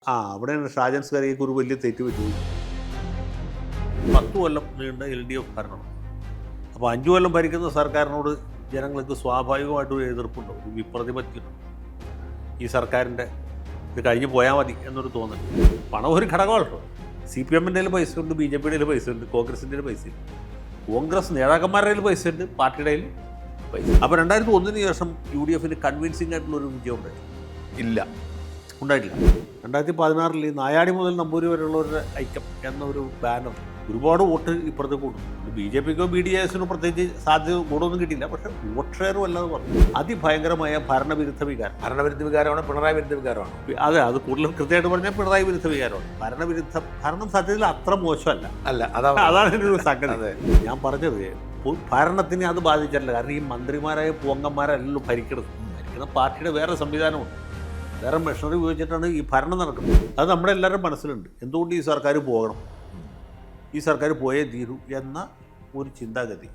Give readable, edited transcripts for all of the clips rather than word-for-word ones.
അവിടെയാണ് ഷാജൻ സ്കറിയക്ക് ഒരു വലിയ തെറ്റ് പറ്റുന്നത്. 10 കൊല്ലം നീണ്ട LDF ഭരണം. അപ്പോൾ 5 കൊല്ലം ഭരിക്കുന്ന സർക്കാരിനോട് ജനങ്ങൾക്ക് സ്വാഭാവികമായിട്ടൊരു എതിർപ്പുണ്ടോ, ഒരു വിപ്രതിപത്തിയുണ്ടോ? ഈ സർക്കാരിൻ്റെ ഇത് കഴിഞ്ഞ് പോയാൽ മതി എന്നൊരു തോന്നൽ. പണം ഒരു ഘടകമാണല്ലോ. CPM-ൻ്റെ പൈസ ഉണ്ട്, BJP-യുടെ പൈസ ഉണ്ട്, കോൺഗ്രസിൻ്റെ പൈസ ഉണ്ട്, കോൺഗ്രസ് നേതാക്കന്മാരുടെ പൈസ ഉണ്ട്, പാർട്ടിയുടെ പൈസ. അപ്പോൾ 2001 ശേഷം UDF-ന് കൺവിൻസിംഗ് ആയിട്ടുള്ളൊരു വിജയം ഉണ്ടായിട്ടില്ല. 2016 നായാടി മുതൽ നമ്പൂരി വരെയുള്ളവരുടെ ഐക്യം എന്നൊരു ബാനർ ഒരുപാട് വോട്ട് ഇപ്പുറത്ത് കൂടും. BJP-ക്കോ BDS-നോ പ്രത്യേകിച്ച് സാധ്യത കൂടൊന്നും കിട്ടിയില്ല, പക്ഷേ വോട്ട് ഷെയറും അല്ലാതെ പറഞ്ഞു. അതിഭയങ്കരമായ ഭരണവിരുദ്ധ വികാരമാണ്, പിണറായി വിരുദ്ധ വികാരമാണ്. അതെ, അത് കൂടുതലും കൃത്യമായിട്ട് പറഞ്ഞാൽ പിണറായി വിരുദ്ധ വികാരമാണ്. ഭരണം സത്യത്തിൽ അത്ര മോശമല്ല. അതാണ് ഒരു സംഗതി. ഞാൻ പറഞ്ഞത് ഭരണത്തിനെ അത് ബാധിച്ചിട്ടില്ല. കാരണം ഈ മന്ത്രിമാരായ പൂവങ്കന്മാരല്ലല്ലോ ഭരിക്കുന്ന പാർട്ടിയുടെ വേറെ സംവിധാനമുണ്ട്, വേറെ മെഷീനറി ഉപയോഗിച്ചിട്ടാണ് ഈ ഭരണം നടക്കുന്നത്. അത് നമ്മുടെ എല്ലാവരും മനസ്സിലുണ്ട്. എന്തുകൊണ്ട് ഈ സർക്കാർ പോകണം, ഈ സർക്കാർ പോയേ തീരൂ എന്ന ഒരു ചിന്താഗതി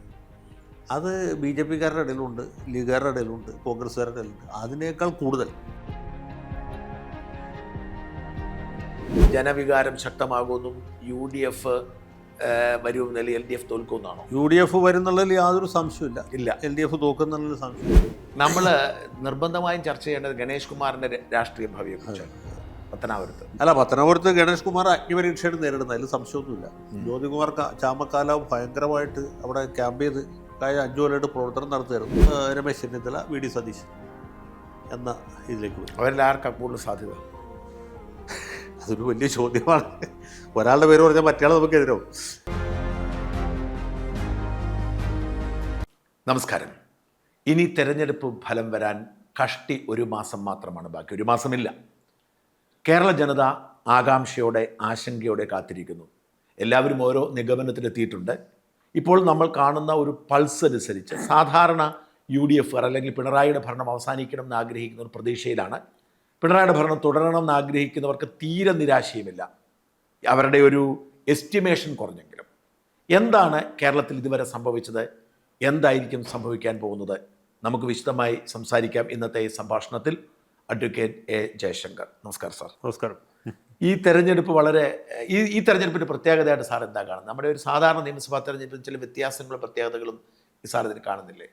അത് BJP-കാരുടെ ഇടയിലുണ്ട്, ലീഗുകാരുടെ ഇടയിലുണ്ട്, കോൺഗ്രസ്സുകാരുടെ ഇടയിലുണ്ട്. അതിനേക്കാൾ കൂടുതൽ ജനവികാരം ശക്തമാകുന്നു. UDF വരുമെന്നല്ല, LDF തോൽക്കുമെന്നാണോ? UDF വരുന്നുള്ളതിൽ യാതൊരു സംശയമില്ല. LDF തോക്കുന്നുള്ളതിൽ സംശയമില്ല. നമ്മൾ നിർബന്ധമായും ചർച്ച ചെയ്യേണ്ടത് ഗണേഷ് കുമാറിൻ്റെ രാഷ്ട്രീയ ഭാവിയെക്കുറിച്ചാണ്. പത്തനാപുരത്ത് ഗണേഷ് കുമാർ അഗ്നിപരീക്ഷയായിട്ട് നേരിടുന്നത്, അതിൽ സംശയമൊന്നുമില്ല. ജ്യോതികുമാർ ചാമക്കാല ഭയങ്കരമായിട്ട് അവിടെ ക്യാമ്പ് ചെയ്ത് കഴിഞ്ഞ 5 കൊല്ലമായിട്ട് പ്രവർത്തനം നടത്തുകയായിരുന്നു. രമേശ് ചെന്നിത്തല, VD സതീശൻ എന്ന ഇതിലേക്ക് വരും. അവരിൽ ആർക്കാണ് കൂടുതൽ സാധ്യത? അതൊരു വലിയ ചോദ്യമാണ്. ഒരാളുടെ പേര് പറഞ്ഞാൽ മറ്റയാൾ നമുക്കെതിരാവും. നമസ്കാരം. ഇനി തെരഞ്ഞെടുപ്പ് ഫലം വരാൻ കഷ്ടി 1 മാസം മാത്രമാണ് ബാക്കി. 1 മാസമില്ല. കേരള ജനത ആകാംക്ഷയോടെ, ആശങ്കയോടെ കാത്തിരിക്കുന്നു. എല്ലാവരും ഓരോ നിഗമനത്തിലെത്തിയിട്ടുണ്ട്. ഇപ്പോൾ നമ്മൾ കാണുന്ന ഒരു പൾസ് അനുസരിച്ച് സാധാരണ UDF അല്ലെങ്കിൽ പിണറായിയുടെ ഭരണം അവസാനിക്കണം എന്ന് ആഗ്രഹിക്കുന്ന ഒരു പ്രതീക്ഷയിലാണ്. പിണറായിയുടെ ഭരണം തുടരണം എന്ന് ആഗ്രഹിക്കുന്നവർക്ക് തീരെ നിരാശയുമില്ല. അവരുടെ ഒരു എസ്റ്റിമേഷൻ കുറഞ്ഞെങ്കിലും. എന്താണ് കേരളത്തിൽ ഇതുവരെ സംഭവിച്ചത്, എന്തായിരിക്കും സംഭവിക്കാൻ പോകുന്നത്, നമുക്ക് വിശദമായി സംസാരിക്കാം ഇന്നത്തെ ഈ സംഭാഷണത്തിൽ. Advocate A. ജയശങ്കർ, നമസ്കാരം സാർ. നമസ്കാരം. ഈ തെരഞ്ഞെടുപ്പ് ഈ തെരഞ്ഞെടുപ്പിൻ്റെ പ്രത്യേകതയായിട്ട് സാർ എന്താ കാണുന്നത്? നമ്മുടെ ഒരു സാധാരണ നിയമസഭാ തെരഞ്ഞെടുപ്പിൽ ചില വ്യത്യാസങ്ങളും പ്രത്യേകതകളും ഈ സാർ ഇതിന് കാണുന്നില്ലേ?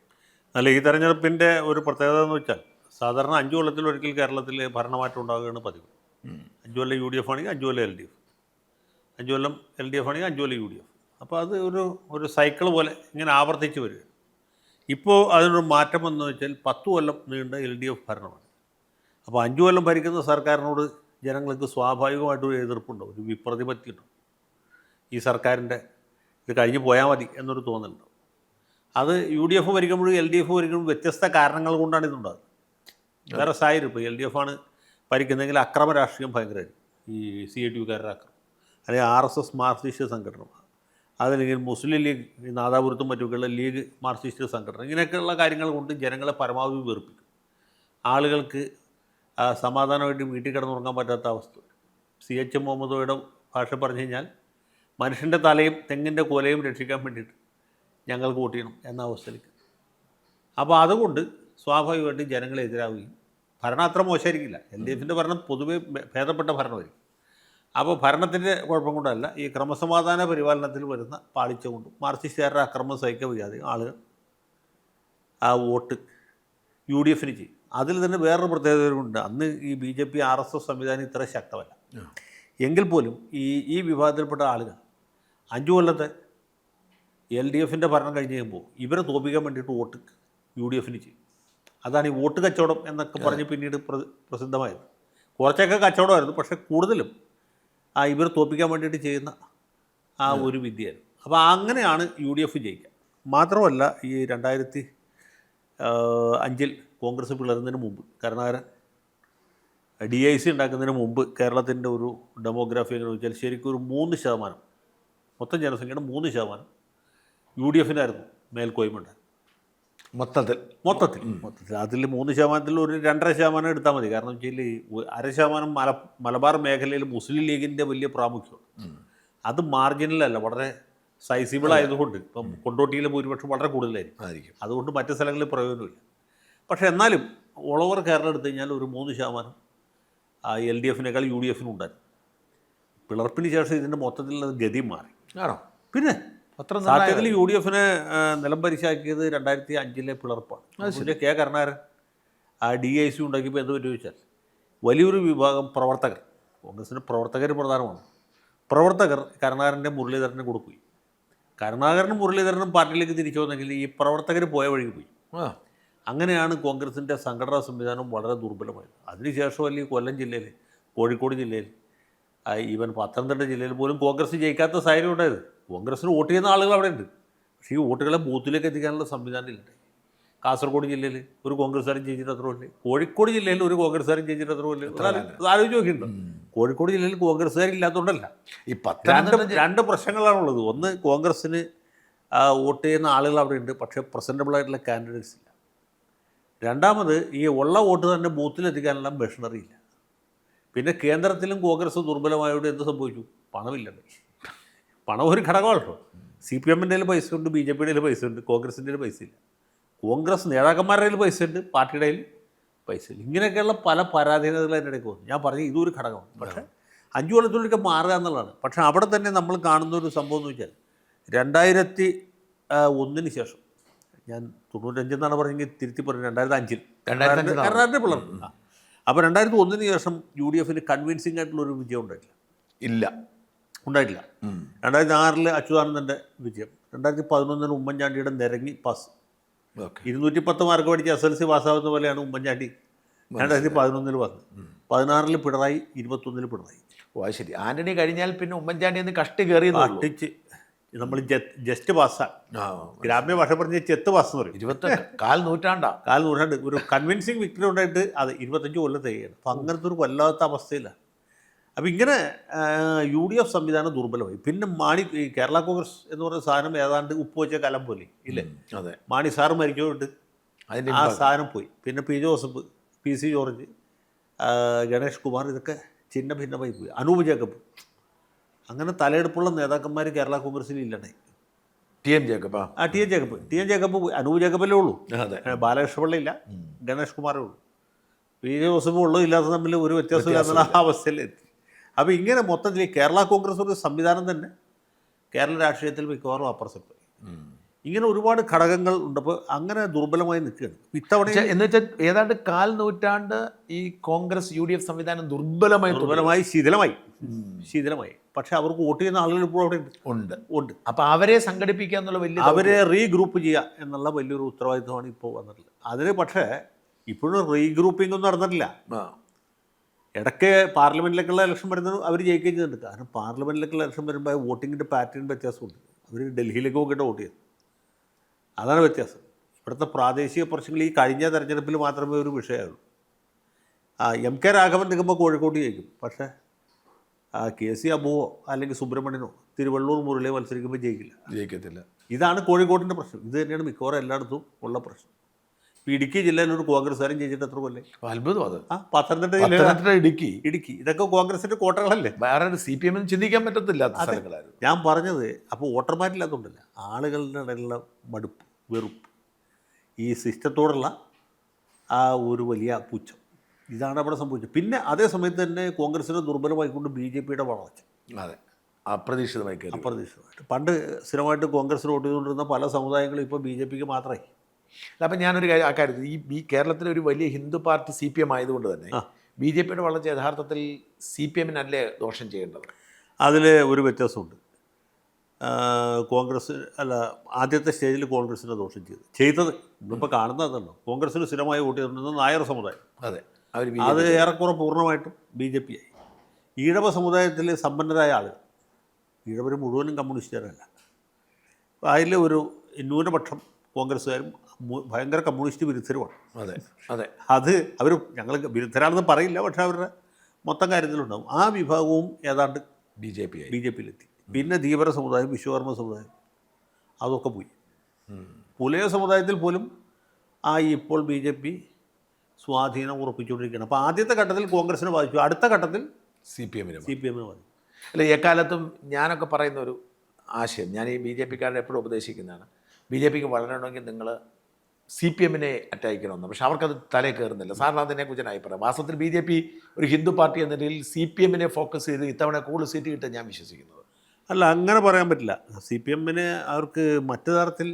അല്ല, ഈ തെരഞ്ഞെടുപ്പിൻ്റെ ഒരു പ്രത്യേകത എന്ന് വെച്ചാൽ സാധാരണ 5 കൊല്ലത്തിലൊരിക്കൽ കേരളത്തിൽ ഭരണമാറ്റം ഉണ്ടാകുകയാണ് പതിവ്. 5 കൊല്ലം UDF ആണെങ്കിൽ 5 കൊല്ലം LDF, 5 കൊല്ലം LDF ആണെങ്കിൽ 5 കൊല്ലം UDF. അപ്പോൾ അത് ഒരു സൈക്കിൾ പോലെ ഇങ്ങനെ ആവർത്തിച്ച് വരിക. ഇപ്പോൾ അതിനൊരു മാറ്റം എന്ന് വെച്ചാൽ 10 കൊല്ലം നീണ്ട LDF ഭരണമാണ്. അപ്പോൾ 5 കൊല്ലം ഭരിക്കുന്ന സർക്കാരിനോട് ജനങ്ങൾക്ക് സ്വാഭാവികമായിട്ടൊരു എതിർപ്പുണ്ടോ, ഒരു വിപ്രതിപത്തിയുണ്ടോ? ഈ സർക്കാരിൻ്റെ ഇത് കഴിഞ്ഞ് പോയാൽ മതി എന്നൊരു തോന്നലുണ്ടോ? അത് UDF ഭരിക്കുമ്പോഴും LDF ഭരിക്കുമ്പോഴും വ്യത്യസ്ത കാരണങ്ങൾ കൊണ്ടാണ് ഇതുണ്ടാകുന്നത്. വേറെ സാഹചര്യം ഇപ്പോൾ LDF ആണ് ഭരിക്കുന്നതെങ്കിൽ അക്രമ രാഷ്ട്രീയം ഭയങ്കരമായിരിക്കും. ഈ CITU-കാരുടെ അക്രമം, അല്ലെങ്കിൽ RSS മാർക്സിസ്റ്റ് സംഘടന, അതല്ലെങ്കിൽ മുസ്ലിം ലീഗ്, ഈ നാദാപുരത്തും മറ്റുമൊക്കെയുള്ള ലീഗ് മാർക്സിസ്റ്റ് സംഘടന, ഇങ്ങനെയൊക്കെയുള്ള കാര്യങ്ങൾ കൊണ്ട് ജനങ്ങളെ പരമാവധി വെറുപ്പിക്കും. ആളുകൾക്ക് സമാധാനമായിട്ട് വീട്ടിൽ കിടന്നുറങ്ങാൻ പറ്റാത്ത അവസ്ഥ. CH മുഹമ്മദോയുടെ ഭാഷ പറഞ്ഞു കഴിഞ്ഞാൽ മനുഷ്യൻ്റെ തലയും തെങ്ങിൻ്റെ കൊലയും രക്ഷിക്കാൻ വേണ്ടിയിട്ട് ഞങ്ങൾക്ക് വോട്ട് ചെയ്യണം എന്ന അവസ്ഥയിലേക്ക്. അപ്പോൾ അതുകൊണ്ട് സ്വാഭാവികമായിട്ടും ജനങ്ങളെതിരാവുകയും ഭരണം അത്ര മോശമായിരിക്കില്ല. LDF-ൻ്റെ ഭരണം പൊതുവെ ഭേദപ്പെട്ട ഭരണമായിരിക്കും. അപ്പോൾ ഭരണത്തിൻ്റെ കുഴപ്പം കൊണ്ടല്ല, ഈ ക്രമസമാധാന പരിപാലനത്തിൽ വരുന്ന പാളിച്ച കൊണ്ടും മാർക്സിസ്റ്റുകാരുടെ അക്രമം സഹിക്കാൻ വയ്യാതെ ആളുകൾ ആ വോട്ട് UDF-ന് ചെയ്യും. അതിൽ തന്നെ വേറൊരു പ്രത്യേകതയുണ്ട്. അന്ന് ഈ BJP RSS സംവിധാനം ഇത്ര ശക്തമല്ല. എങ്കിൽ പോലും ഈ വിഭാഗത്തിൽപ്പെട്ട ആളുകൾ 5 കൊല്ലത്തെ LDF-ൻ്റെ ഭരണം കഴിഞ്ഞ് കഴിയുമ്പോൾ ഇവരെ തോൽപ്പിക്കാൻ വേണ്ടിയിട്ട് വോട്ട് UDF-ന് ചെയ്യും. അതാണ് ഈ വോട്ട് കച്ചവടം എന്നൊക്കെ പറഞ്ഞ് പിന്നീട് പ്രസിദ്ധമായത്. കുറച്ചൊക്കെ കച്ചവടമായിരുന്നു, പക്ഷേ കൂടുതലും ഇവർ തോൽപ്പിക്കാൻ വേണ്ടിയിട്ട് ചെയ്യുന്ന ആ ഒരു വിദ്യയായിരുന്നു. അപ്പോൾ അങ്ങനെയാണ് UDF ജയിക്കുക. മാത്രമല്ല, ഈ 2005 കോൺഗ്രസ് പിളരുന്നതിന് മുമ്പ്, കരുണാകരൻ DIC ഉണ്ടാക്കുന്നതിന് മുമ്പ് കേരളത്തിൻ്റെ ഒരു ഡെമോഗ്രാഫി എങ്ങനെ വെച്ചാൽ ശരിക്കും ഒരു 3%, മൊത്തം ജനസംഖ്യയുടെ 3% UDF-നായിരുന്നു മേൽക്കോയ്മ. മൊത്തത്തിൽ അതിൽ 3%-ൽ ഒരു 2.5% എടുത്താൽ മതി. കാരണം വെച്ചാൽ 0.5% മലബാർ മേഖലയിൽ മുസ്ലിം ലീഗിൻ്റെ വലിയ പ്രാമുഖ്യമാണ്. അത് മാർജിനലല്ല, വളരെ സൈസിബിൾ ആയതുകൊണ്ട് ഇപ്പം കൊണ്ടോട്ടിയിലെ ഭൂരിപക്ഷം വളരെ കൂടുതലായിരിക്കും. അതുകൊണ്ട് മറ്റ് സ്ഥലങ്ങളിൽ പ്രയോജനമില്ല. പക്ഷേ എന്നാലും ഓൾ ഓവർ കേരളം എടുത്തു കഴിഞ്ഞാൽ ഒരു 3% എൽ ഡി എഫിനേക്കാൾ യു ഡി എഫിനും ഉണ്ടായിരുന്നു. പിളർപ്പിന് ശേഷം ഇതിൻ്റെ മൊത്തത്തിലുള്ള ഗതി മാറി. ആണോ? പിന്നെ അത്ര സത്യത്തിൽ യു ഡി എഫിനെ നിലം പരിശാക്കിയത് 2005 പിളർപ്പാണ്. അതിൻ്റെ കെ കരുണാകരൻ DIC ഉണ്ടാക്കിയപ്പോൾ എന്ത് പറ്റി ചോദിച്ചാൽ വലിയൊരു വിഭാഗം പ്രവർത്തകർ, കോൺഗ്രസിൻ്റെ പ്രവർത്തകർ പ്രധാനമാണ്, പ്രവർത്തകർ കരുണാകരൻ്റെ മുരളീധരനെ കൊടുക്കുകയും കരുണാകരനും മുരളീധരനും പാർട്ടിയിലേക്ക് തിരിച്ചു വന്നെങ്കിൽ ഈ പ്രവർത്തകർ പോയ വഴി പോയി. അങ്ങനെയാണ് കോൺഗ്രസിൻ്റെ സംഘടനാ സംവിധാനം വളരെ ദുർബലമായത്. അതിനുശേഷമല്ല ഈ കൊല്ലം ജില്ലയിൽ, കോഴിക്കോട് ജില്ലയിൽ, ഈവൻ പത്തനംതിട്ട ജില്ലയിൽ പോലും കോൺഗ്രസ് ജയിക്കാത്ത സാഹചര്യം ഉണ്ടായത്. കോൺഗ്രസ്സിന് വോട്ട് ചെയ്യുന്ന ആളുകൾ അവിടെ ഉണ്ട്, പക്ഷേ ഈ വോട്ടുകളെ ബൂത്തിലേക്ക് എത്തിക്കാനുള്ള സംവിധാനം ഇല്ല. കാസർഗോഡ് ജില്ലയിൽ ഒരു കോൺഗ്രസ്സുകാരൻ ജയിച്ചിട്ട് അത്ര വലിയ, കോഴിക്കോട് ജില്ലയിൽ ഒരു കോൺഗ്രസ്സുകാരൻ ജയിച്ചിട്ട് അത്ര വലിയ, ആലോചിച്ച് നോക്കിയിട്ടുണ്ട്. കോഴിക്കോട് ജില്ലയിൽ കോൺഗ്രസ്സുകാരില്ലാത്തതുകൊണ്ടല്ല. ഈ രണ്ട് പ്രശ്നങ്ങളാണുള്ളത്. ഒന്ന്, കോൺഗ്രസ്സിന് വോട്ട് ചെയ്യുന്ന ആളുകൾ അവിടെ ഉണ്ട്, പക്ഷേ പ്രസൻറ്റബിളായിട്ടുള്ള കാൻഡിഡേറ്റ്സ് ഇല്ല. രണ്ടാമത്, ഈ ഉള്ള വോട്ട് തന്നെ ബൂത്തിലെത്തിക്കാനുള്ള മെഷീനറി ഇല്ല. പിന്നെ കേന്ദ്രത്തിലും കോൺഗ്രസ് ദുർബലമായതോടെ എന്ത് സംഭവിച്ചു? പണമില്ലല്ലോ. പണം ഒരു ഘടകമാണല്ലോ. CPM-ൻ്റെ പൈസ ഉണ്ട്, BJP-യുടെ പൈസ ഉണ്ട്, കോൺഗ്രസിൻ്റെ പൈസ ഇല്ല. കോൺഗ്രസ് നേതാക്കന്മാരുടെ കയ്യിൽ പൈസ ഉണ്ട്, പാർട്ടിയുടെ കയ്യിൽ പൈസ ഇല്ല. ഇങ്ങനെയൊക്കെയുള്ള പല പരാധീനതകൾ അതിൻ്റെ ഇടയ്ക്ക് വന്നു. ഞാൻ പറഞ്ഞു ഇതൊരു ഘടകമാണ്. പക്ഷേ 5 കൊല്ലത്തിലൊക്കെ മാറുക എന്നുള്ളതാണ്. പക്ഷേ അവിടെ തന്നെ നമ്മൾ കാണുന്ന ഒരു സംഭവം എന്ന് വെച്ചാൽ 2001 ശേഷം, ഞാൻ 95 എന്നാണ് പറഞ്ഞെങ്കിൽ തിരുത്തി പറഞ്ഞു, 2005 കർണാടക പിളർന്നു. അപ്പോൾ 2001 ശേഷം UDF-ന് കൺവിൻസിംഗ് ആയിട്ടുള്ളൊരു വിജയം ഉണ്ടായിട്ടില്ല. 2006 അച്യുതാനന്ദൻ്റെ വിജയം, 2011 ഉമ്മൻചാണ്ടിയുടെ നിരങ്ങി പാസ്. 210 മാർക്ക് പഠിച്ച് SLC പാസ്സാവുന്ന പോലെയാണ് ഉമ്മൻചാണ്ടി 2011 വന്നത്. 16 പിണറായി, 21 പിണറായി. ഓ ശരി. ആന്റണി കഴിഞ്ഞാൽ പിന്നെ ഉമ്മൻചാണ്ടി ഒന്ന് കഷ്ടി കയറി അട്ടിച്ച് നമ്മൾ ജസ്റ്റ് പാസ്സാണ്. ഗ്രാമ്യ ഭാഷ പറഞ്ഞ ചെത്ത് പാസ് എന്ന് പറയും. 25 നൂറ്റാണ്ട് ഒരു കൺവിൻസിങ് വിക്ടറി ഉണ്ടായിട്ട് അത് 25 കൊല്ലം തികയാണ്. അപ്പം അങ്ങനത്തെ ഒരു കൊല്ലാത്ത അവസ്ഥയിലാണ്. അപ്പം ഇങ്ങനെ UDF സംവിധാനം ദുർബലമായി. പിന്നെ ഈ കേരള കോൺഗ്രസ് എന്ന് പറയുന്ന സാധനം ഏതാണ്ട് ഉപ്പ് വെച്ച കലം പോലെ ഇല്ലേ? അതെ. മാണി സാറ് മരിച്ചോട്ട് ആ സാധനം പോയി. പിന്നെ P. Joseph, PC George, Ganesh Kumar, ഇതൊക്കെ ചിന്ന ഭിന്നമായി പോയി. അനൂപ് ജേക്കബ്, അങ്ങനെ തലയെടുപ്പുള്ള നേതാക്കന്മാർ കേരള കോൺഗ്രസ്സിൽ ഇല്ലണേ. TN ജേക്കബ് പോയി. അനൂപ് ജേക്കബല്ലേ ഉള്ളൂ. ബാലകൃഷ്ണപിള്ള ഇല്ല, ഗണേഷ് കുമാറേ ഉള്ളൂ. P. ജോസഫ് ഉള്ളൂ, ഇല്ലാത്ത തമ്മിൽ ഒരു വ്യത്യാസമില്ലാത്ത അവസ്ഥയിലെത്തി. അപ്പോൾ ഇങ്ങനെ മൊത്തത്തിൽ കേരള കോൺഗ്രസ് ഒരു സംവിധാനം തന്നെ കേരള രാഷ്ട്രീയത്തിൽ മിക്കവാറും അപ്രസക്തമായി. ഇങ്ങനെ ഒരുപാട് ഘടകങ്ങൾ ഉണ്ടപ്പോൾ അങ്ങനെ ദുർബലമായി നിൽക്കുകയാണ് ഇത്തവണ. എന്ന് വെച്ചാൽ ഏതാണ്ട് 1/4 നൂറ്റാണ്ട് ഈ കോൺഗ്രസ് UDF സംവിധാനം ദുർബലമായി ശീതലമായി. പക്ഷെ അവർക്ക് വോട്ട് ചെയ്യുന്ന ആളുകൾ ഇപ്പോൾ അവിടെ ഉണ്ട്. അപ്പോൾ അവരെ സംഘടിപ്പിക്കുക എന്നുള്ള അവരെ റീഗ്രൂപ്പ് ചെയ്യുക എന്നുള്ള വലിയൊരു ഉത്തരവാദിത്വമാണ് ഇപ്പോൾ വന്നിട്ടുള്ളത്. അതിന് പക്ഷേ ഇപ്പോഴും റീഗ്രൂപ്പിംഗ് ഒന്നും നടന്നിട്ടില്ല. ഇടയ്ക്ക് പാർലമെൻറ്റിലേക്കുള്ള ഇലക്ഷൻ വരുന്നത് അവർ ജയിക്കുകയും ചെയ്തിട്ടുണ്ട്. കാരണം പാർലമെൻറ്റിലേക്കുള്ള ഇലക്ഷൻ വരുമ്പോൾ വോട്ടിങ്ങിൻ്റെ പാറ്റേൺ വ്യത്യാസമുണ്ട്. അവർ ഡൽഹിയിലേക്ക് നോക്കിയിട്ട് വോട്ട് ചെയ്തു, അതാണ് വ്യത്യാസം. ഇവിടുത്തെ പ്രാദേശിക പ്രശ്നങ്ങൾ ഈ കഴിഞ്ഞ തെരഞ്ഞെടുപ്പിൽ മാത്രമേ ഒരു വിഷയമുള്ളൂ. MK രാഘവൻ നിൽക്കുമ്പോൾ കോഴിക്കോട്ട് ജയിക്കും, പക്ഷേ KC അബുവോ അല്ലെങ്കിൽ സുബ്രഹ്മണ്യനോ തിരുവള്ളൂർ മുരളിയോ മത്സരിക്കുമ്പോൾ ജയിക്കത്തില്ല. ഇതാണ് കോഴിക്കോട്ടിൻ്റെ പ്രശ്നം. ഇത് തന്നെയാണ് മിക്കവാറും എല്ലായിടത്തും ഉള്ള പ്രശ്നം. ഇടുക്കി ജില്ലയിൽ ഒരു കോൺഗ്രസ്സുകാരൻ ജയിച്ചിട്ട് എത്ര കൊല്ലേ? അത്ഭുതം. അത് പത്തനംതിട്ട ജില്ല, ഇടുക്കി, ഇതൊക്കെ കോൺഗ്രസിൻ്റെ കോട്ടകളല്ലേ? വേറെ CPM ചിന്തിക്കാൻ പറ്റത്തില്ല. ഞാൻ പറഞ്ഞത് അപ്പോൾ വോട്ടർമാരില്ലാത്തതുകൊണ്ടല്ല, ആളുകളുടെ ഇടയിലുള്ള മടുപ്പ്, വെറുപ്പ്, ഈ സിസ്റ്റത്തോടുള്ള ആ ഒരു വലിയ പുച്ഛം, ഇതാണ് അവിടെ സംഭവിച്ചത്. പിന്നെ അതേ സമയത്ത് തന്നെ കോൺഗ്രസിനെ ദുർബലമായിക്കൊണ്ട് BJP-യുടെ വളർച്ച. അതെ, അപ്രതീക്ഷിതമായിട്ട്. പണ്ട് സ്ഥിരമായിട്ട് കോൺഗ്രസിന് വോട്ട് ചെയ്തുകൊണ്ടിരുന്ന പല സമുദായങ്ങളും ഇപ്പോൾ BJP-ക്ക് മാത്രമായി. അപ്പം ഞാനൊരു ആ കാര്യത്തിൽ ഈ കേരളത്തിലെ ഒരു വലിയ ഹിന്ദു പാർട്ടി CPM ആയതുകൊണ്ട് തന്നെ BJP-യുടെ വളർച്ച യഥാർത്ഥത്തിൽ CPM-നല്ലേ ദോഷം ചെയ്യേണ്ടത്? അതിൽ ഒരു വ്യത്യാസമുണ്ട്. കോൺഗ്രസ് ആദ്യത്തെ സ്റ്റേജിൽ കോൺഗ്രസിനെ ദോഷം ചെയ്തത് ഇപ്പോൾ കാണുന്നതല്ലോ. കോൺഗ്രസിന് സ്ഥിരമായി വോട്ട് ചെയ്തിരുന്നത് നായർ സമുദായം. അതെ, അത് ഏറെക്കുറെ പൂർണ്ണമായിട്ടും BJP ആയി. ഈഴവ സമുദായത്തിൽ സമ്പന്നരായ ആളുകൾ, ഈഴവർ മുഴുവനും കമ്മ്യൂണിസ്റ്റുകാരല്ല, അതിൽ ഒരു ന്യൂനപക്ഷം കോൺഗ്രസ്സുകാരും ഭയങ്കര കമ്മ്യൂണിസ്റ്റ് വിരുദ്ധരുമാണ്. അത് അവർ ഞങ്ങൾ വിരുദ്ധരാണെന്ന് പറയില്ല, പക്ഷേ അവരുടെ മൊത്തം കാര്യത്തിലുണ്ടാവും. ആ വിഭാഗവും ഏതാണ്ട് BJP-യിലെത്തി. പിന്നെ ധീവര സമുദായം, വിശ്വകർമ്മ സമുദായം, അതൊക്കെ പോയി. പുലയ സമുദായത്തിൽ പോലും ഇപ്പോൾ BJP സ്വാധീനം ഉറപ്പിച്ചുകൊണ്ടിരിക്കുകയാണ്. അപ്പോൾ ആദ്യത്തെ ഘട്ടത്തിൽ കോൺഗ്രസിനെ ബാധിച്ചു, അടുത്ത ഘട്ടത്തിൽ CPM-നെ ബാധിച്ചു. അല്ല, എക്കാലത്തും ഞാനൊക്കെ പറയുന്ന ഒരു ആശയം, ഞാൻ ഈ BJP-ക്കാരെ എപ്പോഴും ഉപദേശിക്കുന്നതാണ്, BJP-ക്ക് വളരണമെങ്കിൽ നിങ്ങൾ CPM-നെ അറ്റാക്ക് ചെയ്യണമെന്ന്. പക്ഷെ അവർക്കത് തലയിൽ കയറുന്നില്ല. സാറിന് അതിനെക്കുറിച്ച് അഭിപ്രായം? വാസ്തവത്തിൽ BJP ഒരു ഹിന്ദു പാർട്ടി എന്ന നിലയിൽ CPM-നെ ഫോക്കസ് ചെയ്ത് ഇത്തവണ കൂടുതൽ സീറ്റ് കിട്ടാൻ ഞാൻ വിശ്വസിക്കുന്നത്. അല്ല, അങ്ങനെ പറയാൻ പറ്റില്ല. CPM-നെ അവർക്ക് മറ്റു തരത്തിൽ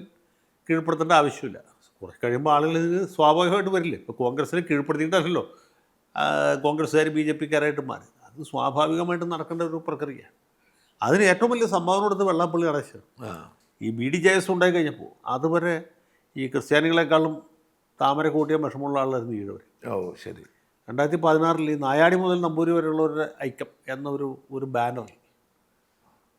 കീഴ്പ്പെടുത്തേണ്ട ആവശ്യമില്ല. കുറച്ച് കഴിയുമ്പോൾ ആളുകൾ ഇത് സ്വാഭാവികമായിട്ട് വരില്ലേ. ഇപ്പോൾ കോൺഗ്രസിനെ കീഴ്പ്പെടുത്തിയിട്ടല്ലോ കോൺഗ്രസ്സുകാർ BJP-ക്കാരായിട്ട് മാറി. അത് സ്വാഭാവികമായിട്ട് നടക്കേണ്ട ഒരു പ്രക്രിയയാണ്. അതിന് ഏറ്റവും വലിയ സംഭാവന കൊടുത്ത് വെള്ളാപ്പള്ളി നടേശൻ. ഈ BDJS ഉണ്ടായി കഴിഞ്ഞപ്പോൾ അതുവരെ ഈ ക്രിസ്ത്യാനികളെക്കാളും താമര കൂട്ടിയ വിഷമമുള്ള ആളായിരുന്നു ഈഴവർ. ശരി. 2016 നായാടി മുതൽ നമ്പൂരി വരെയുള്ളവരുടെ ഐക്യം ഒരു ബാനറിൽ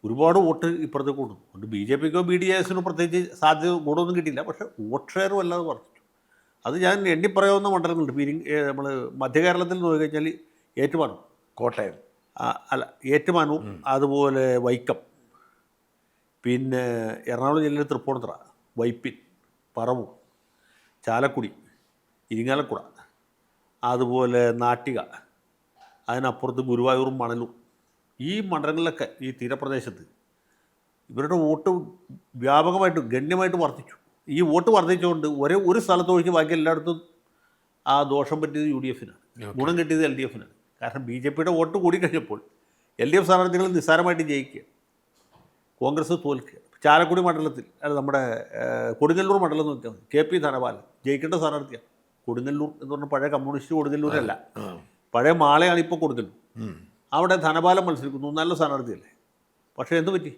ഒരുപാട് വോട്ട് ഇപ്പുറത്തേക്ക് കൂടുന്നു. അതുകൊണ്ട് BJP-ക്കോ BDJS-നോ പ്രത്യേകിച്ച് സാധ്യത കൂടൊന്നും കിട്ടിയില്ല. പക്ഷേ വോട്ട് ഷെയർ വല്ലാതെ വർദ്ധിച്ചു. അത് ഞാൻ എണ്ണിപ്പറയാവുന്ന മണ്ഡലങ്ങളുണ്ട്. നമ്മൾ മധ്യ കേരളത്തിൽ നോക്കിക്കഴിഞ്ഞാൽ ഏറ്റുമാനൂർ, കോട്ടയം, അല്ല ഏറ്റുമാനൂർ, അതുപോലെ വൈക്കം, പിന്നെ എറണാകുളം ജില്ലയിൽ തൃപ്പൂണിത്തുറ, വൈപ്പിൻ, പറവൂർ, ചാലക്കുടി, ഇരിങ്ങാലക്കുട, അതുപോലെ നാട്ടിക, അതിനപ്പുറത്ത് ഗുരുവായൂറും മണലൂർ, ഈ മണ്ഡലങ്ങളിലൊക്കെ ഈ തീരപ്രദേശത്ത് ഇവരുടെ വോട്ട് വ്യാപകമായിട്ട് ഗണ്യമായിട്ട് വർദ്ധിച്ചു. ഈ വോട്ട് വർദ്ധിച്ചുകൊണ്ട് ഒരു സ്ഥലത്ത് ഒഴിച്ച് ബാക്കി എല്ലായിടത്തും ആ ദോഷം പറ്റിയത് UDF-നാണ്, ഗുണം കിട്ടിയത് LDF-നാണ്. കാരണം BJP-യുടെ വോട്ട് കൂടിക്കഴിഞ്ഞപ്പോൾ LDF സ്ഥാനാർത്ഥികൾ നിസ്സാരമായിട്ട് ജയിക്കുക, കോൺഗ്രസ് തോൽക്കുക. ചാലക്കുടി മണ്ഡലത്തിൽ നമ്മുടെ കൊടുങ്ങല്ലൂർ മണ്ഡലം നോക്കിയാൽ മതി. KP ധനപാലൻ ജയിക്കേണ്ട സ്ഥാനാർത്ഥിയാണ്. കൊടുങ്ങല്ലൂർ എന്ന് പറഞ്ഞാൽ പഴയ കമ്മ്യൂണിസ്റ്റ് കൊടുങ്ങല്ലൂരല്ല, പഴയ മാളയാണ് ഇപ്പോൾ കൊടുങ്ങല്ലൂർ. അവിടെ ധനപാലൻ മത്സരിക്കുന്നു, നല്ല സ്ഥാനാർത്ഥിയല്ലേ. പക്ഷേ എന്ത് പറ്റി?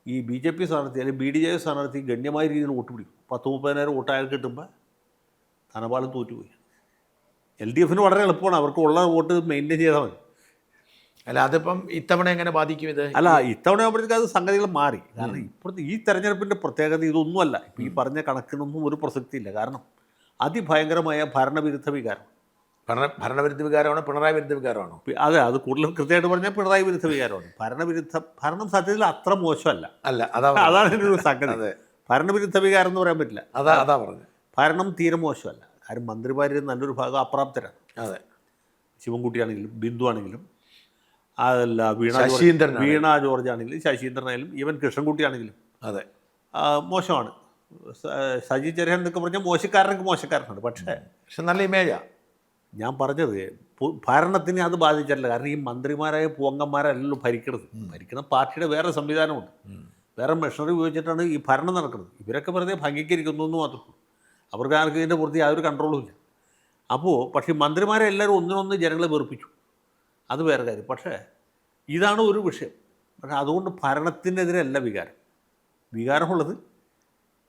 ഈ BJP സ്ഥാനാർത്ഥി അല്ലെങ്കിൽ BDJS സ്ഥാനാർത്ഥി ഗണ്യമായ രീതിയിൽ വോട്ട് പിടിക്കും. 10-30,000 വോട്ട് അയാൾ കിട്ടുമ്പോൾ ധനപാലൻ തോറ്റുപോയി. LDF-ന് വളരെ എളുപ്പമാണ്, അവർക്ക് ഉള്ള വോട്ട് മെയിൻറ്റെയിൻ ചെയ്താൽ മതി. അല്ല, അതിപ്പം ഇത്തവണ എങ്ങനെ ബാധിക്കും ഇത്? അല്ല, ഇത്തവണ ആകുമ്പോഴത്തേക്ക് അത് സംഗതികൾ മാറി. കാരണം ഇപ്പോഴത്തെ ഈ തെരഞ്ഞെടുപ്പിൻ്റെ പ്രത്യേകത ഇതൊന്നുമല്ല. ഇപ്പം ഈ പറഞ്ഞ കണക്കിനൊന്നും ഒരു പ്രസക്തിയില്ല. കാരണം അതിഭയങ്കരമായ ഭരണവിരുദ്ധ വികാരം. ഭരണവിരുദ്ധ വികാരമാണോ പിണറായി വിരുദ്ധ വികാരമാണോ? അതെ, അത് കൂടുതലും കൃത്യമായിട്ട് പറഞ്ഞാൽ പിണറായി വിരുദ്ധ വികാരമാണ്. ഭരണം സത്യത്തിൽ അത്ര മോശമല്ല. അതാണ് എൻ്റെ ഒരു സംഗതി. ഭരണവിരുദ്ധ വികാരം എന്ന് പറയാൻ പറ്റില്ല. അതാ പറഞ്ഞത്. ഭരണം തീരെ മോശമല്ല. കാര്യം മന്ത്രിമാർ നല്ലൊരു ഭാഗം അപ്രാപ്തരാണ്. അതെ, ശിവൻകുട്ടിയാണെങ്കിലും ബിന്ദു ആണെങ്കിലും, അതല്ല വീണ ജോർജ് ആണെങ്കിലും, ശശീന്ദ്രനായാലും, ഈവൻ കൃഷ്ണൻകുട്ടി ആണെങ്കിലും അതെ മോശമാണ്. സജി ചെറിയാൻ എന്നൊക്കെ പറഞ്ഞാൽ മോശക്കാരനാണ്. പക്ഷേ നല്ല ഇമേജാ. ഞാൻ പറഞ്ഞത് ഭരണത്തിനെ അത് ബാധിച്ചിട്ടില്ല. കാരണം ഈ മന്ത്രിമാരായ പൂവങ്കന്മാരല്ലല്ലോ ഭരിക്കുന്ന പാർട്ടിയുടെ വേറെ സംവിധാനമുണ്ട്, വേറെ മെഷീനറി ഉപയോഗിച്ചിട്ടാണ് ഈ ഭരണം നടക്കുന്നത്. ഇവരൊക്കെ വെറുതെ ഭംഗിക്കരിക്കുന്നു എന്ന് മാത്രമേ ഉള്ളൂ. അവർക്ക് ആർക്കും ഇതിൻ്റെ പുറത്ത് യാതൊരു കൺട്രോളും ഇല്ല. പക്ഷേ മന്ത്രിമാരെ എല്ലാവരും ഒന്നിനൊന്ന് ജനങ്ങളെ വെറുപ്പിച്ചു, അത് വേറെ കാര്യം. പക്ഷേ ഇതാണ് ഒരു വിഷയം. പക്ഷേ അതുകൊണ്ട് ഭരണത്തിനെതിരല്ല വികാരമുള്ളത്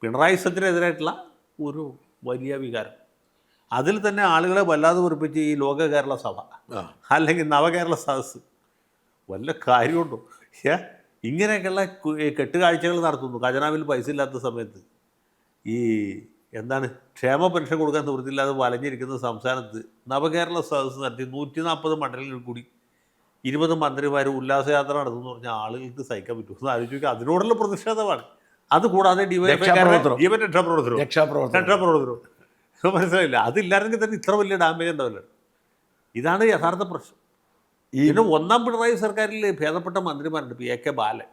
പിണറായിസത്തിനെതിരായിട്ടുള്ള ഒരു വലിയ വികാരം. അതിൽ തന്നെ ആളുകളെ വല്ലാതെ വെറുപ്പിച്ച് ഈ ലോക കേരള സഭ അല്ലെങ്കിൽ നവകേരള സദസ്സ് വല്ല കാര്യമുണ്ടോ? ഇങ്ങനെയൊക്കെയുള്ള കെട്ടുകാഴ്ചകൾ നടത്തുന്നു. ഖജനാവിൽ പൈസ ഇല്ലാത്ത സമയത്ത് ക്ഷേമ പെൻഷൻ കൊടുക്കാൻ നിവൃത്തിയില്ലാതെ വലഞ്ഞിരിക്കുന്ന സംസ്ഥാനത്ത് നവകേരള സദസ്സ് നടത്തി 140 മണ്ഡലങ്ങളിൽ കൂടി 20 മന്ത്രിമാർ ഉല്ലാസയാത്ര നടത്തുമെന്ന് പറഞ്ഞാൽ ആളുകൾക്ക് സഹിക്കാൻ പറ്റുമെന്ന് ആലോചിക്കുക. അതിനോടുള്ള പ്രതിഷേധമാണ്. അതുകൂടാതെ ജീവൻ രക്ഷാപ്രവർത്തനം മനസ്സിലായില്ല. അതില്ലായിരുന്നെങ്കിൽ തന്നെ ഇത്ര വലിയ ഡാമേജ് ഉണ്ടാവില്ല. ഇതാണ് യഥാർത്ഥ പ്രശ്നം. ഇതിന് ഒന്നാം പിണറായി സർക്കാരിൽ ഭേദപ്പെട്ട മന്ത്രിമാരുണ്ട്. AK ബാലൻ,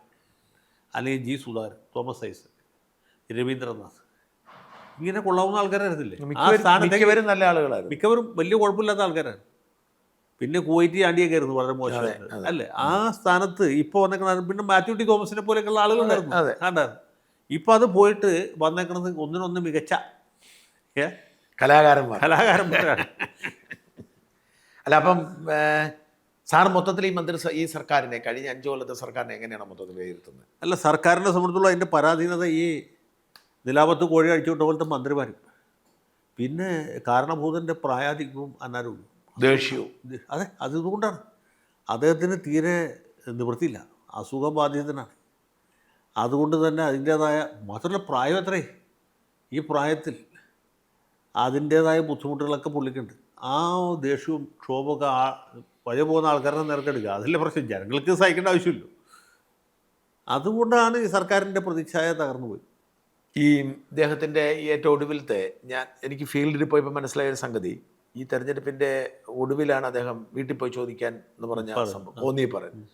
അല്ലെങ്കിൽ G സുധാകരൻ, തോമസ് ഐസക്, രവീന്ദ്രനാഥ്, ഇങ്ങനെ കൊള്ളാവുന്ന ആൾക്കാരായിരുന്നില്ലേ? ആ സ്ഥാനത്തേക്ക് നല്ല ആളുകളായിരുന്നു. മിക്കവരും വലിയ കുഴപ്പമില്ലാത്ത ആൾക്കാരാണ്. പിന്നെ കുവൈറ്റ് ആണ്ടിയൊക്കെ ആയിരുന്നു വളരെ മോശമായിരുന്നു അല്ലേ? ആ സ്ഥാനത്ത് ഇപ്പോൾ വന്നേക്കണ പിന്നെ മാത്യു ടി തോമസിനെ പോലെയൊക്കെയുള്ള ആളുകളുണ്ടായിരുന്നു, കണ്ടായിരുന്നു. ഇപ്പം അത് പോയിട്ട് വന്നേക്കണത് ഒന്നിനൊന്ന് മികച്ച കലാകാരന്മാരാണ്. അല്ല, അപ്പം സാർ മൊത്തത്തിൽ ഈ സർക്കാരിനെ, കഴിഞ്ഞ 5 കൊല്ലത്തെ സർക്കാരിനെ എങ്ങനെയാണ് മൊത്തത്തിൽ വിലയിരുത്തുന്നത്? അല്ല, സർക്കാരിനെ സംബന്ധിച്ചുള്ള അതിൻ്റെ പരാധീനത ഈ നിലാപത്ത് കോഴി അഴിച്ചുവിട്ട പോലത്തെ മന്ത്രിമാരും, പിന്നെ കാരണഭൂതൻ്റെ പ്രായാധിക്യവും അനാരോഗ്യവും ദേഷ്യവും. അതെ, അതുകൊണ്ടാണ് അദ്ദേഹത്തിന് തീരെ നിവൃത്തിയില്ല, അസുഖബാധിതനാണ്. അതുകൊണ്ട് തന്നെ അതിൻ്റേതായ, മാത്രമല്ല പ്രായം എത്രേ, ഈ പ്രായത്തിൽ അതിൻ്റേതായ ബുദ്ധിമുട്ടുകളൊക്കെ പുള്ളിക്കുണ്ട്. ആ ദേഷ്യവും ക്ഷോഭമൊക്കെ വഴി പോകുന്ന ആൾക്കാരുടെ നിരക്കെടുക്കുക, അതല്ലേ പ്രശ്നം. ജനങ്ങൾക്ക് സഹിക്കേണ്ട ആവശ്യമില്ല. അതുകൊണ്ടാണ് ഈ സർക്കാരിൻ്റെ പ്രതിച്ഛായ തകർന്നു പോയി. ഈ ഇദ്ദേഹത്തിൻ്റെ ഏറ്റവും ഒടുവിലത്തെ എനിക്ക് ഫീൽഡിൽ പോയപ്പോൾ മനസ്സിലായ ഒരു സംഗതി, ഈ തെരഞ്ഞെടുപ്പിൻ്റെ ഒടുവിലാണ് അദ്ദേഹം വീട്ടിൽ പോയി ചോദിക്കാൻ എന്ന് പറഞ്ഞ സംഭവം തോന്നി പറയുന്നത്.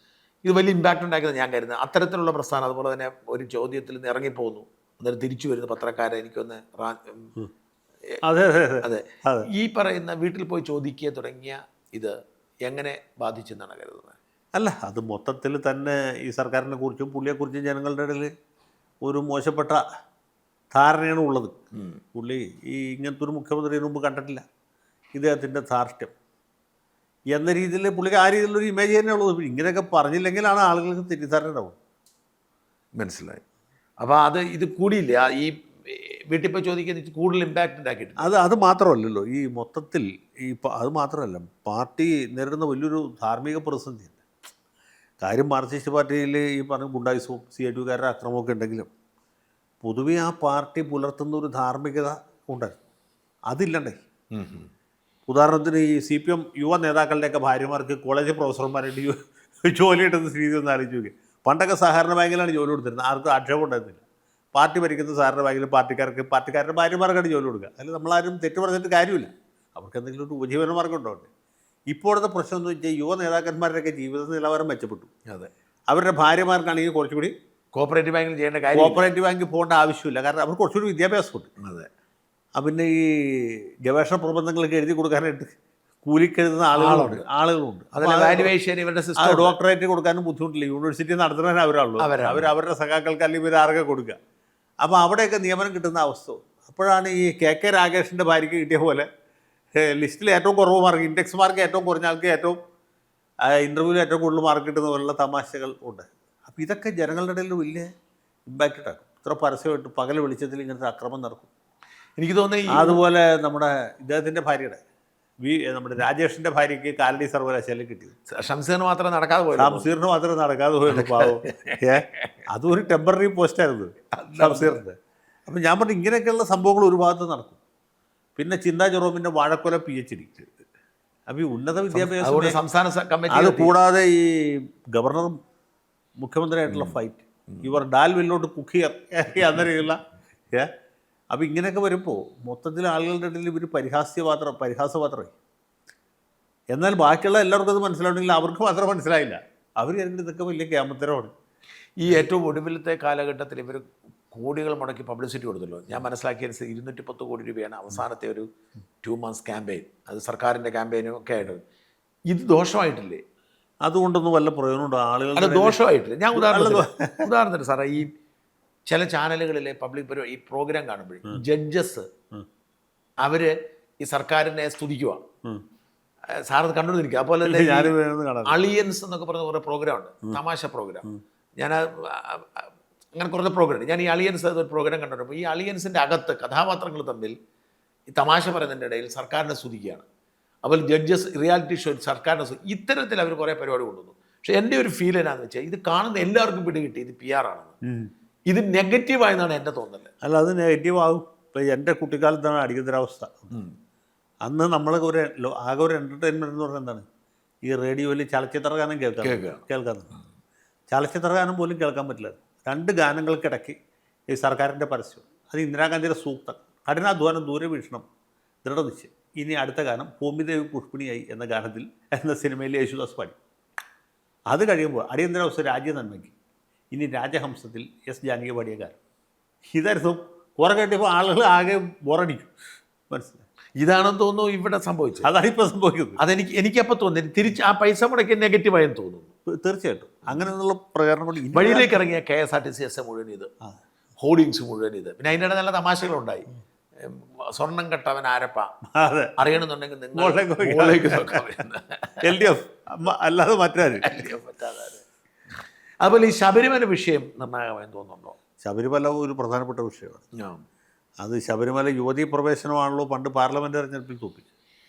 ഇത് വലിയ ഇമ്പാക്റ്റ് ഉണ്ടാക്കുന്നത് ഞാൻ കരുതുന്നത്. അത്തരത്തിലുള്ള പ്രസ്ഥാനം, അതുപോലെ തന്നെ ഒരു ചോദ്യത്തിൽ നിന്ന് ഇറങ്ങിപ്പോകുന്നു, അന്നേരം തിരിച്ചു വരുന്ന പത്രക്കാരെ എനിക്കൊന്ന് അതെ അതെ അതെ അതെ. അതെ. ഈ പറയുന്ന വീട്ടിൽ പോയി ചോദിക്കുക തുടങ്ങിയ ഇത് എങ്ങനെ ബാധിച്ചെന്നാണ് കരുതുന്നത്? അല്ല, അത് മൊത്തത്തിൽ തന്നെ ഈ സർക്കാരിനെ കുറിച്ചും പുള്ളിയെക്കുറിച്ചും ജനങ്ങളുടെ ഇടയിൽ ഒരു മോശപ്പെട്ട ധാരണയാണ് ഉള്ളത്. പുള്ളി ഈ ഇങ്ങനത്തെ ഒരു മുഖ്യമന്ത്രി ഇതിനു മുമ്പ് കണ്ടിട്ടില്ല, ഇദ്ദേഹത്തിൻ്റെ ധാർഷ്ട്യം എന്ന രീതിയിൽ പുള്ളിക്ക് ആ രീതിയിലൊരു ഇമേജ് തന്നെ ഉള്ളത്. ഇങ്ങനെയൊക്കെ പറഞ്ഞില്ലെങ്കിലാണ് ആളുകൾക്ക് തെറ്റിദ്ധാരണ ഉണ്ടാവും. മനസ്സിലായി. അപ്പോൾ ഇത് കൂടിയില്ലേ ഈ വീട്ടിൽ പോയി ചോദിക്കുന്നത് കൂടുതൽ ഇമ്പാക്റ്റ് ഉണ്ടാക്കിയിട്ടുണ്ട്? അത് മാത്രമല്ലല്ലോ, ഈ മൊത്തത്തിൽ അത് മാത്രമല്ല, പാർട്ടി നേരിടുന്ന വലിയൊരു ധാർമ്മിക പ്രതിസന്ധിയുണ്ട്. കാര്യം മാർക്സിസ്റ്റ് പാർട്ടിയിൽ ഈ പറഞ്ഞ ഗുണ്ടായിസവും CITUകാരുടെ അക്രമമൊക്കെ ഉണ്ടെങ്കിലും പൊതുവെ ആ പാർട്ടി പുലർത്തുന്ന ഒരു ധാർമ്മികത ഉണ്ടായിരുന്നു, അതില്ലണ്ടേ. ഉദാഹരണത്തിന് ഈ CPM യുവ നേതാക്കളുടെയൊക്കെ ഭാര്യമാർക്ക് കോളേജ് പ്രൊഫസർമാരായിട്ട് ജോലി കിട്ടുന്ന സ്ഥിതി ഒന്ന് ആലോചിച്ച് നോക്കി. പണ്ടൊക്കെ സഹകരണ ബാങ്കിലാണ് ജോലി കൊടുത്തിരുന്നത്, ആർക്കും ആക്ഷേപം ഉണ്ടായിരുന്നില്ല. പാർട്ടി ഭരിക്കുന്ന സഹകരണ ബാങ്കിൽ പാർട്ടിക്കാരുടെ ഭാര്യമാർക്കാണ് ജോലി കൊടുക്കുക. അതിൽ നമ്മളാരും തെറ്റ് പറഞ്ഞിട്ട് കാര്യമില്ല, അവർക്ക് എന്തെങ്കിലും ഒരു ഉപജീവന മാർഗ്ഗം ഉണ്ടാവട്ടെ. ഇപ്പോഴത്തെ പ്രശ്നം എന്ന് വെച്ചാൽ യുവ നേതാക്കന്മാരുടെയൊക്കെ ജീവിത നിലവാരം മെച്ചപ്പെട്ടു. അതെ. അവരുടെ ഭാര്യമാർക്കാണെങ്കിൽ കുറച്ചുകൂടി കോപ്പറേറ്റീവ് ബാങ്കിൽ ചെയ്യേണ്ട കാര്യം, കോപ്പറേറ്റീവ് ബാങ്കിൽ പോകേണ്ട ആവശ്യമില്ല, കാരണം അവർക്ക് കുറച്ചുകൂടി വിദ്യാഭ്യാസമുണ്ട്. അതെ. പിന്നെ ഈ ഗവേഷണ പ്രബന്ധങ്ങളൊക്കെ എഴുതി കൊടുക്കാനായിട്ട് കൂലിക്കെഴുതുന്ന ആളുകളുണ്ട്. അതല്ല വാല്യുവേഷൻ ഇവരുടെ സിസ്റ്റം, ഡോക്ടറേറ്റ് കൊടുക്കാനും ബുദ്ധിമുട്ടില്ല. യൂണിവേഴ്സിറ്റി നടത്തുന്നതിന് അവരാണല്ലോ, അവരുടെ സഖാക്കൾക്ക് അല്ലെങ്കിൽ ഇവർ ആർക്കെ കൊടുക്കുക. അപ്പോൾ അവിടെയൊക്കെ നിയമനം കിട്ടുന്ന അവസ്ഥ. അപ്പോഴാണ് ഈ KK രാഗേഷിൻ്റെ ഭാര്യയ്ക്ക് കിട്ടിയ പോലെ ലിസ്റ്റിൽ ഏറ്റവും കുറവ് മാർക്ക്, ഇൻഡെക്സ് മാർക്ക് ഏറ്റവും കുറഞ്ഞ ആൾക്ക് ഏറ്റവും ഇൻ്റർവ്യൂവിൽ ഏറ്റവും കൂടുതൽ മാർക്ക് കിട്ടുന്ന പോലുള്ള തമാശകൾ ഉണ്ട്. അപ്പോൾ ഇതൊക്കെ ജനങ്ങളുടെ ഇടയിൽ വലിയ ഇമ്പാക്റ്റ് ഉണ്ടാക്കും. ഇത്ര പരസ്യമായിട്ട് പകൽ വെളിച്ചത്തിൽ ഇങ്ങനത്തെ അക്രമം നടക്കും. എനിക്ക് തോന്നുന്നു അതുപോലെ നമ്മുടെ ഇദ്ദേഹത്തിൻ്റെ ഭാര്യയുടെ നമ്മുടെ രാജേഷിൻ്റെ ഭാര്യയ്ക്ക് കാലടി സർവകലാശാലയിൽ കിട്ടിയത്. ഷംസീറിന് മാത്രമേ നടക്കാതെ പോയത്. ഷംസീറിന് മാത്രമേ നടക്കാതെ പോയുള്ളൂ, പാവം. അതും ഒരു ടെമ്പററി പോസ്റ്റായിരുന്നു ഷംസീറിൻ്റെ. അപ്പം ഞാൻ പറഞ്ഞു ഇങ്ങനെയൊക്കെയുള്ള സംഭവങ്ങൾ ഒരു ഭാഗത്ത് നടക്കും. പിന്നെ ചിന്താ ജെറോമിൻ്റെ വാഴക്കൊല PhD. അപ്പോൾ ഈ ഉന്നത വിദ്യാഭ്യാസം, സംസ്ഥാന കമ്മിറ്റി, അത് കൂടാതെ ഈ ഗവർണറും മുഖ്യമന്ത്രിയായിട്ടുള്ള ഫൈറ്റ്, ഇവർ ഡാൽ വില്ലോട്ട് കുക്കിയർ എന്ന രീതിയിലുള്ള അപ്പോൾ ഇങ്ങനെയൊക്കെ വരുമ്പോൾ മൊത്തത്തിൽ ആളുകളുടെ ഇടയിൽ ഇവർ പരിഹാസപാത്രമായി. എന്നാൽ ബാക്കിയുള്ള എല്ലാവർക്കും അത് മനസ്സിലാവണമെങ്കിൽ അവർക്ക് മാത്രം മനസ്സിലായില്ല. അവർ കരുതി ഇതൊക്കെ വലിയ ക്യാമത്തരമാണ്. ഈ ഏറ്റവും ഒടുവിലത്തെ കാലഘട്ടത്തിൽ ഇവർ കോടികൾ മുടക്കി പബ്ലിസിറ്റി കൊടുത്തല്ലോ. ഞാൻ മനസ്സിലാക്കിയനുസരിച്ച് 210 കോടി രൂപയാണ് അവസാനത്തെ ഒരു 2 months ക്യാമ്പയിൻ. അത് സർക്കാരിൻ്റെ ക്യാമ്പയിനും ഒക്കെ ആയിട്ട്. ഇത് ദോഷമായിട്ടില്ലേ? അതുകൊണ്ടൊന്നും വല്ല പ്രയോജനമുണ്ടോ ആളുകൾ? അല്ല, ദോഷമായിട്ടില്ല. ഞാൻ ഉദാഹരണത്തിന് സാറേ, ഈ ചില ചാനലുകളിലെ പബ്ലിക് ഈ പ്രോഗ്രാം കാണുമ്പോഴേ ജഡ്ജസ് അവർ ഈ സർക്കാരിനെ സ്തുതിക്കുക. സാറത് കണ്ടുകൊണ്ടിരിക്കുക. അതുപോലെ തന്നെ അളിയൻസ് എന്നൊക്കെ പറഞ്ഞ കുറേ പ്രോഗ്രാം ഉണ്ട്, തമാശ പ്രോഗ്രാം. ഞാൻ അങ്ങനെ കുറേ പ്രോഗ്രാം ഉണ്ട്. ഞാൻ ഈ അളിയൻസ് ഒരു പ്രോഗ്രാം കണ്ടിട്ടുണ്ട്. ഈ അളിയൻസിൻ്റെ അകത്ത് കഥാപാത്രങ്ങൾ തമ്മിൽ ഈ തമാശ പറയുന്നതിൻ്റെ ഇടയിൽ സർക്കാരിനെ സ്തുതിക്കുകയാണ്. അതുപോലെ ജഡ്ജസ് റിയാലിറ്റി ഷോ സർക്കാരിനെ ഇത്തരത്തിൽ അവർ കുറേ പരിപാടി കൊണ്ടുവന്നു. പക്ഷേ എൻ്റെ ഒരു ഫീൽ എന്നാന്ന് വെച്ചാൽ ഇത് കാണുന്ന എല്ലാവർക്കും പിടികിട്ടി ഇത് PR ആണെന്ന്. ഇത് നെഗറ്റീവായെന്നാണ് എൻ്റെ തോന്നൽ. അല്ല, അത് നെഗറ്റീവ് ആകും. ഇപ്പോൾ എൻ്റെ കുട്ടിക്കാലത്താണ് അടിയന്തരാവസ്ഥ. അന്ന് നമ്മൾ ആകെ ഒരു എൻ്റർടൈൻമെൻറ്റ് എന്ന് പറഞ്ഞാൽ എന്താണ്, ഈ റേഡിയോയിൽ ചലച്ചിത്ര ഗാനം കേൾക്കാൻ ചലച്ചിത്ര ഗാനം പോലും കേൾക്കാൻ പറ്റില്ല. 2 ഗാനങ്ങൾക്കിടയ്ക്ക് ഈ സർക്കാരിൻ്റെ പരസ്യം, അത് ഇന്ദിരാഗാന്ധിയുടെ സൂക്തം, കഠിനാധ്വാനം, ദൂരവീക്ഷണം, ദൃഢനിശ്ചയം. ഇനി അടുത്ത ഗാനം ഭൂമിദേവി പുഷ്പിണിയായി എന്ന സിനിമയിൽ യേശുദാസ് പാടി. അത് കഴിയുമ്പോൾ അടിയന്തരാവസ്ഥ രാജ്യനന്മയ്ക്ക്, ഇനി രാജഹംസത്തിൽ S ജാനകി പാടിയ ഗാനം. ഇതായിരുന്നു കുറെ കേട്ടപ്പോൾ ആളുകൾ ആകെ ബോറടിക്കും. മനസ്സിലായി? ഇതാണെന്ന് തോന്നുന്നു ഇവിടെ സംഭവിച്ചത്. അതാണ് ഇപ്പോൾ സംഭവിക്കുന്നത്. എനിക്കപ്പോൾ തോന്നി തിരിച്ച് ആ പൈസ മുടക്കി നെഗറ്റീവായെന്ന് തോന്നുന്നു. തീർച്ചയായിട്ടും അങ്ങനെയുള്ള പ്രകടനം കൊണ്ട് വഴിയിലേക്ക് ഇറങ്ങിയ KSRTC മുഴുവൻ ഇത്, ഹോർഡിങ്സ് മുഴുവൻ ഇത്. പിന്നെ അതിൻ്റെ നല്ല തമാശകളുണ്ടായി. സ്വർണം കെട്ടവൻ ആരപ്പ, അറിയണമെന്നുണ്ടെങ്കിൽ LDF അല്ലാതെ മറ്റാരും. അതുപോലെ ഈ ശബരിമല വിഷയം നിർണായകമായെന്ന് തോന്നുന്നുണ്ടോ? ശബരിമല ഒരു പ്രധാനപ്പെട്ട വിഷയമാണ്. അത് ശബരിമല യുവതീ പ്രവേശനമാണല്ലോ പണ്ട് പാർലമെൻറ്റ് തെരഞ്ഞെടുപ്പിൽ തോപ്പിച്ചത്.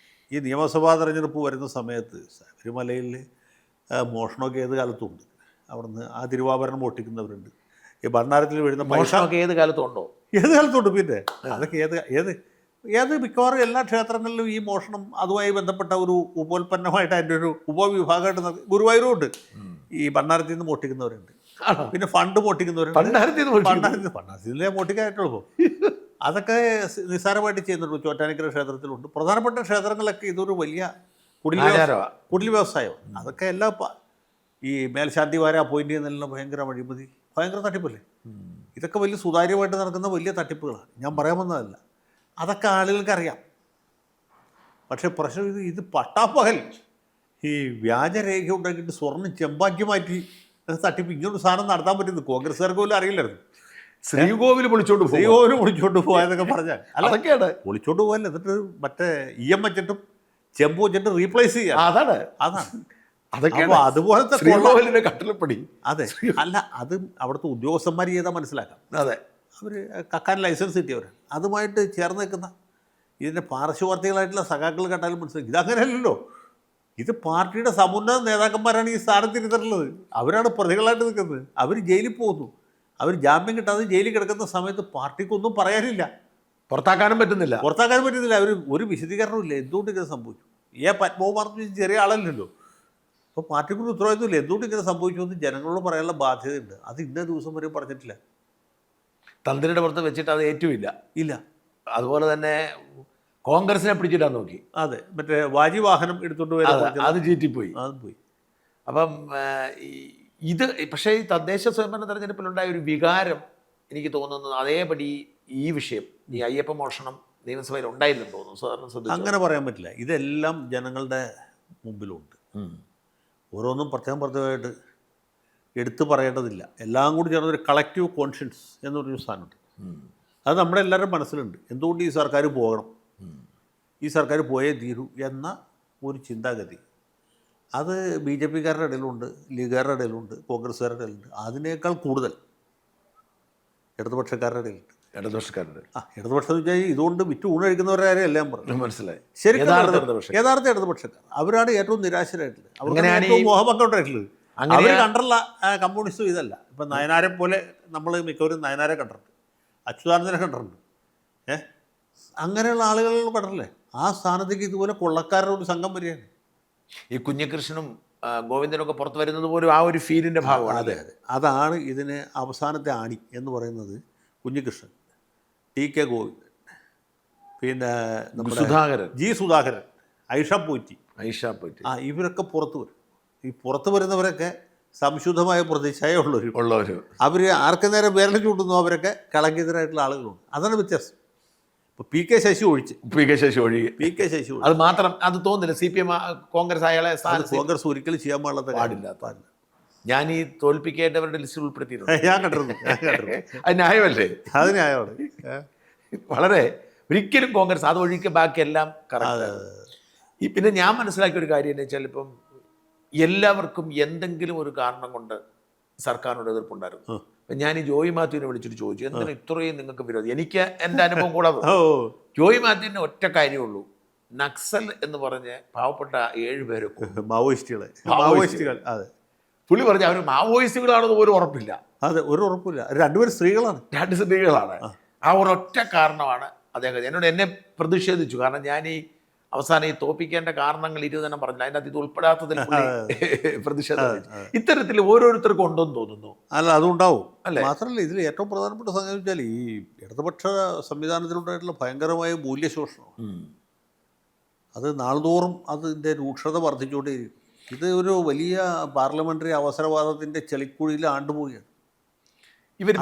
ഈ നിയമസഭാ തെരഞ്ഞെടുപ്പ് വരുന്ന സമയത്ത് ശബരിമലയിൽ മോഷണമൊക്കെ ഏത് കാലത്തും ഉണ്ട്. അവിടുന്ന് ആ തിരുവാഭരണം പൊട്ടിക്കുന്നവരുണ്ട്. ഈ ഭണ്ഡാരത്തിൽ വീഴുന്ന മോഷണമൊക്കെ ഏത് കാലത്തും ഉണ്ടോ? ഏത് കാലത്തുണ്ട്. പിന്നെ അതൊക്കെ ഏത് മിക്കവാറും എല്ലാ ക്ഷേത്രങ്ങളിലും ഈ മോഷണം അതുമായി ബന്ധപ്പെട്ട ഒരു ഉപോൽപ്പന്നമായിട്ട് അതിൻ്റെ ഒരു ഉപവിഭാഗമായിട്ട് ഗുരുവായൂരും ഉണ്ട്. ഈ ഭണ്ഡാരത്തിൽ നിന്ന് പൊട്ടിക്കുന്നവരുണ്ട്, പിന്നെ ഫണ്ട് പൊട്ടിക്കുന്നവരുണ്ട്. ഭണ്ഡാരത്തിലേ പൊട്ടിക്കാനായിട്ടുള്ളൂ. അതൊക്കെ നിസ്സാരമായിട്ട് ചെയ്യുന്നുണ്ട്. ചോറ്റാനിക്കര ക്ഷേത്രത്തിലുണ്ട്. പ്രധാനപ്പെട്ട ക്ഷേത്രങ്ങളിലൊക്കെ ഇതൊരു വലിയ കുടിൽ വ്യവസായം. അതൊക്കെ എല്ലാ ഈ മേൽശാന്തിമാരെ അപ്പോയിൻ്റ് ചെയ്യുന്നതിനുള്ള ഭയങ്കര അഴിമതി, ഭയങ്കര തട്ടിപ്പല്ലേ. ഇതൊക്കെ വലിയ സുതാര്യമായിട്ട് നടക്കുന്ന വലിയ തട്ടിപ്പുകളാണ്. ഞാൻ പറയാൻ വന്നതല്ല. അതൊക്കെ ആളുകൾക്ക് അറിയാം. പക്ഷേ പ്രശ്നം ഇത് പട്ടാപ്പകൽ ഈ വ്യാജരേഖ ഉണ്ടാക്കിയിട്ട് സ്വർണ്ണം ചെമ്പാക്കി മാറ്റി തട്ടിപ്പ് ഇങ്ങനൊരു സാധനം നടത്താൻ പറ്റുന്നത് കോൺഗ്രസ്സുകാർക്ക് പോലും അറിയില്ലായിരുന്നു. ശ്രീകോവിൽ പൊളിച്ചോണ്ട് പോകും, ശ്രീകോവിൽ പൊളിച്ചോണ്ട് പോയെന്നൊക്കെ പറഞ്ഞാൽ അതൊക്കെയാണ് പൊളിച്ചോണ്ട് പോകല്ല, എന്നിട്ട് മറ്റേ ഇയം വെച്ചിട്ടും ചെമ്പ് വെച്ചിട്ട് റീപ്ലേസ് ചെയ്യാം. അതാണ് അപ്പോൾ അതുപോലത്തെ ശ്രീകോവിലിന്റെ കട്ടിലപ്പടി. അതെ, അല്ല അത് അവിടുത്തെ ഉദ്യോഗസ്ഥന്മാർ ചെയ്താൽ മനസ്സിലാക്കാം. അതെ, അവർ കക്കാൻ ലൈസൻസ് കിട്ടിയവരാണ്. അതുമായിട്ട് ചേർന്ന് നിൽക്കുന്ന ഇതിൻ്റെ പാർശ്വവർത്തികളായിട്ടുള്ള സഖാക്കൾ കണ്ടാലും മനസ്സിലാക്കി ഇതങ്ങനെയല്ലല്ലോ. ഇത് പാർട്ടിയുടെ സമുന്നത നേതാക്കന്മാരാണ് ഈ സ്ഥാനത്തിരുന്നിട്ടുള്ളത്. അവരാണ് പ്രതികളായിട്ട് നിൽക്കുന്നത്. അവർ ജയിലിൽ പോകുന്നു. അവർ ജാമ്യം കിട്ടാതെ ജയിലിൽ കിടക്കുന്ന സമയത്ത് പാർട്ടിക്കൊന്നും പറയാനില്ല, പുറത്താക്കാനും പറ്റുന്നില്ല. അവർ ഒരു വിശദീകരണവും ഇല്ല. എന്തുകൊണ്ട് ഇങ്ങനെ സംഭവിച്ചു? പത്മകുമാർ ചെറിയ ആളല്ലല്ലോ. അപ്പോൾ പാർട്ടിക്കൊരു ഉത്തരവാദിത്വമില്ല. എന്തുകൊണ്ട് ഇങ്ങനെ സംഭവിച്ചു എന്ന് ജനങ്ങളോട് പറയാനുള്ള ബാധ്യതയുണ്ട്. അത് ഇന്ന ദിവസം വരെ പറഞ്ഞിട്ടില്ല. തന്ത്രിയുടെ പുറത്ത് വെച്ചിട്ട് അത് ഏറ്റുമില്ല. ഇല്ല. അതുപോലെ തന്നെ കോൺഗ്രസിനെ പിടിച്ചിട്ടാൻ നോക്കി. അതെ, മറ്റേ വാജി വാഹനം എടുത്തുകൊണ്ട് വരാൻ അത് ചീറ്റിപ്പോയി. അത് പോയി. അപ്പം ഇത് പക്ഷേ ഈ തദ്ദേശ സ്വയംഭരണ തെരഞ്ഞെടുപ്പിലുണ്ടായ ഒരു വികാരം എനിക്ക് തോന്നുന്നത് അതേപടി ഈ വിഷയം, ഈ അയ്യപ്പ മോഷണം നിയമസഭയിൽ ഉണ്ടായില്ലെന്ന് തോന്നുന്നു. സാധാരണ ശ്രദ്ധിച്ചു. അങ്ങനെ പറയാൻ പറ്റില്ല. ഇതെല്ലാം ജനങ്ങളുടെ മുമ്പിലുണ്ട്. ഓരോന്നും പ്രത്യേകമായിട്ട് എടുത്തു പറയേണ്ടതില്ല. എല്ലാം കൂടി ചേർന്നൊരു കളക്റ്റീവ് കോൺഷ്യൻസ് എന്നൊരു സാധനമുണ്ട്. അത് നമ്മുടെ എല്ലാവരുടെ മനസ്സിലുണ്ട്. എന്തുകൊണ്ട് ഈ സർക്കാർ പോകണം, ഈ സർക്കാർ പോയേ തീരൂ എന്ന ഒരു ചിന്താഗതി. അത് ബി ജെ പിക്കാരുടെ ഇടയിലുണ്ട്, ലീഗുകാരുടെ ഇടയിലുണ്ട്, കോൺഗ്രസ്സുകാരുടെ ഇടയിലുണ്ട്. അതിനേക്കാൾ കൂടുതൽ ഇടതുപക്ഷക്കാരുടെ ഇടയിലുണ്ട്. ഇടതുപക്ഷം എന്ന് വെച്ചാൽ ഇതുകൊണ്ട് വിറ്റ് ഊണ് കഴിക്കുന്നവരുടെ കാര്യം എല്ലാം പറഞ്ഞു. മനസ്സിലായി. ശരിക്കും യഥാർത്ഥ ഇടതുപക്ഷക്കാർ അവരാണ് ഏറ്റവും നിരാശരായിട്ടുള്ളത്. അവർക്ക് ഏറ്റവും മോഹഭംഗം ഉണ്ടായിട്ടുള്ളത്. അവർ കണ്ടുള്ള കമ്മ്യൂണിസ്റ്റും ഇതല്ല. ഇപ്പം നയനാരെ പോലെ നമ്മൾ മിക്കവരും നയനാരെ കണ്ടിട്ടുണ്ട്, അച്യുതാനന്ദനെ കണ്ടിട്ടുണ്ട്. അങ്ങനെയുള്ള ആളുകൾ കണ്ടല്ലേ. ആ സ്ഥാനത്തേക്ക് ഇതുപോലെ കൊള്ളക്കാരുടെ ഒരു സംഘം വരികയാണ്. ഈ കുഞ്ഞികൃഷ്ണനും ഗോവിന്ദനൊക്കെ പുറത്ത് വരുന്നത് പോലും ആ ഒരു ഫീലിൻ്റെ ഭാഗമാണ്. അതെ, അതാണ് ഇതിന് അവസാനത്തെ ആണി എന്ന് പറയുന്നത്. കുഞ്ഞികൃഷ്ണൻ, ടി കെ ഗോവിന്ദൻ, പിന്നെ സുധാകരൻ, ജി സുധാകരൻ, ഐഷ പോറ്റി, ഇവരൊക്കെ പുറത്ത് വരും. ഈ പുറത്ത് വരുന്നവരൊക്കെ സംശുദ്ധമായ പ്രതിച്ഛായുള്ളവർ. അവർ ആർക്ക് നേരെ വിരൽ ചൂണ്ടുന്നു അവരൊക്കെ കളങ്കിതരായിട്ടുള്ള ആളുകളുണ്ട്. അതാണ് വ്യത്യാസം. ഇപ്പോൾ പി കെ ശശി ഒഴിച്ച് അത് മാത്രം അത് തോന്നില്ല. CPM കോൺഗ്രസ് അയാളെ കോൺഗ്രസ് ഒരിക്കലും ചെയ്യാൻ പാടില്ല. ഞാൻ ഈ തോൽപ്പിക്കേണ്ടവരുടെ ലിസ്റ്റിൽ ഉൾപ്പെടുത്തിയിട്ടുണ്ട്. ഞാൻ കണ്ടിരുന്നു. അത് ന്യായമല്ലേ? അത് ന്യായമാണ്. വളരെ ഒരിക്കലും കോൺഗ്രസ് അത് ഒഴിക്കെ ബാക്കിയെല്ലാം കറക്റ്റ്. പിന്നെ ഞാൻ മനസ്സിലാക്കിയ ഒരു കാര്യം എന്ന് വെച്ചാൽ ഇപ്പം എല്ലാവർക്കും എന്തെങ്കിലും ഒരു കാരണം കൊണ്ട് സർക്കാരിനോട് എതിർപ്പുണ്ടായിരുന്നു. അപ്പം ഞാൻ ഈ ജോയി മാത്യുവിനെ വിളിച്ചിട്ട് ചോദിച്ചു, എന്തിനാ ഇത്രയും നിങ്ങൾക്ക് വിരോധം? എനിക്ക് എൻ്റെ അനുഭവം കൂടെ ജോയി മാത്യുവിന് ഒറ്റ കാര്യമുള്ളൂ, നക്സൽ എന്ന് പറഞ്ഞ് പാവപ്പെട്ട 7 പേരൊക്കെ മാവോയിസ്റ്റുകൾ. അതെ, പുള്ളി പറഞ്ഞ അവർ മാവോയിസ്റ്റുകളാണെന്ന് ഒരു ഉറപ്പില്ല. അതെ, ഒരു ഉറപ്പില്ല. 2 സ്ത്രീകളാണ്. 2 സ്ത്രീകളാണ്. ആ ഒരൊറ്റ കാരണമാണ് അദ്ദേഹം എന്നെ പ്രതിഷേധിച്ചു. കാരണം ഞാൻ ഈ അവസാനം ഈ തോപ്പിക്കേണ്ട കാരണങ്ങൾ 20 പറഞ്ഞില്ല, അതിനകത്ത് ഇത് ഉൾപ്പെടാത്തതിൽ പ്രതിഷേധം. ഇത്തരത്തിൽ ഓരോരുത്തർക്കും ഉണ്ടെന്ന് തോന്നുന്നു. അല്ല, അതുണ്ടാവും. മാത്രമല്ല, ഇതിൽ ഏറ്റവും പ്രധാനപ്പെട്ട സംഗതി വെച്ചാൽ ഈ ഇടതുപക്ഷ സംവിധാനത്തിലുണ്ടായിട്ടുള്ള ഭയങ്കരമായ മൂല്യശോഷണം. അത് നാൾതോറും അതിൻ്റെ രൂക്ഷത വർദ്ധിച്ചുകൊണ്ടേയിരിക്കും. ഇത് ഒരു വലിയ പാർലമെൻ്ററി അവസരവാദത്തിൻ്റെ ചെളിക്കുഴിയിൽ ആണ്ടുപോവുകയാണ്.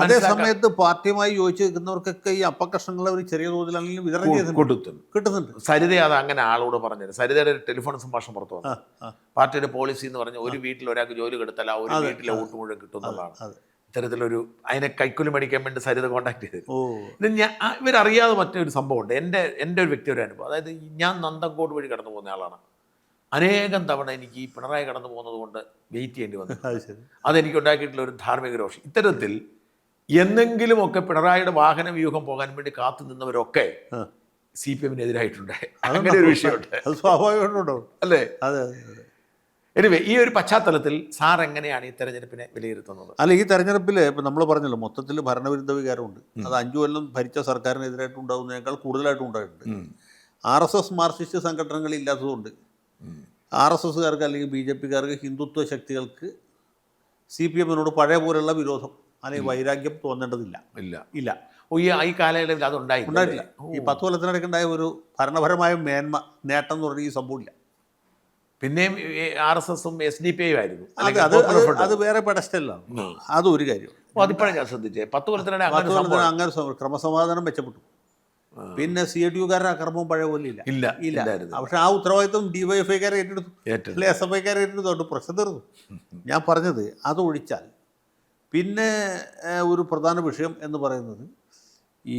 അതേ സമയത്ത് പാർട്ടിയുമായി യോജിച്ച് നിൽക്കുന്നവർക്കൊക്കെ ഈ അപ്പകഷ്ണങ്ങൾ ഒരു ചെറിയ തോതിലാണെങ്കിലും വിതരണം കിട്ടുന്നുണ്ട്. സരിത അത് അങ്ങനെ ആളോട് പറഞ്ഞത്. സരിതയുടെ ടെലിഫോൺ സംഭാഷണം പുറത്തു വന്നു. പാർട്ടിയുടെ പോളിസി എന്ന് പറഞ്ഞ ഒരു വീട്ടിൽ ഒരാൾക്ക് ജോലി കൊടുത്താൽ ആ ഒരു വീട്ടിലെ വോട്ട് മുഴുവൻ കിട്ടുന്നതാണ്. ഇത്തരത്തിലൊരു അതിനെ കൈക്കൂലി മേടിക്കാൻ വേണ്ടി സരിത കോൺടാക്ട് ചെയ്തത്. ഇവരറിയാതെ മറ്റൊരു സംഭവമുണ്ട്. എൻ്റെ ഒരു വ്യക്തിയുടെ അനുഭവം. അതായത് ഞാൻ നന്തൻകോട് വഴി കടന്നു പോകുന്ന ആളാണ്. അനേകം തവണ എനിക്ക് ഈ പിണറായി കടന്നു പോകുന്നത് കൊണ്ട് വെയിറ്റ് ചെയ്യേണ്ടി വന്നു. അതെനിക്ക് ഉണ്ടാക്കിയിട്ടുള്ള ഒരു ധാർമ്മിക രോഷം. ഇത്തരത്തിൽ എന്നെങ്കിലുമൊക്കെ പിണറായിയുടെ വാഹന വ്യൂഹം പോകാൻ വേണ്ടി കാത്തു നിന്നവരൊക്കെ CPM-നെതിരായിട്ടുണ്ട്. അങ്ങനെ ഒരു വിഷയമുണ്ട്. അത് സ്വാഭാവികമായിട്ടുണ്ടോ അല്ലേ? അതെ. എനിവേ, ഈ ഒരു പശ്ചാത്തലത്തിൽ സാർ എങ്ങനെയാണ് ഈ തെരഞ്ഞെടുപ്പിനെ വിലയിരുത്തുന്നത്? അല്ല, ഈ തെരഞ്ഞെടുപ്പിൽ ഇപ്പം നമ്മൾ പറഞ്ഞല്ലോ, മൊത്തത്തിൽ ഭരണവിരുദ്ധ വികാരമുണ്ട്. അത് 5 കൊല്ലം ഭരിച്ച സർക്കാരിനെതിരായിട്ട് ഉണ്ടാകുന്നതിനേക്കാൾ കൂടുതലായിട്ടും ഉണ്ടായിട്ടുണ്ട്. RSS മാർക്സിസ്റ്റ് സംഘടനകൾ ഇല്ലാത്തതുകൊണ്ട് RSSകാർക്ക് അല്ലെങ്കിൽ BJPക്കാർക്ക് ഹിന്ദുത്വ ശക്തികൾക്ക് CPM-നോട് പഴയ പോലുള്ള വിരോധം അല്ലെങ്കിൽ വൈരാഗ്യം തോന്നേണ്ടതില്ല. ഇല്ല. ഈ കാലയളവിൽ അതുണ്ടായിട്ടില്ല. ഈ 10 കൊല്ലത്തിനിടയ്ക്കുണ്ടായ ഒരു ഭരണപരമായ നേട്ടം എന്ന് പറഞ്ഞാൽ ഈ സംഭവമില്ല. പിന്നെയും RSSഉം SDPI ആയിരുന്നു. അത് വേറെ പെടസ്റ്റലാണ്. അതൊരു കാര്യം. അതിപ്പോഴും ഞാൻ ശ്രദ്ധിച്ചേ 10 കൊല്ലത്തിനിടെ അങ്ങനെ ക്രമസമാധാനം മെച്ചപ്പെട്ടു. പിന്നെ CITUകാരുടെ അക്രമവും പഴയ പോലെ ഇല്ല. ഇല്ലായിരുന്നു. പക്ഷെ ആ ഉത്തരവാദിത്വം DYFIക്കാരെ ഏറ്റെടുത്തു, ഏറ്റെടുത്തു. അല്ലെ SFIക്കാരെ ഏറ്റെടുത്തു. അതുകൊണ്ട് പ്രശ്നം തീർന്നു. ഞാൻ പറഞ്ഞത് അതൊഴിച്ചാൽ പിന്നെ ഒരു പ്രധാന വിഷയം എന്ന് പറയുന്നത് ഈ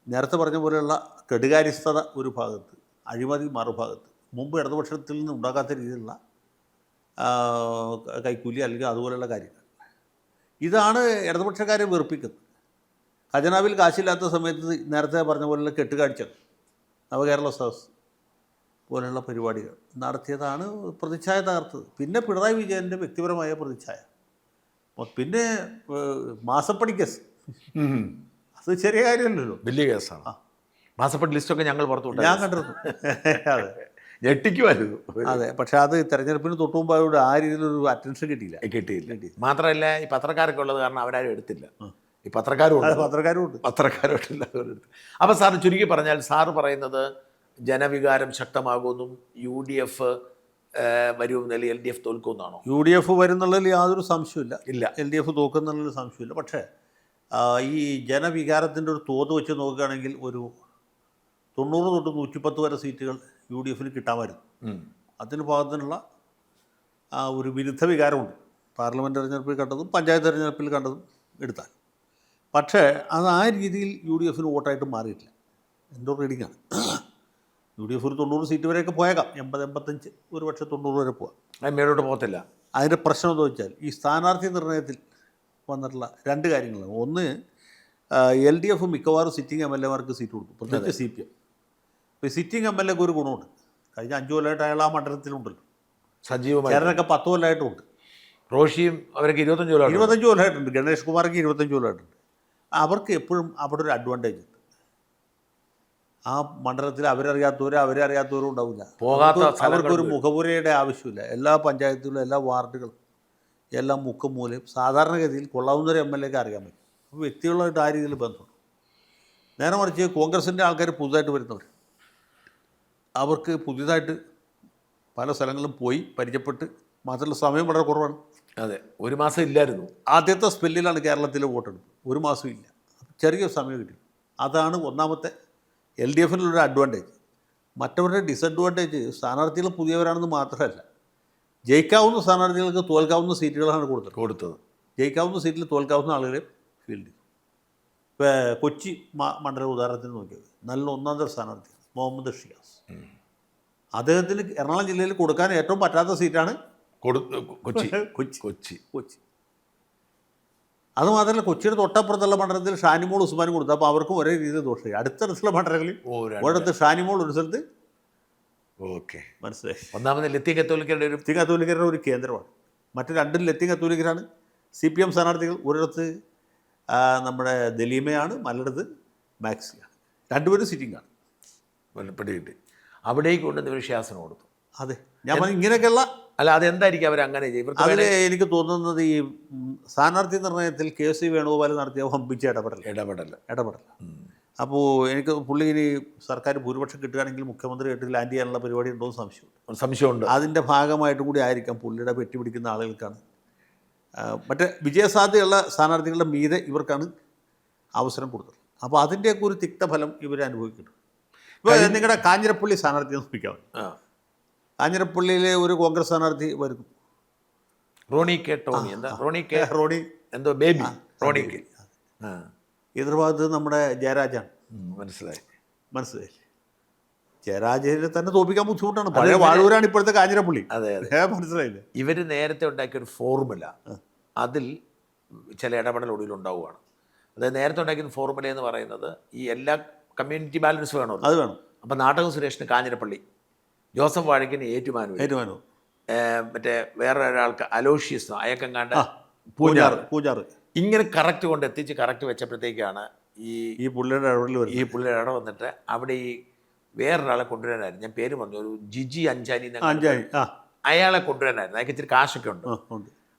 നേരത്തെ പറഞ്ഞ പോലെയുള്ള കെടുകാര്യസ്ഥത ഒരു ഭാഗത്ത്, അഴിമതി മറുഭാഗത്ത്, മുമ്പ് ഇടതുപക്ഷത്തിൽ നിന്ന് ഉണ്ടാകാത്ത രീതിയിലുള്ള കൈക്കൂലി അല്ലെങ്കിൽ അതുപോലെയുള്ള കാര്യങ്ങൾ. ഇതാണ് ഇടതുപക്ഷക്കാരെ വെറുപ്പിക്കുന്നത്. ഖജനാവിൽ കാശില്ലാത്ത സമയത്ത് നേരത്തെ പറഞ്ഞ പോലെയുള്ള കെട്ടുകാഴ്ചകൾ, നവകേരള സദസ് പോലെയുള്ള പരിപാടികൾ നടത്തിയതാണ് പ്രതിച്ഛായ തകർത്തത്. പിന്നെ പിണറായി വിജയൻ്റെ വ്യക്തിപരമായ പ്രതിച്ഛായ, പിന്നെ മാസപ്പടി കേസ്, അത് ചെറിയ കാര്യമല്ലല്ലോ, വലിയ കേസാണ്. മാസപ്പടി ലിസ്റ്റൊക്കെ ഞങ്ങൾ പുറത്തുവിട്ടു, ഞാൻ കണ്ടിരുന്നു. അതെ, ഞെട്ടിക്കുമായിരുന്നു. അതെ. പക്ഷെ അത് തെരഞ്ഞെടുപ്പിന് തൊട്ട് മുമ്പ് അവരോട് ആ രീതിയിലൊരു അറ്റൻഷൻ കിട്ടിയില്ല. മാത്രമല്ല ഈ പത്രക്കാരൊക്കെ ഉള്ളത് കാരണം അവരാരും എടുത്തില്ല. ഈ പത്രക്കാരുണ്ട്. പത്രക്കാരുമില്ല. അപ്പം സാറ് ചുരുക്കി പറഞ്ഞാൽ സാറ് പറയുന്നത് ജനവികാരം ശക്തമാകുമെന്നും UDF വരുമെന്നല്ല LDF തോൽക്കുമെന്നാണോ? UDF വരുന്നുള്ളതിൽ യാതൊരു സംശയമില്ല. ഇല്ല. LDF തോക്കുന്നുള്ളതിൽ സംശയമില്ല. പക്ഷേ ഈ ജനവികാരത്തിൻ്റെ ഒരു തോത് വെച്ച് നോക്കുകയാണെങ്കിൽ ഒരു 90 തൊട്ട് 110 വരെ സീറ്റുകൾ UDFന് കിട്ടാമായിരുന്നു. അതിന് ഭാഗത്തിനുള്ള ഒരു വിരുദ്ധ വികാരമുണ്ട്. പാർലമെൻറ്റ് തെരഞ്ഞെടുപ്പിൽ കണ്ടതും പഞ്ചായത്ത് തെരഞ്ഞെടുപ്പിൽ കണ്ടതും എടുത്താൽ. പക്ഷേ അത് ആ രീതിയിൽ UDFന് വോട്ടായിട്ട് മാറിയിട്ടില്ല. എൻ്റെ റീഡിങ്ങാണ്. UDF ഒരു 90 സീറ്റ് വരെയൊക്കെ പോയേക്കാം, 80-85, ഒരു പക്ഷേ 90 വരെ പോകാം. അത് മേലോട്ട് പോകത്തില്ല. അതിൻ്റെ പ്രശ്നം എന്ന് വെച്ചാൽ ഈ സ്ഥാനാർത്ഥി നിർണയത്തിൽ വന്നിട്ടുള്ള രണ്ട് കാര്യങ്ങളാണ്. ഒന്ന്, LDF മിക്കവാറും സിറ്റിംഗ് MLAമാർക്ക് സീറ്റ് കൊടുക്കും, പ്രത്യേകിച്ച് CPM. ഇപ്പോൾ സിറ്റിംഗ് MLAക്ക് ഒരു ഗുണമുണ്ട്. കഴിഞ്ഞ 5 കൊല്ലമായിട്ട് അയാൾ ആ മണ്ഡലത്തിലുണ്ടല്ലോ, സജീവമായി. ചേരനൊക്കെ 10 കൊല്ലമായിട്ടുണ്ട്. റോഷിയും അവർക്ക് 25 കൊല്ലമായിട്ടുണ്ട്. ഗണേഷ് കുമാർക്ക് 25 കൊല്ലമായിട്ടുണ്ട്. അവർക്ക് എപ്പോഴും അവിടെ ഒരു അഡ്വാൻറ്റേജ് ഉണ്ട്. ആ മണ്ഡലത്തിൽ അവരെ അറിയാത്തവരും ഉണ്ടാവില്ല. അവർക്കൊരു മുഖപുരയുടെ ആവശ്യമില്ല. എല്ലാ പഞ്ചായത്തുകളും എല്ലാ വാർഡുകളും എല്ലാ മുക്കും മൂലയും സാധാരണഗതിയിൽ കൊള്ളാവുന്നൊരു MLAക്ക് അറിയാൻ പറ്റും. അപ്പോൾ വ്യക്തികളുമായിട്ട് ആ രീതിയിൽ ബന്ധമുണ്ട്. നേരെ മറിച്ച് കോൺഗ്രസിൻ്റെ ആൾക്കാർ പുതുതായിട്ട് വരുന്നവർ, അവർക്ക് പുതിയതായിട്ട് പല സ്ഥലങ്ങളിലും പോയി പരിചയപ്പെട്ട്, മാത്രമല്ല സമയം വളരെ കുറവാണ്. അതെ, ഒരു മാസം ഇല്ലായിരുന്നു. ആദ്യത്തെ സ്പെല്ലിലാണ് കേരളത്തിലെ വോട്ടെടുപ്പ്. ഒരു മാസം ഇല്ല, ചെറിയ സമയം കിട്ടി. അതാണ് ഒന്നാമത്തെ LDFനുള്ളൊരു അഡ്വാൻറ്റേജ്. മറ്റവരുടെ ഡിസഡ്വാൻറ്റേജ് സ്ഥാനാർത്ഥികൾ പുതിയവരാണെന്ന് മാത്രമല്ല, ജയിക്കാവുന്ന സ്ഥാനാർത്ഥികൾക്ക് തോൽക്കാവുന്ന സീറ്റുകളാണ് കൊടുത്തത്. ജയിക്കാവുന്ന സീറ്റിൽ തോൽക്കാവുന്ന ആളുകളെ ഫീൽഡ് ചെയ്തു. ഇപ്പോൾ കൊച്ചി മണ്ഡലം ഉദാഹരണത്തിന് നോക്കിയത്, നല്ല ഒന്നാന്തര സ്ഥാനാർത്ഥി മുഹമ്മദ് ഷിയാസ്. അദ്ദേഹത്തിന് എറണാകുളം ജില്ലയിൽ കൊടുക്കാൻ ഏറ്റവും പറ്റാത്ത സീറ്റാണ് കൊച്ചി. അതുമാത്രമല്ല, കൊച്ചിയുടെ തൊട്ടപ്പുറത്തുള്ള മണ്ഡലത്തിൽ ഷാനിമോൾ ഉസ്മാനും കൊടുത്തു. അപ്പോൾ അവർക്കും ഒരേ രീതിയിൽ ദോഷമായി. അടുത്തടുത്തുള്ള മണ്ഡലങ്ങളിൽ ഒരിടത്ത് ഷാനിമോൾ, ഒരു സ്ഥലത്ത് മനസ്സിലായി. ഒന്നാമത് ലത്തീൻ കത്തോലിക്കരുടെ ഒരു കേന്ദ്രമാണ്. മറ്റു രണ്ടും ലത്തീൻ കത്തോലിക്കരാണ്. CPM സ്ഥാനാർത്ഥികൾ ഒരിടത്ത് നമ്മുടെ ദലീമയാണ്, മലയിടത്ത് മാക്സിയാണ്. രണ്ടുപേരും സിറ്റിംഗാണ്. പിടികിട്ടി. അവിടേക്ക് കൊണ്ടുവന്ന ഒരു ശാസനം കൊടുത്തു. അതെ, ഞാൻ പറഞ്ഞു ഇങ്ങനെയൊക്കെയുള്ള. അല്ല, അതെന്തായിരിക്കും അവരങ്ങനെ ചെയ്യും? അതിൽ എനിക്ക് തോന്നുന്നത് ഈ സ്ഥാനാർത്ഥി നിർണയത്തിൽ KC വേണുഗോപാൽ നടത്തിയ വമ്പിച്ച ഇടപെടൽ. അപ്പോൾ എനിക്ക് പുള്ളി ഇനി സർക്കാർ ഭൂരിപക്ഷം കിട്ടുകയാണെങ്കിൽ മുഖ്യമന്ത്രിയായിട്ട് ലാൻഡ് ചെയ്യാനുള്ള പരിപാടി ഉണ്ടോ എന്ന് സംശയമുണ്ട്. അതിൻ്റെ ഭാഗമായിട്ട് കൂടി ആയിരിക്കാം പുള്ളിയുടെ പെട്ടി പിടിക്കുന്ന ആളുകൾക്കാണ്, മറ്റേ വിജയസാധ്യതയുള്ള സ്ഥാനാർത്ഥികളുടെ മീതെ ഇവർക്കാണ് അവസരം കൊടുത്തത്. അപ്പോൾ അതിൻ്റെയൊക്കെ ഒരു തിക്തഫലം ഇവർ അനുഭവിക്കുന്നു. ഇപ്പോൾ നിങ്ങളുടെ കാഞ്ഞിരപ്പള്ളി സ്ഥാനാർത്ഥി നോക്കിയാൽ മതി. കാഞ്ഞിരപ്പള്ളിയിലെ ഒരു കോൺഗ്രസ് സ്ഥാനാർത്ഥി വരുന്നു, റോണി എന്തോ ബേബി. എതിർഭാഗത്ത് നമ്മുടെ ജയരാജാണ്. മനസ്സിലായി. ജയരാജനെ തന്നെ തോൽപ്പിക്കാൻ ബുദ്ധിമുട്ടാണ്. പഴയ വാഴൂരാണ് ഇപ്പോഴത്തെ കാഞ്ഞിരപ്പള്ളി. അതെ, മനസ്സിലായില്ലേ? ഇവർ നേരത്തെ ഉണ്ടാക്കിയൊരു ഫോർമുല, അതിൽ ചില ഇടപെടൽ ഒടുവിലുണ്ടാവുകയാണ്. അതായത് നേരത്തെ ഉണ്ടാക്കിയ ഫോർമുല എന്ന് പറയുന്നത് ഈ എല്ലാ കമ്മ്യൂണിറ്റി ബാലൻസ് വേണമല്ലോ, അത് വേണം. അപ്പം നാട്ടകം സുരേഷിന് കാഞ്ഞിരപ്പള്ളി, ജോസഫ് വാഴക്കിന് ഏറ്റുമാനൂർ, മറ്റേ വേറെ ഒരാൾക്ക് അലോഷ്യസ് അയക്കങ്ങാണ്ട് പൂജാറ്. ഇങ്ങനെ കറക്റ്റ് കൊണ്ട് എത്തിച്ച് കറക്റ്റ് വെച്ചപ്പോഴത്തേക്കാണ് ഈ പുള്ളിയുടെ ഇട വന്നിട്ട് അവിടെ ഈ വേറൊരാളെ കൊണ്ടുവരാനായിരുന്നു. ഞാൻ പേര് പറഞ്ഞു, ഒരു ജിജി അഞ്ചാനി. അയാളെ കൊണ്ടുവരാനായിരുന്നു. അയാൾക്ക് ഇച്ചിരി കാശൊക്കെ ഉണ്ട്.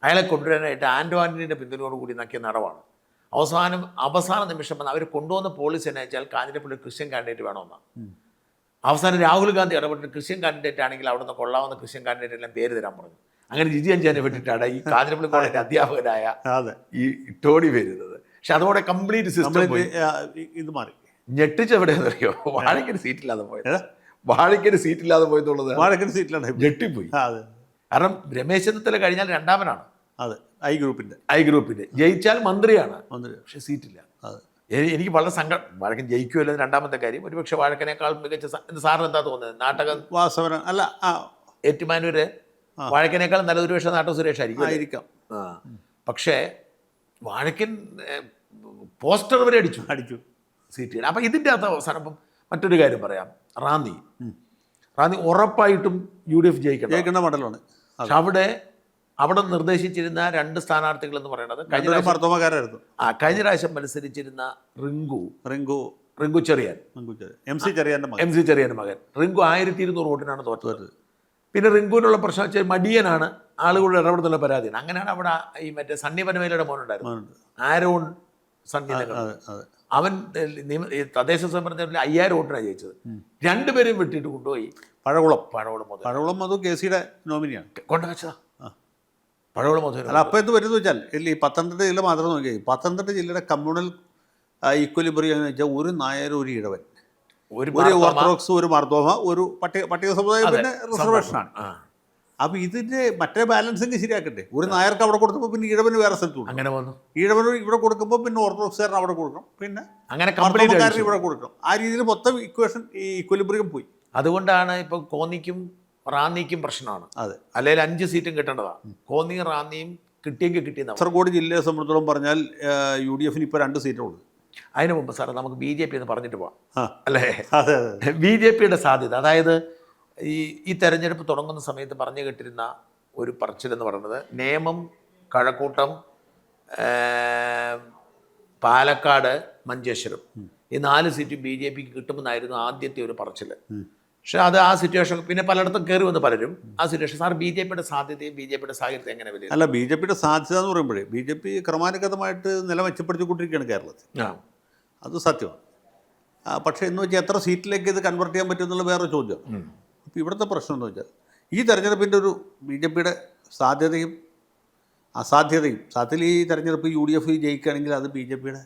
അയാളെ കൊണ്ടുവരാനായിട്ട് ആൻ്റോണിൻ്റെ പിന്തുണയോട് കൂടി നക്കിയ നടവാണ്. അവസാന നിമിഷം വന്ന് അവർ കൊണ്ടുവന്ന പോളിസി എന്ന് വെച്ചാൽ കാഞ്ഞിരപ്പള്ളി ക്രിസ്ത്യൻ കാൻഡിഡേറ്റ് വേണമെന്നാണ്. അവസാനം രാഹുൽ ഗാന്ധി ഇടപെട്ട് ക്രിസ്ത്യൻ കാൻഡിഡേറ്റ് ആണെങ്കിൽ അവിടെ നിന്ന് കൊള്ളാവുന്ന ക്രിസ്ത്യൻ കാൻഡിഡേറ്റ് എല്ലാം പേര് തരാൻ പറഞ്ഞു. അങ്ങനെ ജിജി അഞ്ചാനെ വിട്ടിട്ടാണ് ഈ കാഞ്ഞിരപ്പള്ളി കോളേജ് അധ്യാപകനായ ഈ ടോണി വരുന്നത്. പക്ഷെ അതോടെ കംപ്ലീറ്റ് സിസ്റ്റം ഇത് മാറി. ഞെട്ടിച്ചെവിടെയെന്നറിയോ, വാഴയ്ക്കൊരു സീറ്റില്ലാതെ പോയത്. വാഴയ്ക്കൊരു സീറ്റില്ലാതെ പോയെന്നുള്ളത് വാഴക്കൻ സീറ്റിലാണ് ഞെട്ടിപ്പോയി. അതെ കാരണം രമേശ് ചെന്നിത്തല കഴിഞ്ഞാൽ രണ്ടാമനാണ് അതെ ഐ ഗ്രൂപ്പിൻ്റെ ജയിച്ചാൽ മന്ത്രിയാണ്, മന്ത്രി. പക്ഷെ സീറ്റില്ല. അതെ എനിക്ക് വളരെ സങ്കടം. വാഴക്കൻ ജയിക്കുമല്ലോ രണ്ടാമത്തെ കാര്യം. ഒരുപക്ഷെ വാഴക്കനേക്കാൾ മികച്ച സാറിന് എന്താ തോന്നുന്നത്? നാട്ടകം വാസവന അല്ല ഏറ്റുമാനൂര് വാഴക്കനേക്കാൾ നല്ല ഒരുപക്ഷെ നാട്ടകം സുരേഷ് ആയിരിക്കാം. പക്ഷേ വാഴക്കൻ പോസ്റ്റർ വരെ അടിച്ചു സീറ്റ്. അപ്പം ഇതിൻ്റെ അകത്ത് അവസാനം ഇപ്പം മറ്റൊരു കാര്യം പറയാം. റാന്നി ഉറപ്പായിട്ടും UDF ജയിക്കേണ്ട മണ്ഡലമാണ്. പക്ഷെ അവിടെ നിർദ്ദേശിച്ചിരുന്ന 2 സ്ഥാനാർത്ഥികൾ എന്ന് പറയുന്നത് കഴിഞ്ഞ പ്രാവശ്യം മത്സരിച്ചിരുന്ന റിങ്കു ചെറിയാൻ, MC ചെറിയാൻ്റെ മകൻ. റിങ്കു 1200 വോട്ടിനാണ് തോറ്റത്. പിന്നെ റിങ്കുവിനുള്ള പ്രശ്നം വെച്ചാൽ മടിയനാണ്, ആളുകളുടെ ഇടപെടുന്നുള്ള പരാതിയാണ്. അങ്ങനെയാണ് അവിടെ ഈ മറ്റേ സണ്ണി പനവേലയുടെ മോനുണ്ടായിരുന്നു, ആരോൺ സണ്ണി. അവൻ തദ്ദേശ സ്വയംഭരണത്തിൽ 5000 വോട്ടിനാണ് ജയിച്ചത്. 2 പേരും വിട്ടിട്ട് കൊണ്ടുപോയി പഴകുളം മധു KC-യുടെ നോമിനിയാണ് കൊണ്ടുവച്ചതാ. പഴകുളം മധു അല്ല അപ്പം എന്ത് വരുന്നത് വെച്ചാൽ ഈ പത്തനംതിട്ട ജില്ല മാത്രം നോക്കിയാൽ പത്തനംതിട്ട ജില്ലയുടെ കമ്മ്യൂണൽ ഈക്വലിബ്രിയം എന്ന് വെച്ചാൽ ഒരു നായർ ഒരു ഇടവൻ, ഒരു ഓർത്തഡോക്സ് ഒരു മാർത്തോമ, ഒരു പട്ടിക സമുദായം, പിന്നെ റിസർവേഷനാണ്. അപ്പം ഇതിൻ്റെ മറ്റേ ബാലൻസിങ് ശരിയാക്കട്ടെ. ഒരു നായർക്ക് അവിടെ കൊടുത്തപ്പോൾ പിന്നെ ഈഴവന് വേറെ സ്ഥലത്ത് കൊടുക്കും. അങ്ങനെ വന്നു. ഈഴവന് ഇവിടെ കൊടുക്കുമ്പോൾ പിന്നെ ഓർത്തഡോക്സുകാരന് അവിടെ കൊടുക്കണം, പിന്നെ അങ്ങനെ കമ്മ്യൂണിക്കാരന് ഇവിടെ കൊടുക്കണം. ആ രീതിയിൽ മൊത്തം ഇക്വേഷൻ ഈ ഇക്വലിബ്രിയം പോയി. അതുകൊണ്ടാണ് ഇപ്പം കോന്നിക്കും റാന്നിക്കും പ്രശ്നമാണ്. അതെ, അല്ലെങ്കിൽ 5 സീറ്റും കിട്ടേണ്ടതാണ്. കോന്നിയും റാന്നിയും കിട്ടിയെങ്കിൽ കിട്ടിയെന്ന്. കാസർഗോഡ് ജില്ലയെ സംബന്ധിച്ചിടത്തോളം പറഞ്ഞാൽ UDF-ന് ഇപ്പോൾ 2 സീറ്റേ ഉള്ളൂ. അതിന് മുമ്പ് സാറേ നമുക്ക് BJP എന്ന് പറഞ്ഞിട്ട് പോവാം അല്ലേ? അതെ BJP-യുടെ സാധ്യത, അതായത് ഈ തെരഞ്ഞെടുപ്പ് തുടങ്ങുന്ന സമയത്ത് പറഞ്ഞു കേട്ടിരുന്ന ഒരു പറച്ചിലെന്ന് പറയുന്നത് നേമം, കഴക്കൂട്ടം, പാലക്കാട്, മഞ്ചേശ്വരം ഈ 4 സീറ്റും BJP-ക്ക് കിട്ടുമെന്നായിരുന്നു ആദ്യത്തെ ഒരു പറച്ചിൽ. പക്ഷെ ആ സിറ്റുവേഷൻ പിന്നെ പലയിടത്തും കയറി വന്ന് പലരും ആ സിറ്റുവേഷൻ. സാർ BJP-യുടെ സാധ്യതയും BJP-യുടെ സാഹചര്യത്തെ എങ്ങനെ വിലയിരുത്തും? അല്ല, BJP-യുടെ സാധ്യത എന്ന് പറയുമ്പോഴേ BJP ക്രമാനുഗതമായിട്ട് നില മെച്ചപ്പെടുത്തിക്കൊണ്ടിരിക്കുകയാണ് കേരളത്തിൽ. അത് സത്യമാണ്. പക്ഷേ എന്ന് വെച്ചാൽ എത്ര സീറ്റിലേക്ക് ഇത് കൺവേർട്ട് ചെയ്യാൻ പറ്റും എന്നുള്ള വേറെ ചോദ്യം. അപ്പോൾ ഇവിടുത്തെ പ്രശ്നം എന്ന് വെച്ചാൽ ഈ തെരഞ്ഞെടുപ്പിൻ്റെ ഒരു BJP-യുടെ സാധ്യതയും അസാധ്യതയും, സത്യത്തിൽ ഈ തെരഞ്ഞെടുപ്പ് UDF ജയിക്കുകയാണെങ്കിൽ അത് BJP-യുടെ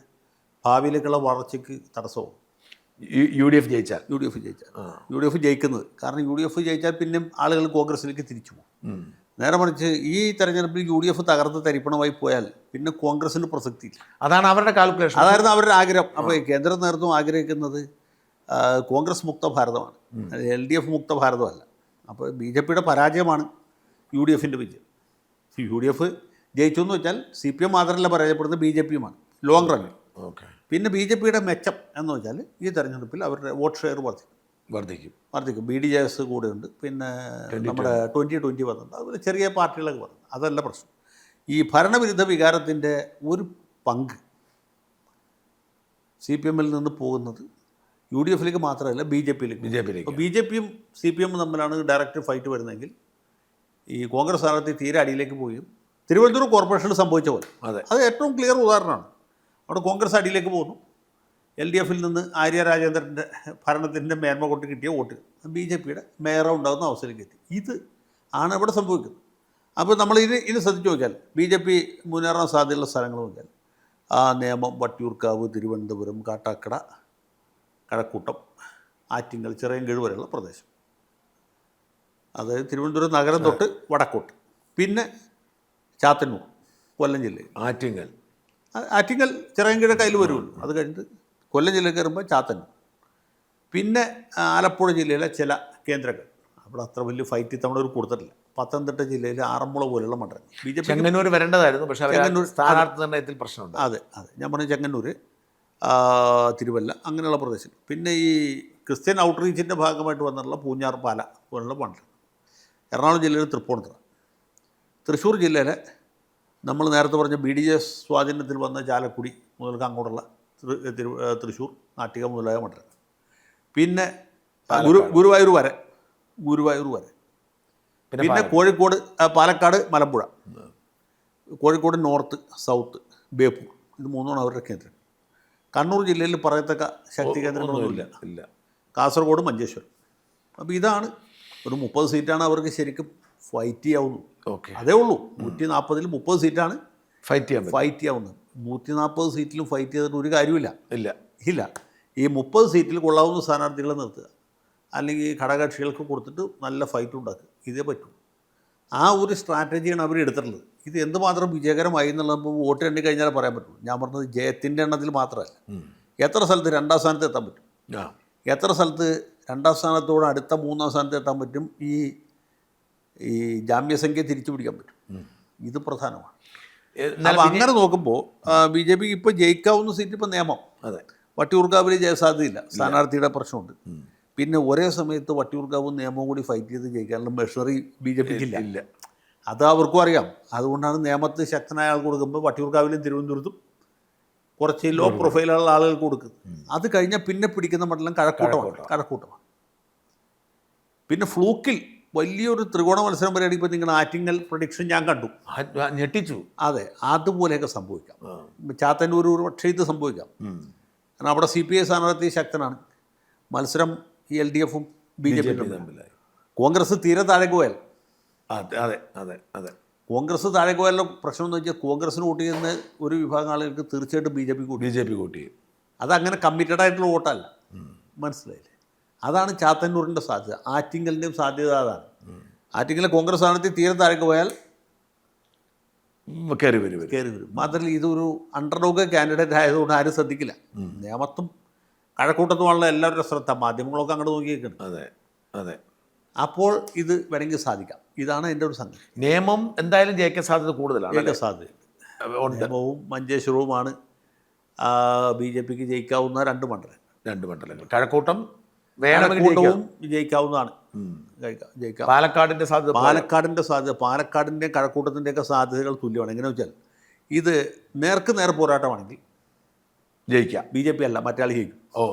ഭാവിയിലേക്കുള്ള വളർച്ചയ്ക്ക് തടസ്സവും. UDF ജയിച്ചാൽ UDF ജയിക്കുന്നത്, കാരണം UDF ജയിച്ചാൽ പിന്നെ ആളുകൾ കോൺഗ്രസിലേക്ക് തിരിച്ചു പോകും. നേരെ മറിച്ച് ഈ തെരഞ്ഞെടുപ്പിൽ UDF തകർത്ത് തരിപ്പണമായി പോയാൽ പിന്നെ കോൺഗ്രസിന് പ്രസക്തിയില്ല. അതാണ് അവരുടെ കാൽക്കുലേഷൻ, അതായിരുന്നു അവരുടെ ആഗ്രഹം. അപ്പോൾ കേന്ദ്ര നേതൃത്വം ആഗ്രഹിക്കുന്നത് കോൺഗ്രസ് മുക്ത ഭാരതമാണ്, LDF മുക്ത ഭാരതമല്ല. അപ്പോൾ BJP-യുടെ പരാജയമാണ് UDF-ൻ്റെ വിജയം. UDF ജയിച്ചു എന്ന് വെച്ചാൽ CPM മാത്രമല്ല പരാജയപ്പെടുന്നത്, BJP-യുമാണ് ലോങ് റണ്ണിൽ. പിന്നെ BJP-യുടെ മെച്ചം എന്ന് വെച്ചാൽ ഈ തെരഞ്ഞെടുപ്പിൽ അവരുടെ വോട്ട് ഷെയർ വർദ്ധിക്കും. BDJS കൂടെയുണ്ട്, പിന്നെ നമ്മുടെ 2020 വന്നിട്ടുണ്ട്, അതുപോലെ ചെറിയ പാർട്ടികളൊക്കെ വന്നു. അതല്ല പ്രശ്നം. ഈ ഭരണവിരുദ്ധ വികാരത്തിൻ്റെ ഒരു പങ്ക് CPM-ൽ നിന്ന് പോകുന്നത് UDF-ലേക്ക് മാത്രമല്ല BJP-ലേക്ക്. അപ്പോൾ BJP-യും CPM-ഉം തമ്മിലാണ് ഡയറക്റ്റ് ഫൈറ്റ് വരുന്നതെങ്കിൽ ഈ കോൺഗ്രസ് സ്ഥാനാർത്ഥി തീരെ അടിയിലേക്ക് പോവുകയും തിരുവനന്തപുരം കോർപ്പറേഷനിൽ സംഭവിച്ച പോലെ, അത് ഏറ്റവും ക്ലിയർ ഉദാഹരണമാണ്. അവിടെ കോൺഗ്രസ് അടിയിലേക്ക് പോകുന്നു. LDF-ൽ നിന്ന് ആര്യ രാജേന്ദ്രൻ്റെ ഭരണത്തിൻ്റെ മേന്മ കൊണ്ട് കിട്ടിയ വോട്ട് BJP-യുടെ മേയർ ഉണ്ടാകുന്ന അവസ്ഥയിലേക്ക് എത്തി. ഇത് ആണ് ഇവിടെ സംഭവിക്കുന്നത്. അപ്പോൾ നമ്മൾ ഇനി ശ്രദ്ധിച്ച് നോക്കിയാൽ BJP മുന്നേറാൻ സാധ്യതയുള്ള സ്ഥലങ്ങൾ നോക്കിയാൽ നേമം, വട്ടിയൂർക്കാവ്, തിരുവനന്തപുരം, കാട്ടാക്കട, കഴക്കൂട്ടം, ആറ്റിങ്ങൽ, ചിറയൻകീഴ് വരെയുള്ള പ്രദേശം, അതായത് തിരുവനന്തപുരം നഗരം തൊട്ട് വടക്കോട്ട്, പിന്നെ ചാത്തന്നൂർ, കൊല്ലം ജില്ലയിൽ ആറ്റിങ്ങൽ ചിറയൻകീഴ് കയ്യിൽ വരുമല്ലോ. അത് കഴിഞ്ഞിട്ട് കൊല്ലം ജില്ലയിൽ കയറുമ്പോൾ ചാത്തന്നൂർ, പിന്നെ ആലപ്പുഴ ജില്ലയിലെ ചില കേന്ദ്രങ്ങൾ. അവിടെ അത്ര വലിയ ഫൈറ്റ് ഇത്തവണ ഒരു കൊടുത്തിട്ടില്ല. പത്തനംതിട്ട ജില്ലയിലെ ആറന്മുള പോലുള്ള മണ്ഡലം BJP ചെങ്ങന്നൂർ വരേണ്ടതായിരുന്നു, പക്ഷേ ചെങ്ങന്നൂർ സ്ഥാനാർത്ഥി നിർണ്ണയത്തിൽ പ്രശ്നമുണ്ട്. അതെ ഞാൻ പറഞ്ഞു ചെങ്ങന്നൂർ, തിരുവല്ല, അങ്ങനെയുള്ള പ്രദേശം. പിന്നെ ഈ ക്രിസ്ത്യൻ ഔട്ട്റീച്ചിൻ്റെ ഭാഗമായിട്ട് വന്നിട്ടുള്ള പൂഞ്ഞാർ, പാല പോലുള്ള മണ്ഡലം. എറണാകുളം ജില്ലയിൽ തൃപ്പൂണിത്തുറ, തൃശ്ശൂർ ജില്ലയിലെ നമ്മൾ നേരത്തെ പറഞ്ഞ BDJS സ്വാധീനത്തിൽ വന്ന ചാലക്കുടി മുതൽക്ക് അങ്ങോട്ടുള്ള തൃശ്ശൂർ, നാട്ടിക മുതലായ മണ്ഡലം. പിന്നെ ഗുരുവായൂർ വരെ, പിന്നെ കോഴിക്കോട്, പാലക്കാട്, മലമ്പുഴ, കോഴിക്കോട് നോർത്ത്, സൗത്ത്, ബേപ്പൂർ, ഇത് 3ആണ് അവരുടെ കേന്ദ്രം. കണ്ണൂർ ജില്ലയിൽ പറയത്തക്ക ശക്തി കേന്ദ്രങ്ങളൊന്നുമില്ല. കാസർഗോഡ്, മഞ്ചേശ്വരം. അപ്പോൾ ഇതാണ് ഒരു 30 സീറ്റാണ് അവർക്ക് ശരിക്കും ഫൈറ്റ് ചെയ്യാവുന്നു. അതേ ഉള്ളൂ. 140-ൽ 30 സീറ്റാണ് ഫൈറ്റ് ചെയ്യാവുന്നത്. 140 സീറ്റിലും ഫൈറ്റ് ചെയ്തിട്ട് ഒരു കാര്യമില്ല. ഈ 30 സീറ്റിൽ കൊള്ളാവുന്ന സ്ഥാനാർത്ഥികളെ നിർത്തുക, അല്ലെങ്കിൽ ഘടകകക്ഷികൾക്ക് കൊടുത്തിട്ട് നല്ല ഫൈറ്റ് ഉണ്ടാക്കുക, ഇതേ പറ്റൂ. ആ ഒരു സ്ട്രാറ്റജിയാണ് അവർ എടുത്തിട്ടുള്ളത്. ഇത് എന്തുമാത്രം വിജയകരമായി എന്നുള്ളത് ഇപ്പോൾ വോട്ട് എണ്ണി കഴിഞ്ഞാൽ പറയാൻ പറ്റുള്ളൂ. ഞാൻ പറഞ്ഞത് ജയത്തിൻ്റെ എണ്ണത്തിൽ മാത്രമല്ല, എത്ര സ്ഥലത്ത് 2ാം സ്ഥാനത്ത് എത്താൻ പറ്റും, എത്ര സ്ഥലത്ത് 2ാം സ്ഥാനത്തോട് അടുത്ത 3ാം സ്ഥാനത്ത് എത്താൻ പറ്റും, ഈ ജാമ്യസംഖ്യ തിരിച്ചു പിടിക്കാൻ പറ്റും. ഇത് പ്രധാനമാണ്. അപ്പോൾ അങ്ങനെ നോക്കുമ്പോൾ BJP ഇപ്പോൾ ജയിക്കാവുന്ന സീറ്റ് ഇപ്പോൾ നേമം. അതെ, വട്ടിയൂർക്കാവിൽ ജയസാധ്യതയില്ല, സ്ഥാനാർത്ഥിയുടെ പ്രശ്നമുണ്ട്. പിന്നെ ഒരേ സമയത്ത് വട്ടിയൂർക്കാവും നിയമവും കൂടി ഫൈറ്റ് ചെയ്ത് ജയിക്കാനുള്ള മെഷറി BJPക്ക് ഇല്ല. അത് അവർക്കും അറിയാം. അതുകൊണ്ടാണ് നിയമത്ത് ശക്തനായ ആൾ കൊടുക്കുമ്പോൾ വട്ടിയൂർക്കാവിലും തിരുവനന്തപുരത്തും കുറച്ച് ലോ പ്രൊഫൈലുള്ള ആളുകൾക്ക് കൊടുക്കുന്നത്. അത് കഴിഞ്ഞാൽ പിന്നെ പിടിക്കുന്ന മണ്ഡലം കഴക്കൂട്ടമാണ്. പിന്നെ ഫ്ലൂക്കിൽ വലിയൊരു ത്രികോണ മത്സരം വരെയാണെങ്കിൽ ഇപ്പോൾ നിങ്ങൾ ആറ്റിങ്ങൽ പ്രഡിക്ഷൻ ഞാൻ കണ്ടു, ഞെട്ടിച്ചു. അതെ, അതുപോലെയൊക്കെ സംഭവിക്കാം. ചാത്തന്നൂർ ഒരു പക്ഷേ ഇത് സംഭവിക്കാം. കാരണം അവിടെ CPI സ്ഥാനാർത്ഥി ശക്തനാണ്. മത്സരം ഈ LDFും BJPയും തമ്മിലായി. കോൺഗ്രസ് തീരെ താഴേക്ക് പോയാൽ, അതെ അതെ അതെ, കോൺഗ്രസ് താഴേക്ക് പോയാലുള്ള പ്രശ്നം എന്ന് വെച്ചാൽ കോൺഗ്രസിന് വോട്ട് ചെയ്യുന്ന ഒരു വിഭാഗം ആളുകൾക്ക് തീർച്ചയായിട്ടും BJP വോട്ട് ചെയ്യും. അതങ്ങനെ കമ്മിറ്റഡ് ആയിട്ടുള്ള വോട്ടല്ല, മനസ്സിലായില്ലേ? അതാണ് ചാത്തന്നൂരിൻ്റെ സാധ്യത. ആറ്റിങ്ങലിൻ്റെയും സാധ്യത അതാണ്. ആറ്റിങ്ങലെ കോൺഗ്രസ് സ്ഥാനാർത്ഥി തീരെ താഴേക്ക് പോയാൽ കയറി വരും. മാത്രമല്ല ഇതൊരു അണ്ടർഡോഗ് കാൻഡിഡേറ്റ് ആയതുകൊണ്ട് ആരും ശ്രദ്ധിക്കില്ല. നേമത്തും കഴക്കൂട്ടത്തുമുള്ള എല്ലാവരുടെ ശ്രദ്ധ മാധ്യമങ്ങളൊക്കെ അങ്ങോട്ട് നോക്കിയേക്കണം. അതെ അതെ. അപ്പോൾ ഇത് വേണമെങ്കിൽ സാധിക്കാം. ഇതാണ് എൻ്റെ ഒരു സംഗതി. നിയമം എന്തായാലും ജയിക്കാൻ സാധ്യത കൂടുതലാണ്. സാധ്യത നിയമവും മഞ്ചേശ്വരവുമാണ് BJPക്ക് ജയിക്കാവുന്ന 2 മണ്ഡലങ്ങൾ. കഴക്കൂട്ടം കഴക്കൂട്ടവും ജയിക്കാവുന്നതാണ്. പാലക്കാടിൻ്റെ സാധ്യത, പാലക്കാടിൻ്റെയും കഴക്കൂട്ടത്തിൻ്റെയൊക്കെ സാധ്യതകൾ തുല്യമാണ്. എങ്ങനെ വെച്ചാൽ ഇത് നേർക്ക് നേർ പോരാട്ടമാണെങ്കിൽ ജയിക്കാം. BJP അല്ല, മറ്റാൾ ജയിക്കും. ഓ,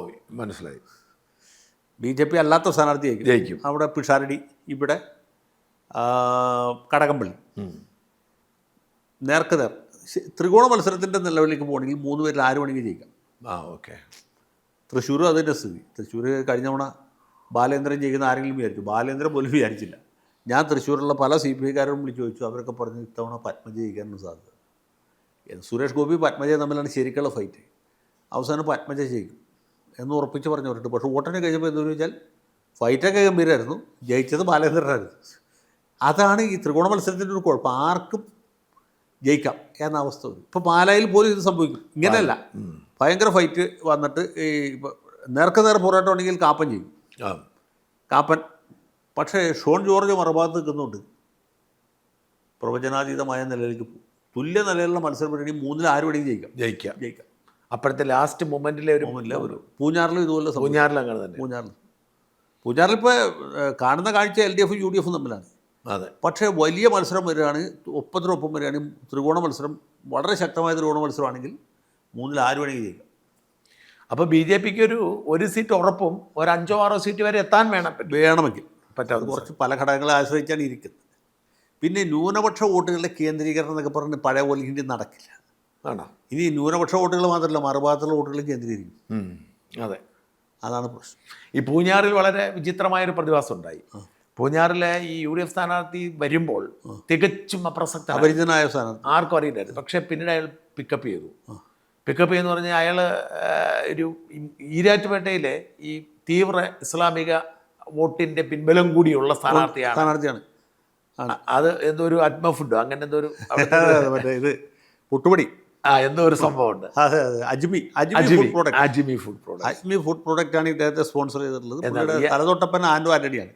മനസ്സിലായി. BJP അല്ലാത്ത സ്ഥാനാർത്ഥി ജയിക്കും. അവിടെ പിഷാരടി, ഇവിടെ കടകംപള്ളി. നേർക്ക് നേർ ത്രികോണ മത്സരത്തിൻ്റെ നിലവിലേക്ക് പോകണമെങ്കിൽ 3 പേരിൽ ആര് വേണമെങ്കിൽ ജയിക്കാം. ഓക്കെ. തൃശ്ശൂരും അതിൻ്റെ സ്ഥിതി. തൃശ്ശൂർ കഴിഞ്ഞ തവണ ബാലേന്ദ്രൻ ജയിക്കുന്ന ആരെങ്കിലും വിചാരിച്ചു? ബാലേന്ദ്രൻ പോലും വിചാരിച്ചില്ല. ഞാൻ തൃശ്ശൂരിലുള്ള പല CPIക്കാരും വിളിച്ചു ചോദിച്ചു. അവരൊക്കെ പറഞ്ഞു ഇത്തവണ പത്മജ ജയിക്കാനുള്ള സാധ്യത. സുരേഷ് ഗോപി പത്മജ തമ്മിലാണ് ശരിക്കുള്ള ഫൈറ്റ്. അവസാനം പത്മജ ജയിക്കും എന്ന് ഉറപ്പിച്ച് പറഞ്ഞവരുണ്ട്. പക്ഷേ വോട്ടിനെ കഴിഞ്ഞപ്പോൾ എന്തെന്ന് വെച്ചാൽ ഫൈറ്റൊക്കെ ഗംഭീരമായിരുന്നു, ജയിച്ചത് ബാലേന്ദ്രനായിരുന്നു. അതാണ് ഈ ത്രികോണ മത്സരത്തിൻ്റെ ഒരു കുഴപ്പം. ആർക്കും ജയിക്കാം എന്ന അവസ്ഥ വരും. ഇപ്പോൾ പാലായിൽ പോലും ഇത് സംഭവിക്കും. ഇങ്ങനെയല്ല, ഭയങ്കര ഫൈറ്റ് വന്നിട്ട് ഈ നേർക്ക് നേർ പോരാട്ടമാണെങ്കിൽ കാപ്പൻ ചെയ്യും. കാപ്പൻ. പക്ഷേ ഷോൺ ജോർജ് മറുഭാഗത്ത് നിൽക്കുന്നുണ്ട്. പ്രവചനാതീതമായ നിലയിലേക്ക് പോകും. തുല്യ നിലയിലുള്ള മത്സരം വരികയാണെങ്കിൽ 3-ൽ ആര് വേണമെങ്കിൽ ജയിക്കാം. അപ്പോഴത്തെ ലാസ്റ്റ് മൊമെൻറ്റിലെ ഒരു പൂഞ്ഞാറിലും ഇതുപോലെ പൂഞ്ഞാറിലങ്ങനെ തന്നെ. പൂഞ്ഞാറിൽ ഇപ്പോൾ കാണുന്ന കാഴ്ച LDFും UDFും തമ്മിലാണ്. അതെ. പക്ഷേ വലിയ മത്സരം വരികയാണ്, ഒപ്പത്തിനൊപ്പം വരികയാണെങ്കിൽ ത്രികോണ മത്സരം, വളരെ ശക്തമായ ത്രികോണ മത്സരമാണെങ്കിൽ 3-ൽ ആര് വേണമെങ്കിൽ ജയിക്കാം. അപ്പോൾ BJPക്ക് ഒരു സീറ്റ് ഉറപ്പും ഒരു 5-6 സീറ്റ് വരെ എത്താൻ വേണമെങ്കിൽ പറ്റാതെ കുറച്ച് പല ഘടകങ്ങളെ ആശ്രയിച്ചാണ് ഇരിക്കുന്നത്. പിന്നെ ന്യൂനപക്ഷ വോട്ടുകളുടെ കേന്ദ്രീകരണം എന്നൊക്കെ പറഞ്ഞ് പഴയ പോലെ ഇനി നടക്കില്ല. ആണോ? ഇനി ന്യൂനപക്ഷ വോട്ടുകൾ മാത്രമല്ല, മറുഭാഗത്തുള്ള വോട്ടുകളും കേന്ദ്രീകരിക്കും. അതെ, അതാണ് പ്രശ്നം. ഈ പൂഞ്ഞാറിൽ വളരെ വിചിത്രമായൊരു പ്രതിഭാസം ഉണ്ടായി. പൂഞ്ഞാറിലെ ഈ UDF സ്ഥാനാർത്ഥി വരുമ്പോൾ തികച്ചും അപ്രസക്ത, അപരിചിതനായ സ്ഥാനാർത്ഥി, ആർക്കും അറിയില്ലായിരുന്നു. പക്ഷേ പിന്നീട് അയാൾ പിക്കപ്പ് ചെയ്യുന്നു പറഞ്ഞാൽ അയാൾ ഒരു ഈരാറ്റുപേട്ടയിലെ ഈ തീവ്ര ഇസ്ലാമിക വോട്ടിൻ്റെ പിൻബലം കൂടിയുള്ള സ്ഥാനാർത്ഥിയാണ്. അത് എന്തോ ഒരു ആത്മ ഫുഡോ അങ്ങനെ എന്തോ ഒരു ഇത് പുട്ടുപടി എന്തോ ഒരു സംഭവമുണ്ട്. അതെ അതെ, അജ്മി ഫുഡ് പ്രോഡക്റ്റ് ആണ് ഇദ്ദേഹത്തെ സ്പോൺസർ ചെയ്തിട്ടുള്ളത്. തലതൊട്ടപ്പൻ ആൻഡോ ആന്റണിയാണ്.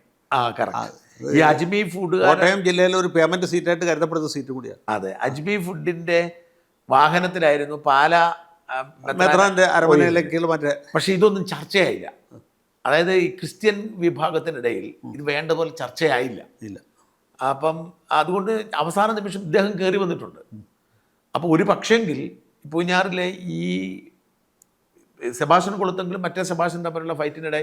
ഈ അജ്മി ഫുഡ് കോട്ടയം ജില്ലയിലെ ഒരു പേയ്മെന്റ് സീറ്റായിട്ട് കരുതപ്പെടുന്ന സീറ്റ് കൂടിയാണ്. അതെ, അജ്മി ഫുഡിന്റെ വാഹനത്തിലായിരുന്നു പാലാ മെത്രാന്റെ അരമനയിലേക്ക് മറ്റേ. പക്ഷെ ഇതൊന്നും ചർച്ചയായില്ല. അതായത് ഈ ക്രിസ്ത്യൻ വിഭാഗത്തിനിടയിൽ ഇത് വേണ്ട പോലെ ചർച്ചയായില്ല. അപ്പം അതുകൊണ്ട് അവസാന നിമിഷം ഇദ്ദേഹം കയറി വന്നിട്ടുണ്ട്. അപ്പോൾ ഒരു പക്ഷെങ്കിൽ പൂഞ്ഞാറിലെ ഈ സെബാസ്റ്റ്യൻ കൊളുത്തെങ്കിലും മറ്റേ സെബാസ്റ്റ്യൻ തമ്മിലുള്ള ഫൈറ്റിനിടെ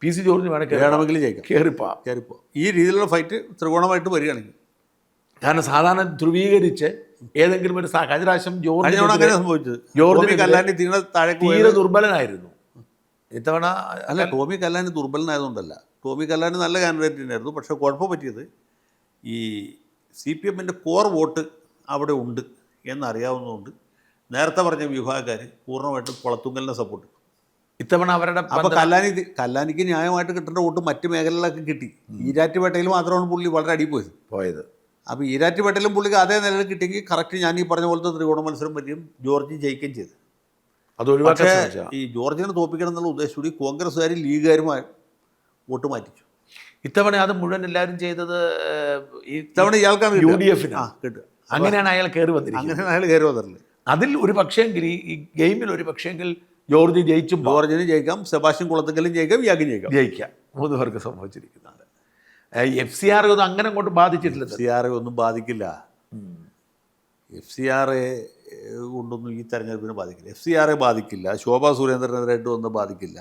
PC ജോർജിന് വേണമെങ്കിൽ ജയിക്കാം. കയറിപ്പോ ഈ രീതിയിലുള്ള ഫൈറ്റ് ത്രികോണമായിട്ട് വരികയാണെങ്കിൽ, കാരണം സാധാരണ ധ്രുവീകരിച്ച് ഏതെങ്കിലും ഒരു കഴിഞ്ഞ പ്രാവശ്യം ജോർജ് കല്ലാനി തീരെ ദുർബലനായിരുന്നു. ഇത്തവണ അല്ല, ടോമി കല്ലാനി ദുർബലനായതുകൊണ്ടല്ല. ടോമി കല്ലാനി നല്ല കാൻഡിഡേറ്റ് തന്നെയായിരുന്നു. പക്ഷേ കുഴപ്പം പറ്റിയത് ഈ CPMൻ്റെ കോർ വോട്ട് അവിടെ ഉണ്ട് എന്നറിയാവുന്നതുകൊണ്ട് നേരത്തെ പറഞ്ഞ വിഭാഗക്കാർ പൂർണ്ണമായിട്ടും കുളത്തുങ്കലിനെ സപ്പോർട്ട് ചെയ്തു. ഇത്തവണ അവരുടെ അപ്പോൾ കല്ലാനിക്ക് ന്യായമായിട്ട് കിട്ടേണ്ട വോട്ട് മറ്റ് മേഖലകളിലൊക്കെ കിട്ടി. ഈരാറ്റുപേട്ടയിൽ മാത്രമാണ് പുള്ളി വളരെ അടി പോയത്. അപ്പോൾ ഈരാറ്റുപേട്ടയിലും പുള്ളിക്ക് അതേ നിലയിൽ കിട്ടിയെങ്കിൽ കറക്റ്റ് ഞാൻ ഈ പറഞ്ഞ പോലത്തെ ത്രികോണ മത്സരം പറ്റിയും ജോർജ് ജയിക്കുകയും ചെയ്തു. പക്ഷേ ഈ ജോർജിനെ തോൽപ്പിക്കണം എന്നുള്ള ഉദ്ദേശത്തോടെ കോൺഗ്രസ്സുകാരും ലീഗുകാരുമായി വോട്ട് മാറ്റിച്ചു. ഇത്തവണ അത് മുഴുവൻ എല്ലാവരും ചെയ്തത് ഇത്തവണ ഇയാൾക്കാണ് UDF കിട്ടുക. അങ്ങനെയാണ് അയാൾ കയറി വന്നിരിക്കുന്നത്. അങ്ങനെയാണ് അയാൾ കയറി വന്നിട്ടുള്ളത്. അതിൽ ഒരു പക്ഷേങ്കിൽ ഈ ഗെയിമിൽ ഒരു പക്ഷേങ്കിൽ ജോർജ് ജയിച്ചും ജോർജിന് ജയിക്കാം, സെബാസ്റ്റ്യൻ കുളത്തുങ്കലും ജയിക്കാം, ഇയാൾക്കും ജയിക്കാം. 3 പേർക്ക് സംഭവിച്ചിരിക്കുന്നത്. FCR ഒന്നും അങ്ങനെ അങ്ങോട്ട് ബാധിച്ചിട്ടില്ല. FCR ഒന്നും ബാധിക്കില്ല. FCR കൊണ്ടൊന്നും ഈ തെരഞ്ഞെടുപ്പിനെ ബാധിക്കില്ല. FCR ബാധിക്കില്ല. ശോഭാ സുരേന്ദ്രനെതിരായിട്ട് ഒന്നും ബാധിക്കില്ല.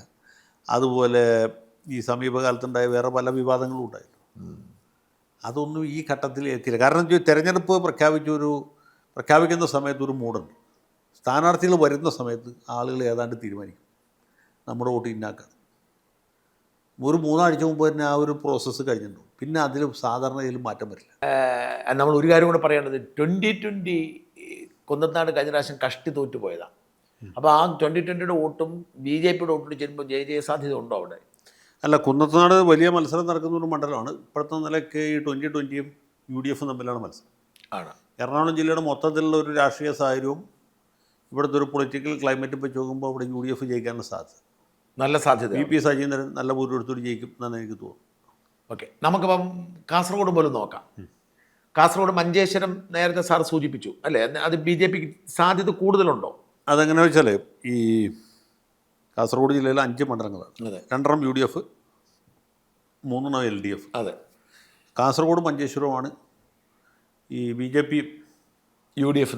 അതുപോലെ ഈ സമീപകാലത്തുണ്ടായ വേറെ പല വിവാദങ്ങളും ഉണ്ടായിരുന്നു. അതൊന്നും ഈ ഘട്ടത്തിൽ എത്തിയില്ല. കാരണം തെരഞ്ഞെടുപ്പ് പ്രഖ്യാപിക്കുന്ന സമയത്ത് ഒരു മൂടുണ്ട്. സ്ഥാനാർത്ഥികൾ വരുന്ന സമയത്ത് ആളുകൾ ഏതാണ്ട് തീരുമാനിക്കും നമ്മുടെ വോട്ട് ഇന്നാക്കാൻ. ഒരു 3 ആഴ്ച മുമ്പ് തന്നെ ആ ഒരു പ്രോസസ്സ് കഴിഞ്ഞിട്ടുണ്ടാവും. പിന്നെ അതിൽ സാധാരണ ഇതിൽ മാറ്റം വരില്ല. നമ്മൾ ഒരു കാര്യം കൂടെ പറയേണ്ടത് 2020 കുന്നത്താട് കഴിഞ്ഞ പ്രാവശ്യം കഷ്ടി തോറ്റു പോയതാണ്. അപ്പോൾ ആ 2020 വോട്ടും BJPയുടെ വോട്ടും ചെല്ലുമ്പോൾ ജയ സാധ്യത ഉണ്ടോ അവിടെ? അല്ല, കുന്നത്തനാട് വലിയ മത്സരം നടക്കുന്ന ഒരു മണ്ഡലമാണ്. ഇപ്പോഴത്തെ നിലയ്ക്ക് ഈ 2020യും UDF തമ്മിലാണ് മത്സരം. ആണ്. എറണാകുളം ജില്ലയുടെ മൊത്തത്തിലുള്ള ഒരു രാഷ്ട്രീയ സാഹചര്യവും ഇവിടുത്തെ ഒരു പൊളിറ്റിക്കൽ ക്ലൈമറ്റ് വെച്ച് നോക്കുമ്പോൾ അവിടെ UDF ജയിക്കാനുള്ള സാധ്യത നല്ല സാധ്യത. VP സജീന്ദ്രൻ നല്ല ഭൂരിപക്ഷത്തോട് ജയിക്കും എന്നാണ് എനിക്ക് തോന്നുന്നത്. ഓക്കെ, നമുക്കിപ്പം കാസർഗോഡ് പോലും നോക്കാം. കാസർഗോഡ് മഞ്ചേശ്വരം നേരത്തെ സാർ സൂചിപ്പിച്ചു അല്ലേ, അത് BJPക്ക് സാധ്യത കൂടുതലുണ്ടോ? അതെങ്ങനെ വെച്ചാൽ ഈ കാസർഗോഡ് ജില്ലയിൽ 5 മണ്ഡലങ്ങളാണ്. 2 UDF, 3 LDF. അതെ. കാസർഗോഡ് മഞ്ചേശ്വരമാണ് ഈ BJPയും UDF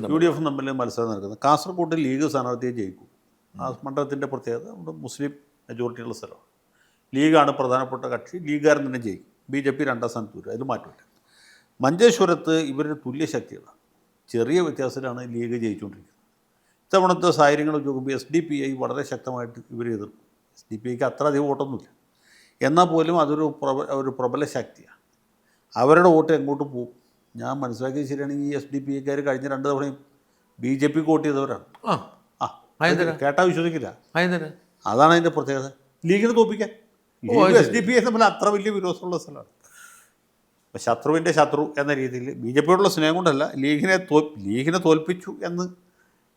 തമ്മിൽ മത്സരം നടക്കുന്നത്. കാസർഗോഡ് ലീഗ് സ്ഥാനാർത്ഥിയെ ജയിക്കും. ആ മണ്ഡലത്തിൻ്റെ പ്രത്യേകത അവിടെ മുസ്ലിം മെജോറിറ്റിയുള്ള സ്ഥലമാണ്. ലീഗാണ് പ്രധാനപ്പെട്ട കക്ഷി. ലീഗുകാരൻ തന്നെ ജയിക്കും. BJP 2ാം സ്ഥാനത്ത് വരും. അതിൽ മാറ്റമില്ല. മഞ്ചേശ്വരത്ത് ഇവരുടെ തുല്യ ശക്തികളാണ്. ചെറിയ വ്യത്യാസത്തിലാണ് ലീഗ് ജയിച്ചുകൊണ്ടിരിക്കുന്നത്. ഇത്തവണത്തെ സാഹചര്യങ്ങൾ നോക്കുമ്പോൾ SDPI വളരെ ശക്തമായിട്ട് ഇവർ എതിർക്കും. SDPIക്ക് അത്ര അധികം വോട്ടൊന്നുമില്ല. എന്നാൽ പോലും അതൊരു പ്രബല ശക്തിയാണ്. അവരുടെ വോട്ട് എങ്ങോട്ട് പോകും? ഞാൻ മനസ്സിലാക്കിയത് ശരിയാണെങ്കിൽ ഈ SDPIക്കാർ കഴിഞ്ഞ 2 തവണയും BJPക്ക് വോട്ട് ചെയ്തവരാണ്. കേട്ടാൽ വിശ്വസിക്കില്ല. അതാണ് അതിൻ്റെ പ്രത്യേകത. ലീഗിനെ തോൽപ്പിക്കാൻ SDPI തമ്മിൽ അത്ര വലിയ വിരോധമുള്ള സ്ഥലമാണ്. അപ്പം ശത്രുവിൻ്റെ ശത്രു എന്ന രീതിയിൽ BJPയോടുള്ള സ്നേഹം കൊണ്ടല്ല, ലീഗിനെ തോൽപ്പിച്ചു എന്ന്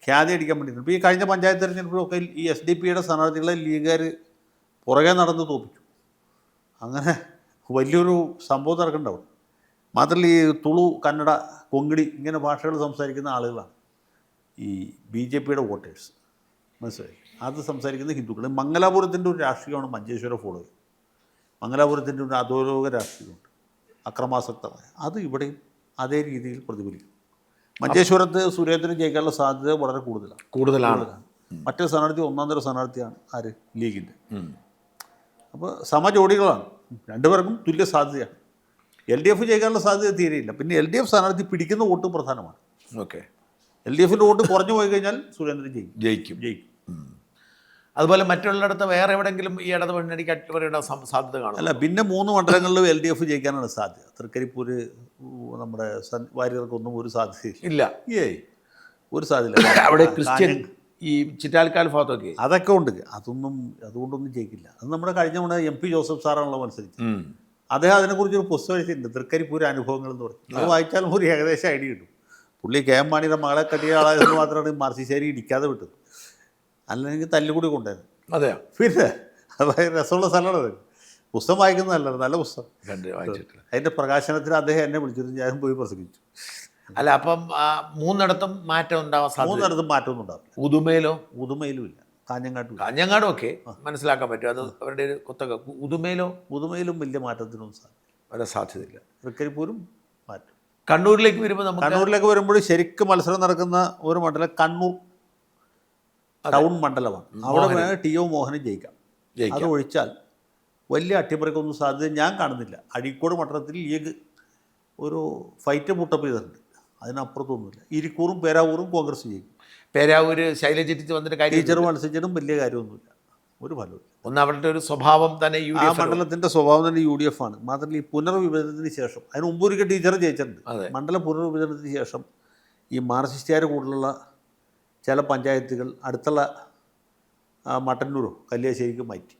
ഖ്യാതി അടിക്കാൻ വേണ്ടിയിട്ടുണ്ട്. ഇപ്പോൾ ഈ കഴിഞ്ഞ പഞ്ചായത്ത് തെരഞ്ഞെടുപ്പിലൊക്കെ ഈ SDPIയുടെ സ്ഥാനാർത്ഥികളെ ലീഗുകാർ പുറകെ നടന്ന് തോൽപ്പിച്ചു. അങ്ങനെ വലിയൊരു സംഭവം നടക്കുന്നുണ്ടാവും. മാത്രമല്ല ഈ തുളു, കന്നഡ, കൊങ്കിണി ഇങ്ങനെ ഭാഷകൾ സംസാരിക്കുന്ന ആളുകളാണ് ഈ BJPയുടെ വോട്ടേഴ്സ്. മനസ്സിലായി? അത് സംസാരിക്കുന്ന ഹിന്ദുക്കൾ. മംഗലാപുരത്തിൻ്റെ ഒരു രാഷ്ട്രീയമാണ് മഞ്ചേശ്വരം ഫോളോ ചെയ്യുന്നത്. മംഗലാപുരത്തിൻ്റെ ഒരു അധോലോക രാഷ്ട്രീയമുണ്ട്, അക്രമാസക്തമായ. അത് ഇവിടെയും അതേ രീതിയിൽ പ്രതിഫലിക്കും. മഞ്ചേശ്വരത്ത് സുരേന്ദ്രൻ ജയിക്കാനുള്ള സാധ്യത വളരെ കൂടുതലാണ്. മറ്റേ സ്ഥാനാർത്ഥി 1ാം തരം സ്ഥാനാർത്ഥിയാണ് ആര്? ലീഗിൻ്റെ. അപ്പോൾ സമജോഡികളാണ്. 2 പേർക്കും തുല്യ സാധ്യതയാണ്. LDF ജയിക്കാനുള്ള സാധ്യത തീരെയില്ല. പിന്നെ LDF സ്ഥാനാർത്ഥി പിടിക്കുന്ന വോട്ട് പ്രധാനമാണ്. ഓക്കെ, LDFിൻ്റെ വോട്ട് കുറഞ്ഞു പോയി കഴിഞ്ഞാൽ സുരേന്ദ്രൻ ജയിക്കും. അതുപോലെ മറ്റുള്ളിടത്ത് വേറെ എവിടെയെങ്കിലും ഈ ഇടത് മുന്നണിക്ക് സാധ്യത കാണും? അല്ല, പിന്നെ 3 മണ്ഡലങ്ങളിലും LDF ജയിക്കാനാണ് സാധ്യത. തൃക്കരിപ്പൂര് നമ്മുടെ വാര്യർക്കൊന്നും ഒരു സാധ്യതയില്ല. ഒരു സാധ്യത. അവിടെ ക്രിസ്ത്യൻ ഈ ചിറ്റാൽക്കാൽ ഭാഗത്തൊക്കെ അതൊക്കെ ഉണ്ട്. അതുകൊണ്ടൊന്നും ജയിക്കില്ല. അത് നമ്മുടെ കഴിഞ്ഞ MP ജോസഫ് സാറാണല്ലോ മത്സരിച്ചത്. അദ്ദേഹം അതിനെക്കുറിച്ചൊരു പുസ്തകം എഴുതിയിട്ടുണ്ട്, തൃക്കരിപ്പൂര് അനുഭവങ്ങൾ എന്ന് പറയും. അത് വായിച്ചാലും ഒരു ഏകദേശം ഐഡിയ കിട്ടും. പുള്ളി KM മാണിയുടെ മകളെ കെട്ടിയ ആളായതുകൊണ്ട് മാത്രമാണ് മാർസിശ്ശേരി ഇടിക്കാതെ വിട്ടത്. അല്ലെങ്കിൽ തല്ലുകൂടി കൊണ്ടുവരുന്നത്. അതെയോ? പിന്നെ അത് രസമുള്ള സ്ഥലമാണ്. പുസ്തകം വായിക്കുന്നതല്ല, നല്ല പുസ്തകം. അതിൻ്റെ പ്രകാശനത്തിന് അദ്ദേഹം എന്നെ വിളിച്ചിരുന്നു, ഞാനും പോയി പ്രസംഗിച്ചു. അല്ല, അപ്പം 3 മാറ്റം ഉണ്ടാവാൻ സാധ്യത? 3 മാറ്റമൊന്നും ഉണ്ടാവില്ല. ഉദുമയിലും ഇല്ല. കാഞ്ഞങ്ങാടും ഒക്കെ മനസ്സിലാക്കാൻ പറ്റും. അത് അവരുടെ ഒരു കുത്തക. ഉദുമയിലും വലിയ മാറ്റത്തിനൊന്നും സാധ്യതയില്ല. തൃക്കരിപ്പൂരും മാറ്റും. കണ്ണൂരിലേക്ക് വരുമ്പോൾ ശരിക്കും മത്സരം നടക്കുന്ന ഒരു മണ്ഡലം കണ്ണൂർ ടൗൺ മണ്ഡലമാണ്. അവിടെ വേണമെങ്കിൽ TO മോഹനും ജയിക്കാം. അത് ഒഴിച്ചാൽ വലിയ അട്ടിമറിക്കൊന്നും സാധ്യത ഞാൻ കാണുന്നില്ല. അഴീക്കോട് മണ്ഡലത്തിൽ ലീഗ് ഒരു ഫൈറ്റ് മുട്ടപ്പ് ചെയ്തിട്ടുണ്ട്. അതിനപ്പുറത്തൊന്നുമില്ല. ഇരിക്കൂറും പേരാവൂറും കോൺഗ്രസ് ജയിക്കും. പേരാവൂര് ശൈലജ ടീച്ചർ വന്നിട്ട് ടീച്ചർ മത്സരിച്ചിട്ടും വലിയ കാര്യമൊന്നുമില്ല, ഒരു ഫലവും. അവരുടെ ഒരു സ്വഭാവം തന്നെ ആ മണ്ഡലത്തിൻ്റെ സ്വഭാവം തന്നെ UDF ആണ്. മാത്രമല്ല ഈ പുനർവിഭജനത്തിന് ശേഷം, അതിന് മുമ്പ് ഒരിക്കൽ ടീച്ചർ ജയിച്ചിട്ടുണ്ട്. മണ്ഡലം പുനർവിഭജനത്തിന് ശേഷം ഈ മാർക്സിസ്റ്റുകാർ കൂടുതലുള്ള ചില പഞ്ചായത്തുകൾ അടുത്തുള്ള മട്ടന്നൂരോ കല്യാശ്ശേരിക്ക് മാറ്റി.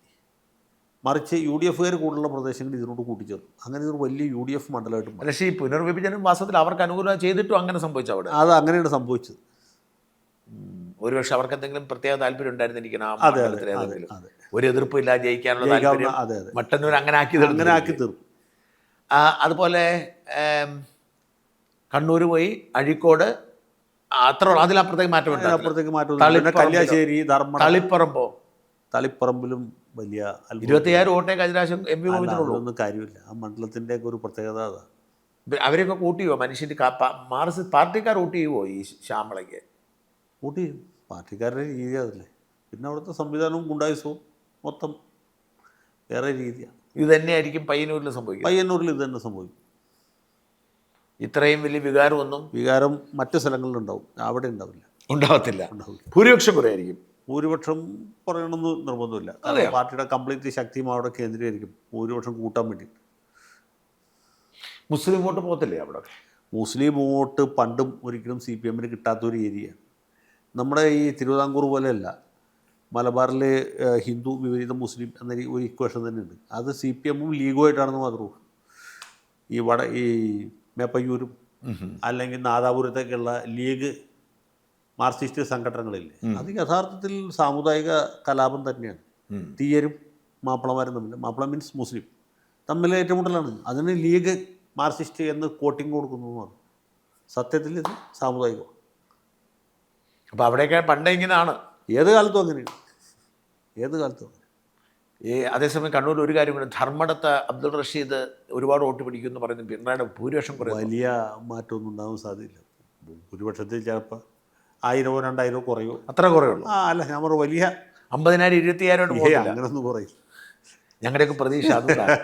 മറിച്ച് യു ഡി എഫുകാർ കൂടുതലുള്ള പ്രദേശങ്ങൾ ഇതിനോട് കൂട്ടിച്ചേർന്നു. അങ്ങനെ ഇതൊരു വലിയ യു ഡി എഫ് മണ്ഡലമായിട്ട് മാറി. പക്ഷേ ഈ പുനർവിഭജനം വാസ്തവത്തിൽ അവർക്ക് അനുകൂലം ചെയ്തിട്ടും അങ്ങനെ സംഭവിച്ചു അവിടെ. അത് അങ്ങനെയാണ് സംഭവിച്ചത്. ഒരുപക്ഷെ അവർക്ക് എന്തെങ്കിലും പ്രത്യേക താല്പര്യം ഉണ്ടായിരുന്നിരിക്കണം ആ അതെ മണ്ഡലത്തിൽ അതെ ഏതെങ്കിലും. അതെ ഒരു എതിർപ്പില്ല, ജയിക്കാനുള്ള താല്പര്യം. അതെ അതെ മട്ടന്നൂർ അങ്ങനെ അങ്ങനെ ആക്കി തീർന്നു. അതുപോലെ കണ്ണൂർ പോയി, അഴീക്കോട്, അത്ര അതിലപ്പുറത്തേക്ക് മാറ്റം. അപ്പുറത്തേക്ക് മാറ്റം. കല്യാശ്ശേരി, ധർമ്മടം, തളിപ്പറമ്പിലും വലിയ 26 വോട്ടേ കഴിഞ്ഞ MP ഗോവിന്ദനുള്ളൂ. ഒന്നും കാര്യമില്ല. ആ മണ്ഡലത്തിൻ്റെ ഒക്കെ ഒരു പ്രത്യേകത അതാ. അവരെയൊക്കെ കൂട്ടിയോ മനുഷ്യൻ്റെ പാർട്ടിക്കാർ കൂട്ടി ചെയ്യുമോ ഈ ശ്യാമളയ്ക്ക്? കൂട്ടി ചെയ്യും. പാർട്ടിക്കാരുടെ രീതി അതല്ലേ. പിന്നെ അവിടുത്തെ സംവിധാനവും ഗുണ്ടായുസവും മൊത്തം വേറെ രീതിയാണ്. ഇത് തന്നെയായിരിക്കും പയ്യന്നൂരിൽ സംഭവിക്കും. പയ്യന്നൂരിൽ ഇത് തന്നെ സംഭവിക്കും. ഇത്രയും വലിയ വികാരം മറ്റു സ്ഥലങ്ങളിലുണ്ടാവും, അവിടെ ഉണ്ടാവത്തില്ല. ഭൂരിപക്ഷം കുറയായിരിക്കും. ഭൂരിപക്ഷം പറയണമെന്ന് നിർബന്ധമില്ല. പാർട്ടിയുടെ കംപ്ലീറ്റ് ശക്തിയും അവിടെ കേന്ദ്രീകരിക്കും ഭൂരിപക്ഷം കൂട്ടാൻ വേണ്ടി. മുസ്ലിം വോട്ട് പോകത്തില്ലേ അവിടെ? മുസ്ലിം വോട്ട് പണ്ടും ഒരിക്കലും CPM കിട്ടാത്തൊരു ഏരിയയാണ്. നമ്മുടെ ഈ തിരുവിതാംകൂർ പോലെയല്ല. മലബാറിൽ ഹിന്ദു വിപരീതം മുസ്ലിം എന്ന ഒരു ഇക്വേഷൻ തന്നെയുണ്ട്. അത് CPM ലീഗുമായിട്ടാണെന്ന് മാത്രമേ ഉള്ളൂ. ഈ മേപ്പയ്യൂരും അല്ലെങ്കിൽ നാദാപുരത്തേക്കുള്ള ലീഗ് മാർക്സിസ്റ്റ് സംഘടനകളില്ലേ, അത് യഥാർത്ഥത്തിൽ സാമുദായിക കലാപം തന്നെയാണ്. തീയരും മാപ്പിളമാരും തമ്മിൽ, മാപ്പിള മീൻസ് മുസ്ലിം തമ്മിൽ ഏറ്റുമുട്ടലാണ്. അതിന് ലീഗ് മാർക്സിസ്റ്റ് എന്ന് കോട്ടിങ് കൊടുക്കുന്നതുമാണ്. സത്യത്തിൽ ഇത് സാമുദായികമാണ്. അപ്പോൾ അവിടെയൊക്കെ പണ്ടേ ഇങ്ങനെയാണ്. ഏത് കാലത്തും അങ്ങനെയാണ്. ഏത് കാലത്തും അങ്ങനെ. അതേസമയം കണ്ണൂർ ഒരു കാര്യം കൂടെ, ധർമ്മടത്ത് അബ്ദുൾ റഷീദ് ഒരുപാട് വോട്ട് പിടിക്കുമെന്ന് പറയുന്നു. പിണറായിയുടെ ഭൂരിപക്ഷം വലിയ മാറ്റമൊന്നും ഉണ്ടാകാൻ സാധ്യതയില്ല. ഭൂരിപക്ഷത്തിൽ ചിലപ്പോൾ 1000 2000 കുറയോ, അത്ര കുറയുള്ളൂ. അല്ല ഞാൻ പറഞ്ഞു വലിയ 50,000 20,000 അങ്ങനൊന്നും കുറയും. ഞങ്ങളുടെയൊക്കെ പ്രതീക്ഷ അതുകൊണ്ടാണ്.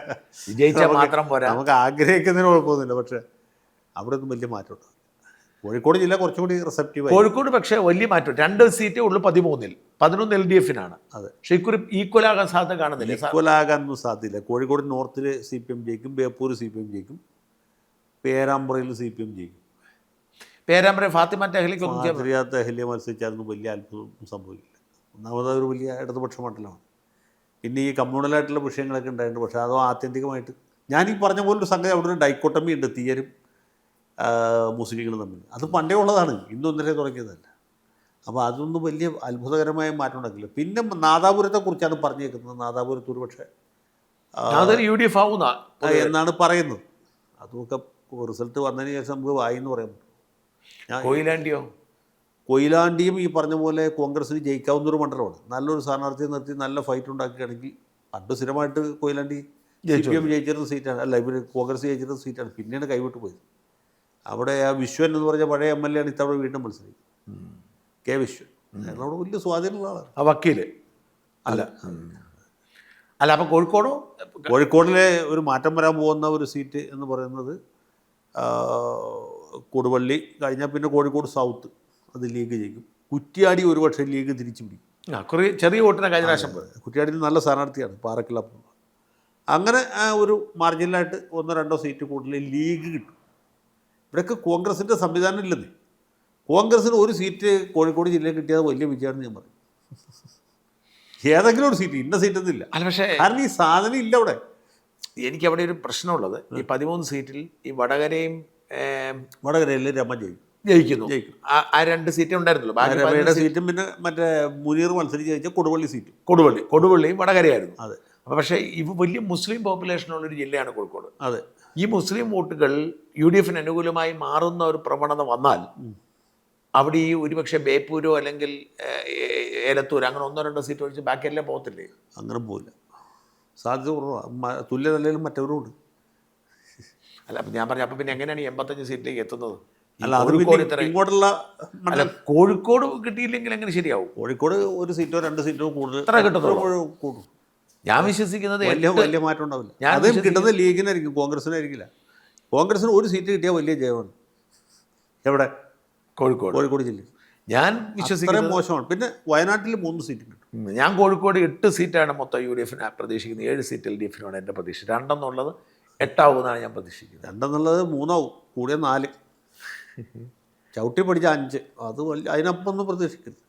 വിജയിച്ചാൽ മാത്രം പോരാ. നമുക്ക് ആഗ്രഹിക്കുന്നതിന് കുഴപ്പമൊന്നുമില്ല. പക്ഷേ അവിടെ ഒന്നും വലിയ മാറ്റം ഉണ്ടാകും. കോഴിക്കോട് ജില്ല കുറച്ചുകൂടി റിസപ്റ്റീവ്. കോഴിക്കോട് പക്ഷേ വലിയ മാറ്റം. 2 സീറ്റേ ഉള്ളൂ 13-ൽ. 11 LDF-നാണ്. അതെ. പക്ഷേ ഇക്കുറി ഈക്വലാകാൻ സാധ്യത കാണുന്നില്ല. ഈക്വലാകാനൊന്നും സാധ്യതയില്ല. കോഴിക്കോട് നോർത്തിൽ CPM ജയിക്കും, ബേപ്പൂർ CPM ജയിക്കും, പേരാമ്പ്രയിൽ CPM ജയിക്കും. പേരാമ്പ്ര ഫാത്തിമ തെഹ്ലിയ മത്സരിച്ചാലൊന്നും വലിയ അത്ഭുതം സംഭവിക്കില്ല. ഒന്നാമത് ഒരു വലിയ ഇടതുപക്ഷ മണ്ഡലമാണ്. പിന്നെ ഈ കമ്മ്യൂണലായിട്ടുള്ള വിഷയങ്ങളൊക്കെ ഉണ്ടായിട്ടുണ്ട്. പക്ഷേ അതോ ആത്യന്തികമായിട്ട് ഞാനീ പറഞ്ഞ പോലൊരു സംഗതി, അവിടെ ഒരു ഡൈക്കോട്ടമി ഉണ്ട് തീയരും മുസ്ലിങ്ങളും തമ്മിൽ. അത് പണ്ടേ ഉള്ളതാണ്, ഇന്നൊന്നരേ തുടങ്ങിയതല്ല. അപ്പോൾ അതൊന്നും വലിയ അത്ഭുതകരമായ മാറ്റം ഉണ്ടാക്കില്ല. പിന്നെ നാദാപുരത്തെക്കുറിച്ചാണ് പറഞ്ഞേക്കുന്നത്. നാദാപുരത്ത് ഒരു പക്ഷേ UDF ആവുന്ന എന്നാണ് പറയുന്നത്. അതുമൊക്കെ റിസൾട്ട് വന്നതിന് ശേഷം നമുക്ക് വായിന്ന് പറയാൻ പറ്റും. കൊയിലാണ്ടിയും ഈ പറഞ്ഞ പോലെ കോൺഗ്രസ്സിന് ജയിക്കാവുന്നൊരു മണ്ഡലമാണ്. നല്ലൊരു സ്ഥാനാർത്ഥിയെ നിർത്തി നല്ല ഫൈറ്റ് ഉണ്ടാക്കുകയാണെങ്കിൽ, പണ്ട് സ്ഥിരമായിട്ട് കൊയിലാണ്ടി CPM ജയിച്ചിരുന്ന സീറ്റാണ്, അല്ല ഇവർ കോൺഗ്രസ് ജയിച്ചിരുന്ന സീറ്റാണ്. പിന്നെയാണ് കൈവിട്ട് പോയത്. അവിടെ ആ വിശ്വൻ എന്ന് പറഞ്ഞ പഴയ MLA ആണ് ഇത്തവണ വീണ്ടും മത്സരിക്കുന്നത്. K. വിശ്വൻ. അവിടെ വലിയ സ്വാധീനമുള്ള ആളാണ്. ആ വക്കീല് അല്ല. അപ്പോൾ കോഴിക്കോടിലെ ഒരു മാറ്റം വരാൻ പോകുന്ന ഒരു സീറ്റ് എന്ന് പറയുന്നത് കൊടുവള്ളി കഴിഞ്ഞാൽ പിന്നെ കോഴിക്കോട് സൗത്ത്, അത് ലീഗ് ജയിക്കും. കുറ്റ്യാടി ഒരുപക്ഷെ ലീഗ് തിരിച്ചു പിടിക്കും. ചെറിയ വോട്ടിനെ കഴിഞ്ഞ പ്രാവശ്യം കുറ്റ്യാടി നല്ല സ്ഥാനാർത്ഥിയാണ്, പാറക്കിളപ്പം. അങ്ങനെ ഒരു മാർജിനലായിട്ട് 1-2 സീറ്റ് കൂടുതൽ ലീഗ് കിട്ടും. ഇവിടെയൊക്കെ കോൺഗ്രസിൻ്റെ സംവിധാനം ഇല്ലെന്നേ. കോൺഗ്രസ്സിന് ഒരു സീറ്റ് കോഴിക്കോട് ജില്ലയിൽ കിട്ടിയത് വലിയ വിജയമാണെന്ന് ഞാൻ പറയും. ഏതെങ്കിലും ഒരു സീറ്റ്, ഇന്ന സീറ്റൊന്നും ഇല്ല. പക്ഷേ കാരണം ഈ സാധനം ഇല്ല അവിടെ. എനിക്കവിടെ ഒരു പ്രശ്നമുള്ളത്, ഈ 13 സീറ്റിൽ ഈ വടകരയിൽ രമ ജയിക്കുന്നു. ആ 2 സീറ്റേ ഉണ്ടായിരുന്നുള്ളൂ. രമയുടെ സീറ്റും പിന്നെ മറ്റേ മുനീർ മത്സരിച്ച് ജയിച്ച കൊടുവള്ളി സീറ്റും. കൊടുവള്ളിയും വടകരയായിരുന്നു. അതെ. പക്ഷേ ഇവ വലിയ മുസ്ലിം പോപ്പുലേഷനുള്ളൊരു ജില്ലയാണ് കോഴിക്കോട്. അതെ. ഈ മുസ്ലിം വോട്ടുകൾ UDF-ന് അനുകൂലമായി മാറുന്ന ഒരു പ്രവണത വന്നാൽ അവിടെ ഈ ഒരുപക്ഷെ ബേപ്പൂരോ അല്ലെങ്കിൽ ഏലത്തൂർ അങ്ങനെ 1-2 സീറ്റ് ഒഴിച്ച് ബാക്കിയെല്ലാം പോകത്തില്ലേ? അങ്ങനെ പോകില്ല, സാധ്യത കുറവാണ്. തുല്യതല്ലേലും മറ്റവരും ഉണ്ട്. അല്ല, അപ്പം ഞാൻ പറഞ്ഞു, അപ്പം പിന്നെ എങ്ങനെയാണ് ഈ 85 സീറ്റിലേക്ക് എത്തുന്നത്? ഇങ്ങോട്ടുള്ള കോഴിക്കോട് കിട്ടിയില്ലെങ്കിൽ എങ്ങനെ ശരിയാവും? കോഴിക്കോട് 1 സീറ്റോ 2 സീറ്റോ കൂടുതൽ കൂടും. ഞാൻ വിശ്വസിക്കുന്നത് വലിയ മാറ്റം ഉണ്ടാവില്ല. അത് കിട്ടുന്നത് ലീഗിനായിരിക്കും, കോൺഗ്രസിനായിരിക്കില്ല. കോൺഗ്രസിന് 1 സീറ്റ് കിട്ടിയാൽ വലിയ ജയമാണ്. എവിടെ? കോഴിക്കോട് ജില്ലയിൽ. ഞാൻ വിശ്വസിക്കുന്നത് മോശമാണ്. പിന്നെ വയനാട്ടിൽ 3 സീറ്റ് കിട്ടും. ഞാൻ കോഴിക്കോട് 8 സീറ്റാണ് മൊത്തം UDF-ന് പ്രതീക്ഷിക്കുന്നത്. 7 സീറ്റ് LDF-നാണ് എൻ്റെ പ്രതീക്ഷ. 2 എന്നുള്ളത് 8 ആവുമെന്നാണ് ഞാൻ പ്രതീക്ഷിക്കുന്നത്. 2 എന്നുള്ളത് 3 ആവും, കൂടിയ 4. ചവിട്ടി പഠിച്ച 5. അത് അതിനൊപ്പം ഒന്നും പ്രതീക്ഷിക്കരുത്.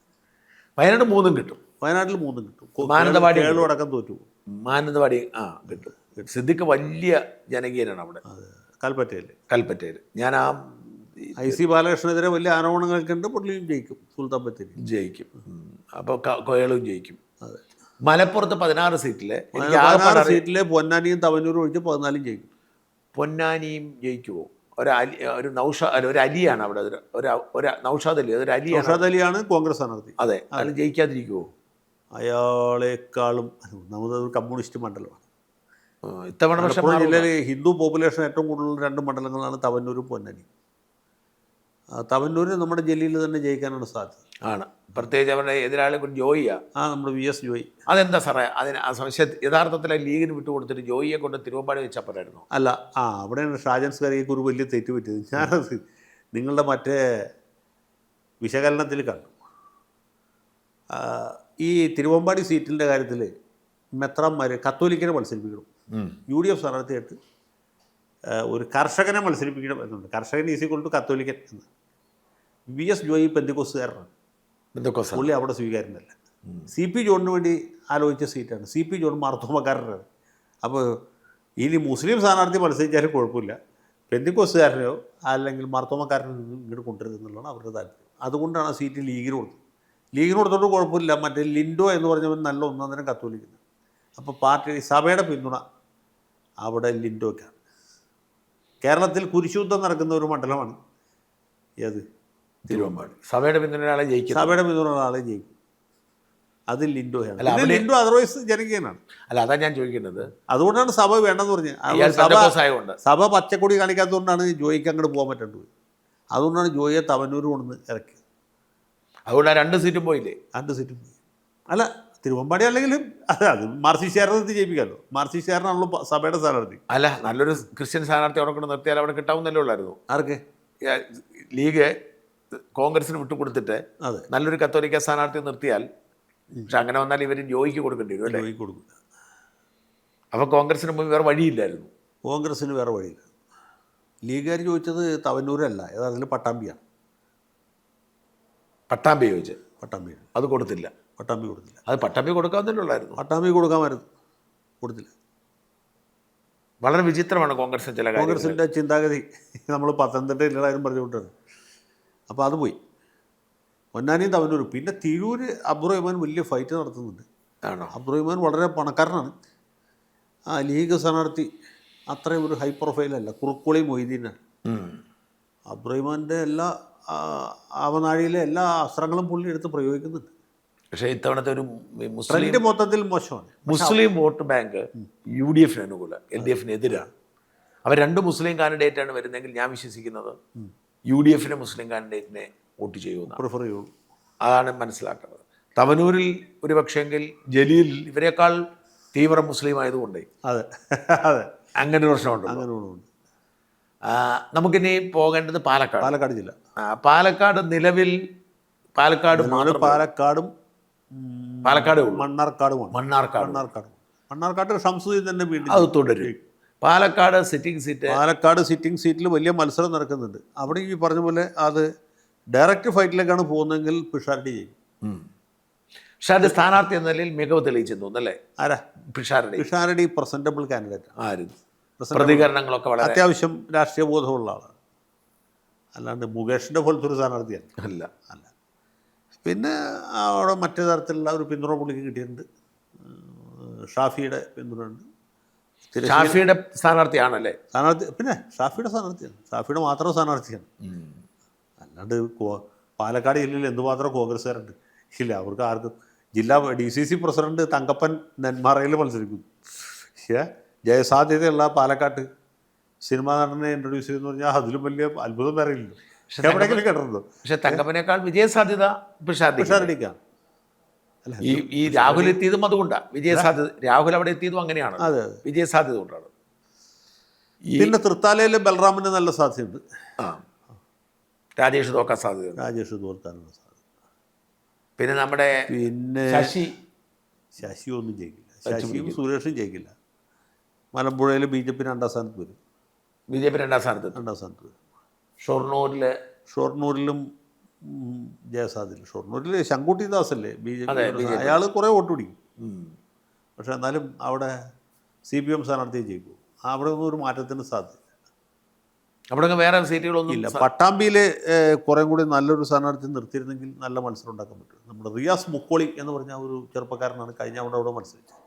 വയനാട് 3 കിട്ടും. വയനാട്ടിൽ 3 കിട്ടും. മാനന്തവാടി കേരളം അടക്കം തോറ്റു പോകും. മാനന്തവാടി കിട്ടും. സിദ്ദിഖ് വലിയ ജനകീയനാണ് അവിടെ കൽപ്പറ്റയിൽ. കൽപ്പറ്റയിൽ. ഞാൻ IC ബാലകൃഷ്ണനെതിരെ വലിയ ആരോപണങ്ങൾക്കുണ്ട്. പുള്ളിയും ജയിക്കും. സുൽത്താൻ ബത്തേരി ജയിക്കും. അപ്പോൾ കോയളും ജയിക്കും. അതെ. മലപ്പുറത്ത് 16 സീറ്റിൽ 16 സീറ്റിലെ പൊന്നാനിയും തവനൂരും ഒഴിച്ച് 14 ജയിക്കും. പൊന്നാനിയും ജയിക്കുമോ? ഒരു അലിയാണ് അവിടെ, ഒരു നൗഷാദ് അലി, അതൊരു അലിയാണ്. നൗഷാദ് അലിയാണ് കോൺഗ്രസ് സ്ഥാനാർത്ഥി. അതെ, അത് ജയിക്കാതിരിക്കുമോ? അയാളെക്കാളും നമുക്കത് കമ്മ്യൂണിസ്റ്റ് മണ്ഡലമാണ് ഇത്തവണ. പക്ഷേ ജില്ലയിൽ ഹിന്ദു പോപ്പുലേഷൻ ഏറ്റവും കൂടുതൽ 2 മണ്ഡലങ്ങളാണ് തവന്നൂരും പൊന്നാനിയും. തവന്നൂര് നമ്മുടെ ജില്ലയിൽ തന്നെ ജയിക്കാനാണ് സാധ്യത. ആണ്. പ്രത്യേകിച്ച് അവരുടെ എതിരാളി ജോയിയാ. നമ്മുടെ VS ജോയി. അതെന്താ സാറേ അതിന് യഥാർത്ഥത്തിൽ ലീഗിന് വിട്ടുകൊടുത്തിട്ട് ജോയിയെ കൊണ്ട് തിരുവമ്പാടി വെച്ചപ്പോഴായിരുന്നു? അല്ല, അവിടെയാണ് ഷാജൻസ് കറിയൊക്കെ ഒരു വലിയ തെറ്റ് പറ്റിയത്. ഞാനത് നിങ്ങളുടെ മറ്റേ വിശകലനത്തിൽ കണ്ടു. ഈ തിരുവമ്പാടി സീറ്റിൻ്റെ കാര്യത്തിൽ മെത്രാന്മാർ കത്തോലിക്കനെ മത്സരിപ്പിക്കണം. UDF സ്ഥാനാർത്ഥിയായിട്ട് ഒരു കർഷകനെ മത്സരിപ്പിക്കണം എന്നുണ്ട്. കർഷകൻ = കത്തോലിക്കൻ എന്ന്. VS ജോയി പെന്തിക്കോസ്തുകാരനാണ്. പുള്ളി അവിടെ സ്വീകാര്യനല്ല. CP ജോണിന് വേണ്ടി ആലോചിച്ച സീറ്റാണ്. CP ജോൺ മാർത്തോമക്കാരനാണ്. അപ്പോൾ ഇനി മുസ്ലിം സ്ഥാനാർത്ഥി മത്സരിച്ചാലും കുഴപ്പമില്ല, പെന്തിക്കോസ്തുകാരനെയോ അല്ലെങ്കിൽ മാർത്തോമക്കാരനെ ഇങ്ങോട്ട് കൊണ്ടുവരുന്നത് എന്നുള്ളതാണ് അവരുടെ താല്പര്യം. അതുകൊണ്ടാണ് ആ സീറ്റ് ലീഗിന് കൊടുത്തത്. ലീഗിന് കൊടുത്തോണ്ട് കുഴപ്പമില്ല. മറ്റേ ലിൻഡോ എന്ന് പറഞ്ഞവൻ നല്ല ഒന്നാന്തരം കത്തോലിക്കുന്നത്. അപ്പോൾ പാർട്ടി സഭയുടെ പിന്തുണ അവിടെ ലിൻഡോയ്ക്കാണ്. കേരളത്തിൽ കുരിശുദ്ധം നടക്കുന്ന ഒരു മണ്ഡലമാണ് ഏത്? തിരുവമ്പാടി. സഭയുടെ പിന്തുണ ആളെ ജയിക്കും. സഭയുടെ പിന്തുണ ആളെ ജയിക്കും. അത് ലിൻഡോയാണ്. Lindo otherwise ജനകീയനാണ്. അല്ല, അതാ ഞാൻ ചോദിക്കുന്നത്. അതുകൊണ്ടാണ് സഭ വേണ്ടെന്ന് പറഞ്ഞത്. സഭ പച്ചക്കൊടി കാണിക്കാത്തതുകൊണ്ടാണ് ജോയിക്ക് അങ്ങോട്ട് പോകാൻ പറ്റേണ്ടത്. അതുകൊണ്ടാണ് ജോയിയെ തവന്നൂർ കൊണ്ടുവന്ന് ഇറക്കിയത്. അതുകൊണ്ട് 2 സീറ്റും പോയില്ലേ? 2 സീറ്റും പോയി. അല്ല, തിരുവമ്പാടി അല്ലെങ്കിലും അത് മാർസിസ്റ്റുകാരനെ ജയിപ്പിക്കാമല്ലോ. മാർസിസ്റ്റുകാരനാണല്ലോ സഭയുടെ സ്ഥാനാർത്ഥി. അല്ല, നല്ലൊരു ക്രിസ്ത്യൻ സ്ഥാനാർത്ഥി അവിടെ കൊണ്ട് നിർത്തിയാൽ അവിടെ കിട്ടാവുന്നല്ലേ ഉള്ളായിരുന്നു. ആർക്ക്? ലീഗ് കോൺഗ്രസിന് വിട്ടുകൊടുത്തിട്ട് നല്ലൊരു കത്തോലിക്ക സ്ഥാനാർത്ഥി നിർത്തിയാൽ. പക്ഷെ അങ്ങനെ വന്നാൽ ഇവർ ജോയിക്ക് കൊടുക്കേണ്ടി വരും അല്ലേ? ജോയിക്ക് കൊടുക്കില്ല. അപ്പോൾ കോൺഗ്രസിന് വേറെ വഴിയില്ലായിരുന്നു. കോൺഗ്രസിന് വേറെ വഴിയില്ല. ലീഗുകാർ ചോദിച്ചത് തവന്നൂരല്ല, യഥാർത്ഥത്തിൽ പട്ടാമ്പിയാണ്. പട്ടാമ്പി ചോദിച്ച്. പട്ടാമ്പി അത് കൊടുത്തില്ല. പട്ടാമ്പി കൊടുത്തില്ല. അത് പട്ടാമ്പി കൊടുക്കാവുന്നല്ലേ ഉള്ളായിരുന്നു. പട്ടാമ്പി കൊടുക്കാമായിരുന്നു, കൊടുത്തില്ല. വളരെ വിചിത്രമാണ് കോൺഗ്രസിന് ചില കോൺഗ്രസിൻ്റെ ചിന്താഗതി. നമ്മൾ പത്തനംതിട്ടയിലാരും പറഞ്ഞുകൊണ്ടാണ്. അപ്പോൾ അത് പോയി. പൊന്നാനിയും തവന്നൂരും. പിന്നെ തിരൂർ അബ്ദുറഹ്മാൻ വലിയ ഫൈറ്റ് നടത്തുന്നുണ്ട്. ആണോ? അബ്ദുറഹ്മാൻ വളരെ പണക്കാരനാണ്. ലീഗ് സ്ഥാനാർത്ഥി അത്രയും ഒരു ഹൈ പ്രൊഫൈലല്ല. കുറുക്കോളി മൊയ്തീനാണ്. അബ്ദുറഹ്മാൻ്റെ എല്ലാ അവനാഴിയിലെ എല്ലാ അസ്ത്രങ്ങളും പുള്ളി എടുത്ത് പ്രയോഗിക്കുന്നുണ്ട്. പക്ഷേ ഇത്തവണത്തെ ഒരു ട്രെൻഡ് മൊത്തത്തിൽ മോശമാണ്. മുസ്ലിം വോട്ട് ബാങ്ക് UDF അനുകൂലം, LDF എതിരാണ്. അവർ 2 മുസ്ലിം കാൻഡിഡേറ്റാണ് വരുന്നതെങ്കിൽ ഞാൻ വിശ്വസിക്കുന്നത് UDF മുസ്ലിം കാൻഡിഡേറ്റിനെ വോട്ട് ചെയ്യുമെന്ന് പ്രിഫർ ചെയ്യുള്ളൂ. അതാണ് മനസ്സിലാക്കുന്നത്. തവനൂരിൽ ഒരു പക്ഷേങ്കിൽ ജലീൽ ഇവരെക്കാൾ തീവ്ര മുസ്ലിം ആയതുകൊണ്ട് അതെ അതെ അങ്ങനെ ഒരു പ്രശ്നമുണ്ട്. അങ്ങനെ ഉണ്ട്. നമുക്കിനി പോകേണ്ടത് പാലക്കാട് ജില്ല. പാലക്കാട് നിലവിൽ പാലക്കാടും മണ്ണാർക്കാട് ഷംസുദ്ദീൻ തന്നെ വീണ്ടും അത് തുടരും. പാലക്കാട് സിറ്റിംഗ് സീറ്റിൽ വലിയ മത്സരം നടക്കുന്നുണ്ട്. അവിടെ ഈ പറഞ്ഞ പോലെ അത് ഡയറക്റ്റ് ഫൈറ്റിലേക്കാണ് പോകുന്നതെങ്കിൽ പിഷാരടി ചെയ്യും. പക്ഷെ അത് സ്ഥാനാർത്ഥി എന്ന നിലയിൽ മികവ് തെളിയിച്ചെന്ന് തോന്നുന്നല്ലേ? ആരാ? പിഷാരടി പ്രസന്റബിൾ കാൻഡിഡേറ്റ് ആയിരുന്നു. പ്രതികരണങ്ങളൊക്കെ വളരെ അത്യാവശ്യം രാഷ്ട്രീയ ബോധമുള്ള ആളാണ്. അല്ലാണ്ട് മുകേഷിൻ്റെ പോലത്തെ ഒരു സ്ഥാനാർത്ഥിയാണ് അല്ല. പിന്നെ അവിടെ മറ്റേ തരത്തിലുള്ള ഒരു പിന്തുണ പുള്ളിക്ക് കിട്ടിയിട്ടുണ്ട്. ഷാഫിയുടെ പിന്തുണയുണ്ട്. ഷാഫിയുടെ സ്ഥാനാർത്ഥിയാണല്ലേ? പിന്നെ ഷാഫിയുടെ സ്ഥാനാർത്ഥിയാണ്. ഷാഫിയുടെ മാത്രം സ്ഥാനാർത്ഥിയാണ്. അല്ലാണ്ട് പാലക്കാട് ജില്ലയിൽ എന്തുമാത്രം കോൺഗ്രസ്സുകാരുണ്ട് ഇല്ല. അവർക്ക് ആർക്കും ജില്ലാ DCC പ്രസിഡന്റ് തങ്കപ്പൻ നെന്മാറയിൽ മത്സരിക്കുന്നു. ജയസാധ്യതയുള്ള പാലക്കാട്ട് സിനിമാ നടനെ ഇൻട്രൊഡ്യൂസ് ചെയ്യുമെന്ന് പറഞ്ഞാൽ അതിലും വലിയ അത്ഭുതം വേറെ ഇല്ലല്ലോ. എവിടെയെങ്കിലും കേട്ടിട്ടുണ്ടോ? പക്ഷെ തങ്കപ്പനേക്കാൾ വിജയസാധ്യത പിഷാരടിക്കാണ്. ഈ രാഹുൽ എത്തിയതും അതുകൊണ്ടാണ് വിജയസാധ്യത. രാഹുൽ അവിടെ എത്തിയതും അങ്ങനെയാണ്. അതെ, വിജയസാധ്യത കൊണ്ടാണ്. പിന്നെ തൃത്താലയിൽ ബൽറാമിന് നല്ല സാധ്യതയുണ്ട്. രാജേഷ് തോക്കാൻ സാധ്യത. രാജേഷ് തോൽക്കാനുള്ള സാധ്യത. പിന്നെ നമ്മുടെ ശശി ഒന്നും ജയിക്കില്ല. ശശിയും സുരേഷും ജയിക്കില്ല. മലമ്പുഴയിൽ BJP 2ാം സ്ഥാനത്ത് വരും. BJP 2ാം സ്ഥാനത്ത് വരും. വരും. ഷൊർണൂരിലും ജയസാധ്യത. ഷൊർണൂരിൽ ശങ്കുട്ടി ദാസല്ലേ അതെ, BJP, അയാൾ കുറേ വോട്ട് പിടിക്കും. പക്ഷെ എന്നാലും അവിടെ CPM സ്ഥാനാർത്ഥിയെ ജയിക്കും. അവിടെ ഒന്നും ഒരു മാറ്റത്തിന് സാധ്യത അവിടെ വേറെ സീറ്റുകളൊന്നും ഇല്ല. പട്ടാമ്പിയിൽ കുറേ കൂടി നല്ലൊരു സ്ഥാനാർത്ഥി നിർത്തിയിരുന്നെങ്കിൽ നല്ല മത്സരം ഉണ്ടാക്കാൻ പറ്റും. നമ്മുടെ റിയാസ് മുക്കോളി എന്ന് പറഞ്ഞ ഒരു ചെറുപ്പക്കാരനാണ് കഴിഞ്ഞ അവിടെ മത്സരിച്ചത്.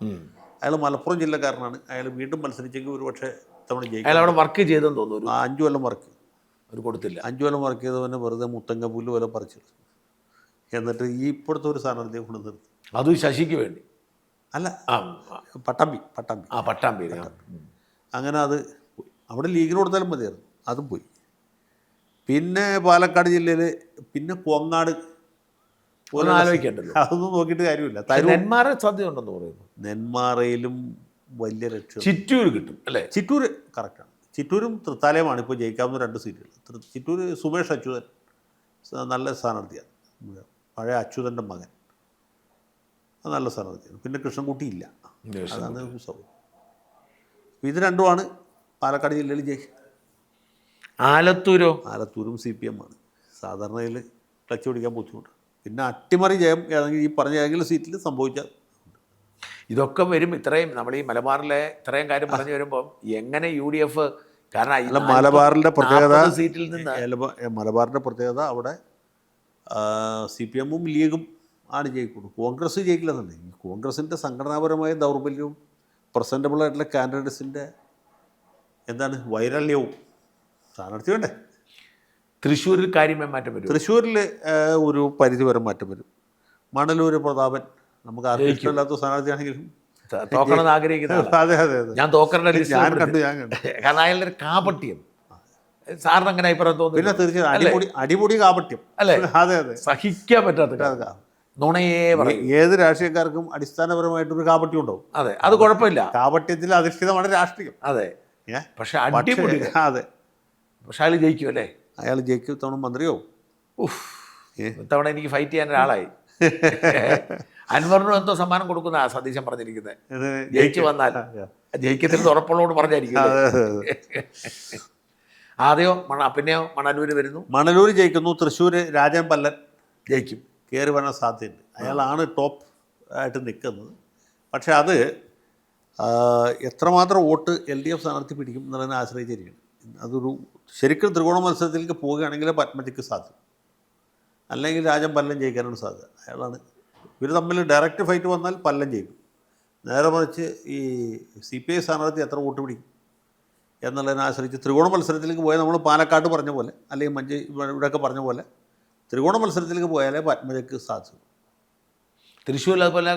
അയാൾ മലപ്പുറം ജില്ലക്കാരനാണ്. അയാൾ വീണ്ടും മത്സരിച്ചെങ്കിൽ ഒരു പക്ഷേ തവണ ജയിക്കും. അയാൾ അവിടെ വർക്ക് ചെയ്തെന്ന് തോന്നുന്നു. 5 കൊല്ലം വർക്ക് ചെയ്തു. അവർ കൊടുത്തില്ല. 5 കൊല്ലം വർക്ക് ചെയ്തവനെ വെറുതെ മുത്തങ്ങ പോലെ പറിച്ചു. എന്നിട്ട് ഈ ഇപ്പോഴത്തെ ഒരു സ്ഥാനാർത്ഥിയെ കൊണ്ട് നിർത്തി. അതും ശശിക്ക് വേണ്ടി അല്ല, പട്ടാമ്പി. പട്ടാമ്പി. അങ്ങനെ അത് പോയി. അവിടെ ലീഗിന് കൊടുത്താലും മതിയായിരുന്നു, അതും പോയി. പിന്നെ പാലക്കാട് ജില്ലയിൽ പിന്നെ കൊങ്ങാട് ആലോചിക്കേണ്ടല്ലോ. അതൊന്നും നോക്കിയിട്ട് കാര്യമില്ല. നെന്മാറ സാധ്യത ഉണ്ടെന്ന് പറയുന്നു. നെന്മാറയിലും വലിയ രക്ഷ. ചിറ്റൂർ കിട്ടും അല്ലേ? ചിറ്റൂർ കറക്റ്റാണ്. ചിറ്റൂരും തൃത്താലയുമാണ് ഇപ്പോൾ ജയിക്കാവുന്ന 2 സീറ്റുകൾ. ചിറ്റൂർ സുമേഷ് അച്യുതൻ നല്ല സ്ഥാനാർത്ഥിയാണ്. പഴയ അച്യുതൻ്റെ മകൻ നല്ല സ്ഥാനാർത്ഥിയാണ്. പിന്നെ കൃഷ്ണൻകുട്ടി ഇല്ല, അതാണ് സൗകര്യം. ഇത് രണ്ടുമാണ് പാലക്കാട് ജില്ലയിൽ ജയിക്കുക. ആലത്തൂരും CPM ആണ്. സാധാരണയിൽ ക്ലച്ച് പിടിക്കാൻ ബുദ്ധിമുട്ടാണ്. പിന്നെ അട്ടിമറി ജയം ഏതെങ്കിലും ഈ പറഞ്ഞ ഏതെങ്കിലും സീറ്റിൽ സംഭവിച്ചാൽ ഇതൊക്കെ വരും. ഇത്രയും നമ്മൾ ഈ മലബാറിലെ ഇത്രയും കാര്യം പറഞ്ഞു വരുമ്പോൾ എങ്ങനെ UDF, കാരണം മലബാറിൻ്റെ പ്രത്യേകത സീറ്റിൽ നിന്ന് മലബാറിൻ്റെ പ്രത്യേകത അവിടെ CPM-ഉം ലീഗും ആണ് ജയിക്കുള്ളൂ. കോൺഗ്രസ് ജയിക്കില്ലെന്നുണ്ട്. ഈ കോൺഗ്രസിൻ്റെ സംഘടനാപരമായ ദൗർബല്യവും പ്രസൻറ്റബിളായിട്ടുള്ള കാൻഡിഡേറ്റ്സിൻ്റെ എന്താണ് വൈരല്യവും സ്ഥാനാർത്ഥി വേണ്ടേ. തൃശ്ശൂരിൽ കാര്യമായി മാറ്റം വരും. തൃശ്ശൂരിൽ ഒരു പരിധി വരെ മാറ്റം വരും. മണലൂർ പ്രതാപൻ നമുക്ക് ആർക്കും ഇഷ്ടമില്ലാത്ത സ്ഥാനാർത്ഥിയാണെങ്കിലും തോക്കണമെന്ന് ആഗ്രഹിക്കുന്ന. അതെ. ഞാൻ തോക്കറിന്റെ ഞാൻ കണ്ടു. കാരണം അയാളുടെ ഒരു കാപട്യം സാറിന് അങ്ങനെ അഭിപ്രായം തോന്നുന്നു. പിന്നെ തീർച്ചയായും അടിപൊളി കാപട്യം അല്ലേ? അതെ. സഹിക്കാൻ പറ്റാത്ത നുണയേ പറയും. ഏത് രാഷ്ട്രീയക്കാർക്കും അടിസ്ഥാനപരമായിട്ടൊരു കാപട്യം ഉണ്ടാവും. അതെ, അത് കുഴപ്പമില്ല. കാപട്യത്തിൽ അധിഷ്ഠിതമാണ് രാഷ്ട്രീയം. അതെ. പക്ഷെ അടിപൊളി. അതെ. പക്ഷെ അയാൾ ജയിക്കും അല്ലേ? അയാൾ ജയിക്കും. തവണ മന്ത്രിയോ ഇത്തവണ എനിക്ക് ഫൈറ്റ് ചെയ്യാൻ ഒരാളായി. അൻവറിനും എന്തോ സമ്മാനം കൊടുക്കുന്ന സതീശൻ പറഞ്ഞിരിക്കുന്നത്. ജയിച്ചു വന്നാൽ ജയിക്കത്തിൽ ഉറപ്പുള്ളതോട് പറഞ്ഞായിരിക്കും. ആദ്യമോ പിന്നെയോ മണലൂര് വരുന്നു. മണലൂർ ജയിക്കുന്നു. തൃശ്ശൂർ രാജൻ പല്ലൻ ജയിക്കും, കയറി വരാൻ സാധ്യതയുണ്ട്. അയാളാണ് ടോപ്പ് ആയിട്ട് നിൽക്കുന്നത്. പക്ഷേ അത് എത്രമാത്രം വോട്ട് LDF സ്ഥാനാർത്ഥി പിടിക്കും എന്നുള്ളതിനെ ആശ്രയിച്ചിരിക്കണം. അതൊരു ശരിക്കും ത്രികോണ മത്സരത്തിലേക്ക് പോവുകയാണെങ്കിൽ പത്മജിക്ക് സാധ്യത, അല്ലെങ്കിൽ രാജൻ പല്ലൻ ജയിക്കാനാണ് സാധ്യത. അയാളാണ്. ഇവർ തമ്മിൽ ഡയറക്റ്റ് ഫൈറ്റ് വന്നാൽ പല്ലൻ ജയിക്കും. നേരെ മറിച്ച് ഈ CPI സ്ഥാനാർത്ഥി എത്ര വോട്ട് പിടിക്കും എന്നുള്ളതിനെ ആശ്രയിച്ച് ത്രികോണ മത്സരത്തിലേക്ക് പോയാൽ നമ്മൾ പാലക്കാട് പറഞ്ഞ പോലെ അല്ലെങ്കിൽ ഇവിടെയൊക്കെ പറഞ്ഞ പോലെ ത്രികോണ മത്സരത്തിലേക്ക് പോയാലേ പത്മജയ്ക്ക് സാധിച്ചു. തൃശ്ശൂരിൽ അതുപോലെ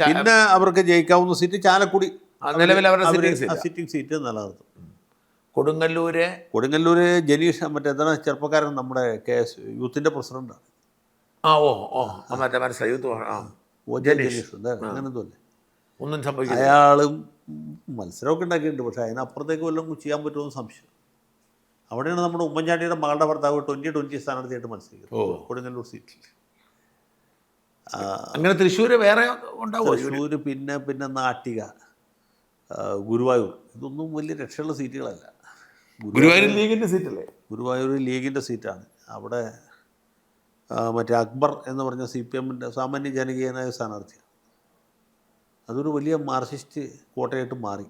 പിന്നെ അവർക്ക് ജയിക്കാവുന്ന സീറ്റ് ചാലക്കുടി, നിലവിൽ അവരുടെ സിറ്റിംഗ് സീറ്റ് നിലനിർത്തും. കൊടുങ്ങല്ലൂർ ജനീഷ് എന്താണ് ചെറുപ്പക്കാരൻ നമ്മുടെ KS യൂത്തിൻ്റെ പ്രസിഡന്റാണ്. ജനീഷ് അങ്ങനെന്തോല്ലേ ഒന്നും സംഭവിക്കില്ല. അയാളും മത്സരമൊക്കെ ഉണ്ടാക്കിയിട്ടുണ്ട്. പക്ഷേ അതിനപ്പുറത്തേക്ക് വല്ലതും ചെയ്യാൻ പറ്റുമെന്ന് സംശയം. അവിടെയാണ് നമ്മുടെ ഉമ്മൻചാണ്ടിയുടെ മകളുടെ ഭർത്താവ് 2020 സ്ഥാനാർത്ഥിയായിട്ട് മത്സരിക്കുന്നത് കൊടുങ്ങല്ലൂർ സീറ്റിൽ. അങ്ങനെ തൃശ്ശൂർ വേറെ ഉണ്ടാവും. തൃശ്ശൂർ പിന്നെ നാട്ടിക, ഗുരുവായൂർ, ഇതൊന്നും വലിയ രക്ഷയുള്ള സീറ്റുകളല്ല. ഗുരുവായൂർ ലീഗിൻ്റെ സീറ്റല്ലേ? ഗുരുവായൂർ ലീഗിൻ്റെ സീറ്റാണ്. അവിടെ മറ്റേ അക്ബർ എന്ന് പറഞ്ഞ CPM-ൻ്റെ സാമാന്യ ജനകീയനായ സ്ഥാനാർത്ഥിയാണ്. അതൊരു വലിയ മാർക്സിസ്റ്റ് കോട്ടയായിട്ട് മാറി.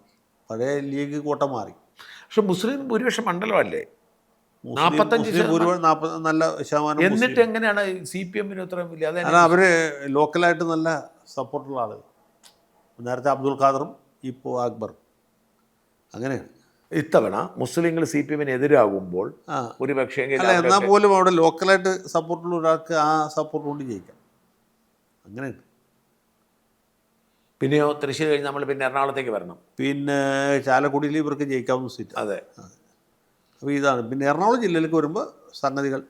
പഴയ ലീഗ് കോട്ട മാറി. പക്ഷെ മുസ്ലിം ഭൂരിപക്ഷ മണ്ഡലമല്ലേ? 45 നല്ല ശതമാനം. എന്നിട്ട് എങ്ങനെയാണ് CPM-ന് ഇത്രയും വലിയ? അല്ല, അവർ ലോക്കലായിട്ട് നല്ല സപ്പോർട്ടുള്ള ആളുകൾ. നേരത്തെ അബ്ദുൽ ഖാദറും ഇപ്പോൾ അക്ബറും. അങ്ങനെയാണ്. ഇത്തവണ മുസ്ലിങ്ങൾ CPM-ന് എതിരാകുമ്പോൾ ഒരു പക്ഷേ എന്നാൽ പോലും അവിടെ ലോക്കലായിട്ട് സപ്പോർട്ടുള്ള ഒരാൾക്ക് ആ സപ്പോർട്ട് കൊണ്ട് ജയിക്കാം. അങ്ങനെയാണ്. പിന്നെയോ തൃശ്ശൂർ കഴിഞ്ഞ് നമ്മൾ പിന്നെ എറണാകുളത്തേക്ക് വരണം. പിന്നെ ചാലക്കുടിയിൽ ഇവർക്ക് ജയിക്കാവുന്ന സീറ്റ്. അതെ. അപ്പോൾ ഇതാണ്. പിന്നെ എറണാകുളം ജില്ലയിലേക്ക് വരുമ്പോൾ സംഗതികൾ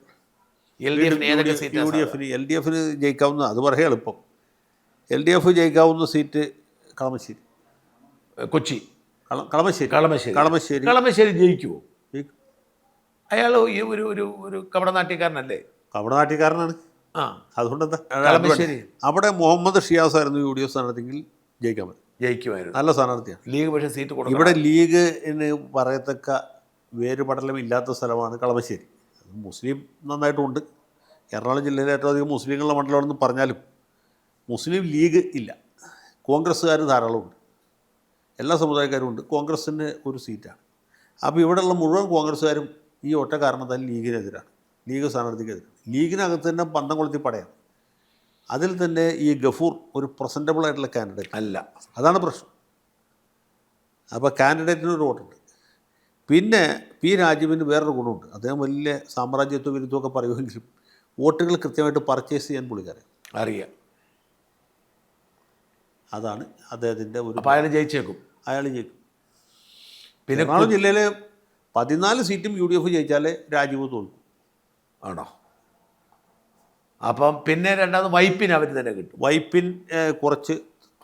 LDF-ന് ജയിക്കാവുന്ന, അത് പറയാം എളുപ്പം. LDF ജയിക്കാവുന്ന സീറ്റ് കളമശ്ശേരി, കൊച്ചി, കളമശ്ശേരി ജയിക്കുമോ? അയാൾ ഒരു ഒരു കപടനാട്യക്കാരനല്ലേ? കപടനാട്യക്കാരനാണ്. അതുകൊണ്ടെന്താ അവിടെ മുഹമ്മദ് ഷിയാസ് ആയിരുന്നു UDF സ്ഥാനാർത്ഥിയെങ്കിൽ ജയിക്കുമായിരുന്നു. നല്ല സ്ഥാനാർത്ഥിയാണ്. ലീഗ് പക്ഷേ സീറ്റ് കൊടുക്കും. ഇവിടെ ലീഗിന് പറയത്തക്ക വേരുപടലം ഇല്ലാത്ത സ്ഥലമാണ് കളമശ്ശേരി. മുസ്ലിം നന്നായിട്ടുണ്ട്, എറണാകുളം ജില്ലയിലെ ഏറ്റവും അധികം മുസ്ലിങ്ങളുടെ മണ്ഡലമാണെന്ന് പറഞ്ഞാലും മുസ്ലിം ലീഗ് ഇല്ല. കോൺഗ്രസ്സുകാർ ധാരാളമുണ്ട്, എല്ലാ സമുദായക്കാരും ഉണ്ട്. കോൺഗ്രസ്സിന് ഒരു സീറ്റാണ്. അപ്പോൾ ഇവിടെയുള്ള മുഴുവൻ കോൺഗ്രസ്സുകാരും ഈ ഒറ്റ കാരണത്താൽ ലീഗിനെതിരാണ്, ലീഗ് സ്ഥാനാർത്ഥിക്കെതിരാണ്. ലീഗിനകത്ത് തന്നെ പന്തം കൊളുത്തി പടയാണ്. അതിൽ തന്നെ ഈ ഗഫൂർ ഒരു പ്രസൻറ്റബിൾ ആയിട്ടുള്ള കാൻഡിഡേറ്റ് അല്ല, അതാണ് പ്രശ്നം. അപ്പോൾ കാൻഡിഡേറ്റിന് ഒരു വോട്ടുണ്ട്. പിന്നെ പി രാജീവിന് വേറൊരു ഗുണമുണ്ട്. അദ്ദേഹം വലിയ സാമ്രാജ്യത്വ വിരുദ്ധമൊക്കെ പറയുമെങ്കിലും വോട്ടുകൾ കൃത്യമായിട്ട് പർച്ചേസ് ചെയ്യാൻ പുള്ളിക്കാരൻ അറിയാം. അതാണ് അദ്ദേഹത്തിൻ്റെ ഒരു. അപ്പോൾ അയാൾ ജയിച്ചേക്കും. അയാൾ ജയിക്കും. പിന്നെ എറണാകുളം ജില്ലയിൽ 14 സീറ്റും UDF ജയിച്ചാലേ രാജീവ് തോൽക്കും. ആണോ? അപ്പം പിന്നെ രണ്ടാമത് വൈപ്പിന് അവർ തന്നെ കിട്ടും. വൈപ്പിൻ കുറച്ച്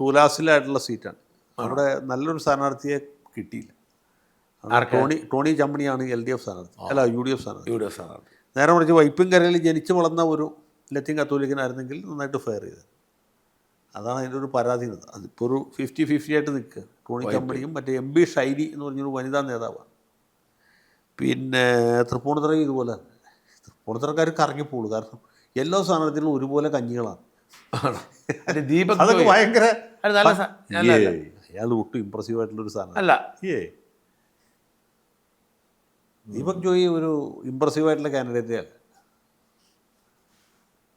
തുലാസിലായിട്ടുള്ള സീറ്റാണ്. അവിടെ നല്ലൊരു സ്ഥാനാർത്ഥിയെ കിട്ടിയില്ല. ടോണി ചമ്മണിയാണ് LDF സ്ഥാനാർത്ഥി, അല്ല UDF സ്ഥാനാർത്ഥി. UDF സ്ഥാനാർത്ഥി. നേരെ മറിച്ച് വൈപ്പിൻ കരയിൽ ജനിച്ചു വളർന്ന ഒരു ലത്തീൻ കത്തോലിക്കനായിരുന്നെങ്കിൽ നന്നായിട്ട് ഫെയർ ചെയ്തത്. അതാണ് അതിൻ്റെ ഒരു പരാധീനത. അതിപ്പോൾ ഒരു 50-50 ആയിട്ട് നിൽക്കുക. ടോണി ചമ്മണിയും മറ്റേ MB ഷൈനി എന്ന് പറഞ്ഞൊരു വനിതാ നേതാവാണ്. പിന്നെ തൃപ്പൂണിത്തുറ ഇതുപോലെ തന്നെ. തൃപ്പൂണിത്തുറക്കാർ കറങ്ങിപ്പോളൂ, കാരണം എല്ലാ സ്ഥാനാർത്ഥികളും ഒരുപോലെ കഞ്ഞികളാണ്. ദീപക് അതൊക്കെ ഭയങ്കര നല്ല അയാൾ ഒട്ടും ഇമ്പ്രസീവ് ആയിട്ടുള്ളൊരു സ്ഥാനം അല്ല. ദീപക് ജോയി ഒരു ഇമ്പ്രസീവ് ആയിട്ടുള്ള കാൻഡിഡേറ്റേ അല്ല.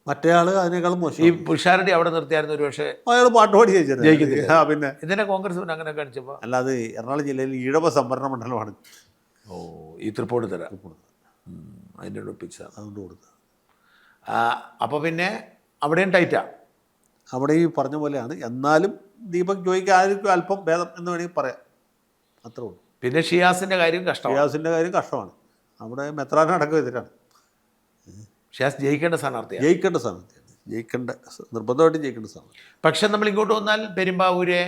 മറ്റേ ആൾ അതിനേക്കാളും മോശം. ഈ പുഷാരടി അവിടെ നിർത്തിയായിരുന്നു ഒരു പക്ഷേ അയാൾ പാട്ടുപാടി ജയിക്കത്തില്ല. പിന്നെ ഇതിനെ കോൺഗ്രസ് പിന്നെ അങ്ങനെ കാണിച്ചപ്പോൾ അല്ലാതെ എറണാകുളം ജില്ലയിൽ ഈഴവ സംവരണ മണ്ഡലമാണ്. ഈ തൃപ്പൂണിത്തുറ അതിൻ്റെ ഒപ്പിച്ചാണ് അതുകൊണ്ട് കൊടുത്തത്. അപ്പോൾ പിന്നെ അവിടെയും ടൈറ്റാ. അവിടെ ഈ പറഞ്ഞ പോലെയാണ്. എന്നാലും ദീപക് ജോയിക്ക് ആയിരിക്കും അല്പം ഭേദം എന്ന് വേണമെങ്കിൽ പറയാം. അത്രേ ഉള്ളൂ. പിന്നെ ഷിയാസിൻ്റെ കാര്യം കഷ്ടമാണ്. ഷിയാസിൻ്റെ കാര്യം കഷ്ടമാണ്. അവിടെ മെത്രാനടക്കം എതിരാണ്. ഷിയാസ് ജയിക്കേണ്ട സ്ഥാനാർത്ഥിയാണ്. ജയിക്കേണ്ട സ്ഥാനാർത്ഥിയാണ്. നിർബന്ധമായിട്ടും ജയിക്കേണ്ട സ്ഥാനാർത്ഥി. പക്ഷെ നമ്മൾ ഇങ്ങോട്ട് വന്നാൽ പെരുമ്പാവൂര്,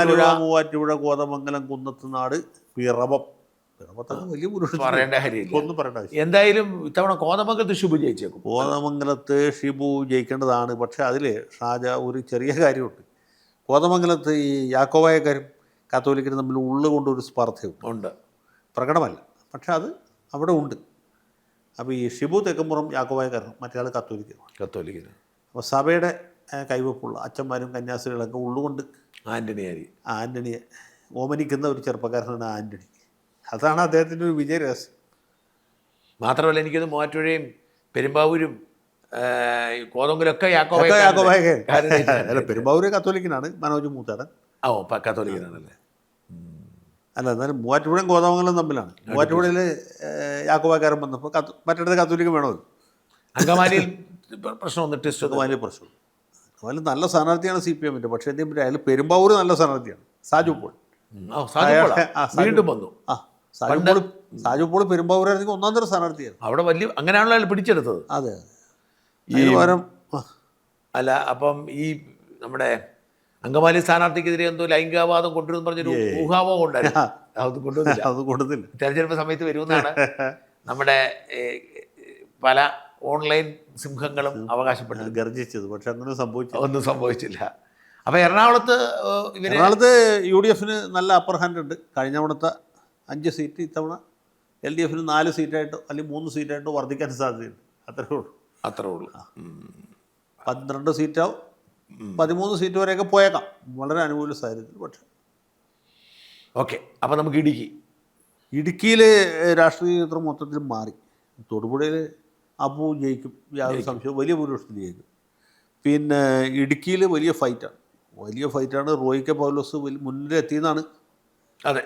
ആലുവ, മൂവാറ്റുപുഴ, കോതമംഗലം, കുന്നത്തുനാട്, പിറവം. പിറവത്തൊക്കെ വലിയ പറയേണ്ട കാര്യമില്ല. ഒന്നും പറയേണ്ട ആവശ്യം. എന്തായാലും ഇത്തവണ കോതമംഗലത്ത് ഷിബു ജയിച്ചേക്കും. കോതമംഗലത്ത് ഷിബു ജയിക്കേണ്ടതാണ്. പക്ഷേ അതിൽ ഷാജ ഒരു ചെറിയ കാര്യമുണ്ട്. കോതമംഗലത്ത് ഈ യാക്കോബായക്കാരും കത്തോലിക്കരും തമ്മിൽ ഉള്ളുകൊണ്ടൊരു സ്പർദ്ധയുണ്ട്. പ്രകടമല്ല, പക്ഷെ അത് അവിടെ ഉണ്ട്. അപ്പോൾ ഈ ഷിബു തെക്കുംപുറം യാക്കോബായക്കാരനും മറ്റേ ആൾ കത്തോലിക്കനും. അപ്പോൾ സഭയുടെ കൈവപ്പുള്ള അച്ഛന്മാരും കന്യാസ്ത്രീകളൊക്കെ ഉള്ളുകൊണ്ട് ആൻ്റണിയെ ഓമനിക്കുന്ന ഒരു ചെറുപ്പക്കാരനാണ് ആൻ്റണി. അതാണ് അദ്ദേഹത്തിൻ്റെ ഒരു വിജയ രഹസ്യം. മാത്രമല്ല എനിക്കത് മൂവാറ്റുപുഴയും പെരുമ്പാവൂരും കോതമംഗലൊക്കെ യാക്കോബായക്കാരൻ. പെരുമ്പാവൂർ കത്തോലിക്കനാണ് മനോജ് മൂത്താടൻ. കത്തോലിക്കനാണല്ലേ? അല്ല, എന്നാലും മൂവാറ്റുപുഴയും കോതമംഗലം തമ്മിലാണ്. മൂവാറ്റുപുഴയിൽ യാക്കോബായക്കാരൻ വന്നപ്പോൾ മറ്റിടത്ത് കത്തോലിക്കൻ വേണമല്ലോ. അങ്കമാലിയിൽ പ്രശ്നം ടെസ്റ്റ് അങ്കമാലിയിൽ പ്രശ്നം. അങ്കമാലിൽ നല്ല സ്ഥാനാർത്ഥിയാണ് CPM-ൻ്റെ. പക്ഷേ എന്തെങ്കിലും പറ്റും, അയാൾ പെരുമ്പാവൂർ നല്ല സ്ഥാനാർത്ഥിയാണ്. സാജു പോൾ വീണ്ടും വന്നു. സാജു പോൾ പെരുമ്പാവൂരായിരുന്നെങ്കിൽ ഒന്നാം തരം സ്ഥാനാർത്ഥിയാണ്. അവിടെ വലിയ അങ്ങനെയാണല്ലോ അയാൾ പിടിച്ചെടുത്തത്. അതെ. അല്ല, അപ്പം ഈ നമ്മുടെ അങ്കമാലി സ്ഥാനാർത്ഥിക്കെതിരെ എന്തോ ലൈംഗികവാദം കൊണ്ടുവരുന്നു പറഞ്ഞൊരു ഊഹാവോ ഉണ്ടായിരുന്നു. അത് കൊണ്ടുവന്നില്ല. തെരഞ്ഞെടുപ്പ് സമയത്ത് വരുമെന്നാണ് നമ്മുടെ പല ഓൺലൈൻ സിംഹങ്ങളും അവകാശപ്പെട്ടത്, ഗർജിച്ചത്. പക്ഷെ അങ്ങനെ ഒന്നും സംഭവിച്ചില്ല. അപ്പോൾ എറണാകുളത്ത് UDF-ന് നല്ല അപ്പർ ഹാൻഡ് ഉണ്ട്. കഴിഞ്ഞ തവണത്തെ 5 സീറ്റ് ഇത്തവണ LDF-ന് 4 സീറ്റായിട്ടോ അല്ലെങ്കിൽ 3 സീറ്റായിട്ടോ വർദ്ധിക്കാൻ സാധ്യതയുണ്ട്. അത്രേ ഉള്ളൂ. 12 സീറ്റാവും, 13 സീറ്റ് വരെയൊക്കെ പോയേക്കാം. വളരെ അനുകൂല സാഹചര്യത്തിൽ. പക്ഷേ ഓക്കെ. അപ്പോൾ നമുക്ക് ഇടുക്കിയിൽ രാഷ്ട്രീയ ചിത്രം മൊത്തത്തിൽ മാറി. തൊടുപുഴയിൽ അപ്പു ജയിക്കും, യാതൊരു സംശയവും, വലിയ ഭൂരിപക്ഷത്തിൽ ജയിക്കും. പിന്നെ ഇടുക്കിയിൽ വലിയ ഫൈറ്റാണ്. റോയി കെ പൗലോസ് മുന്നിലെത്തിയെന്നാണ് അതെ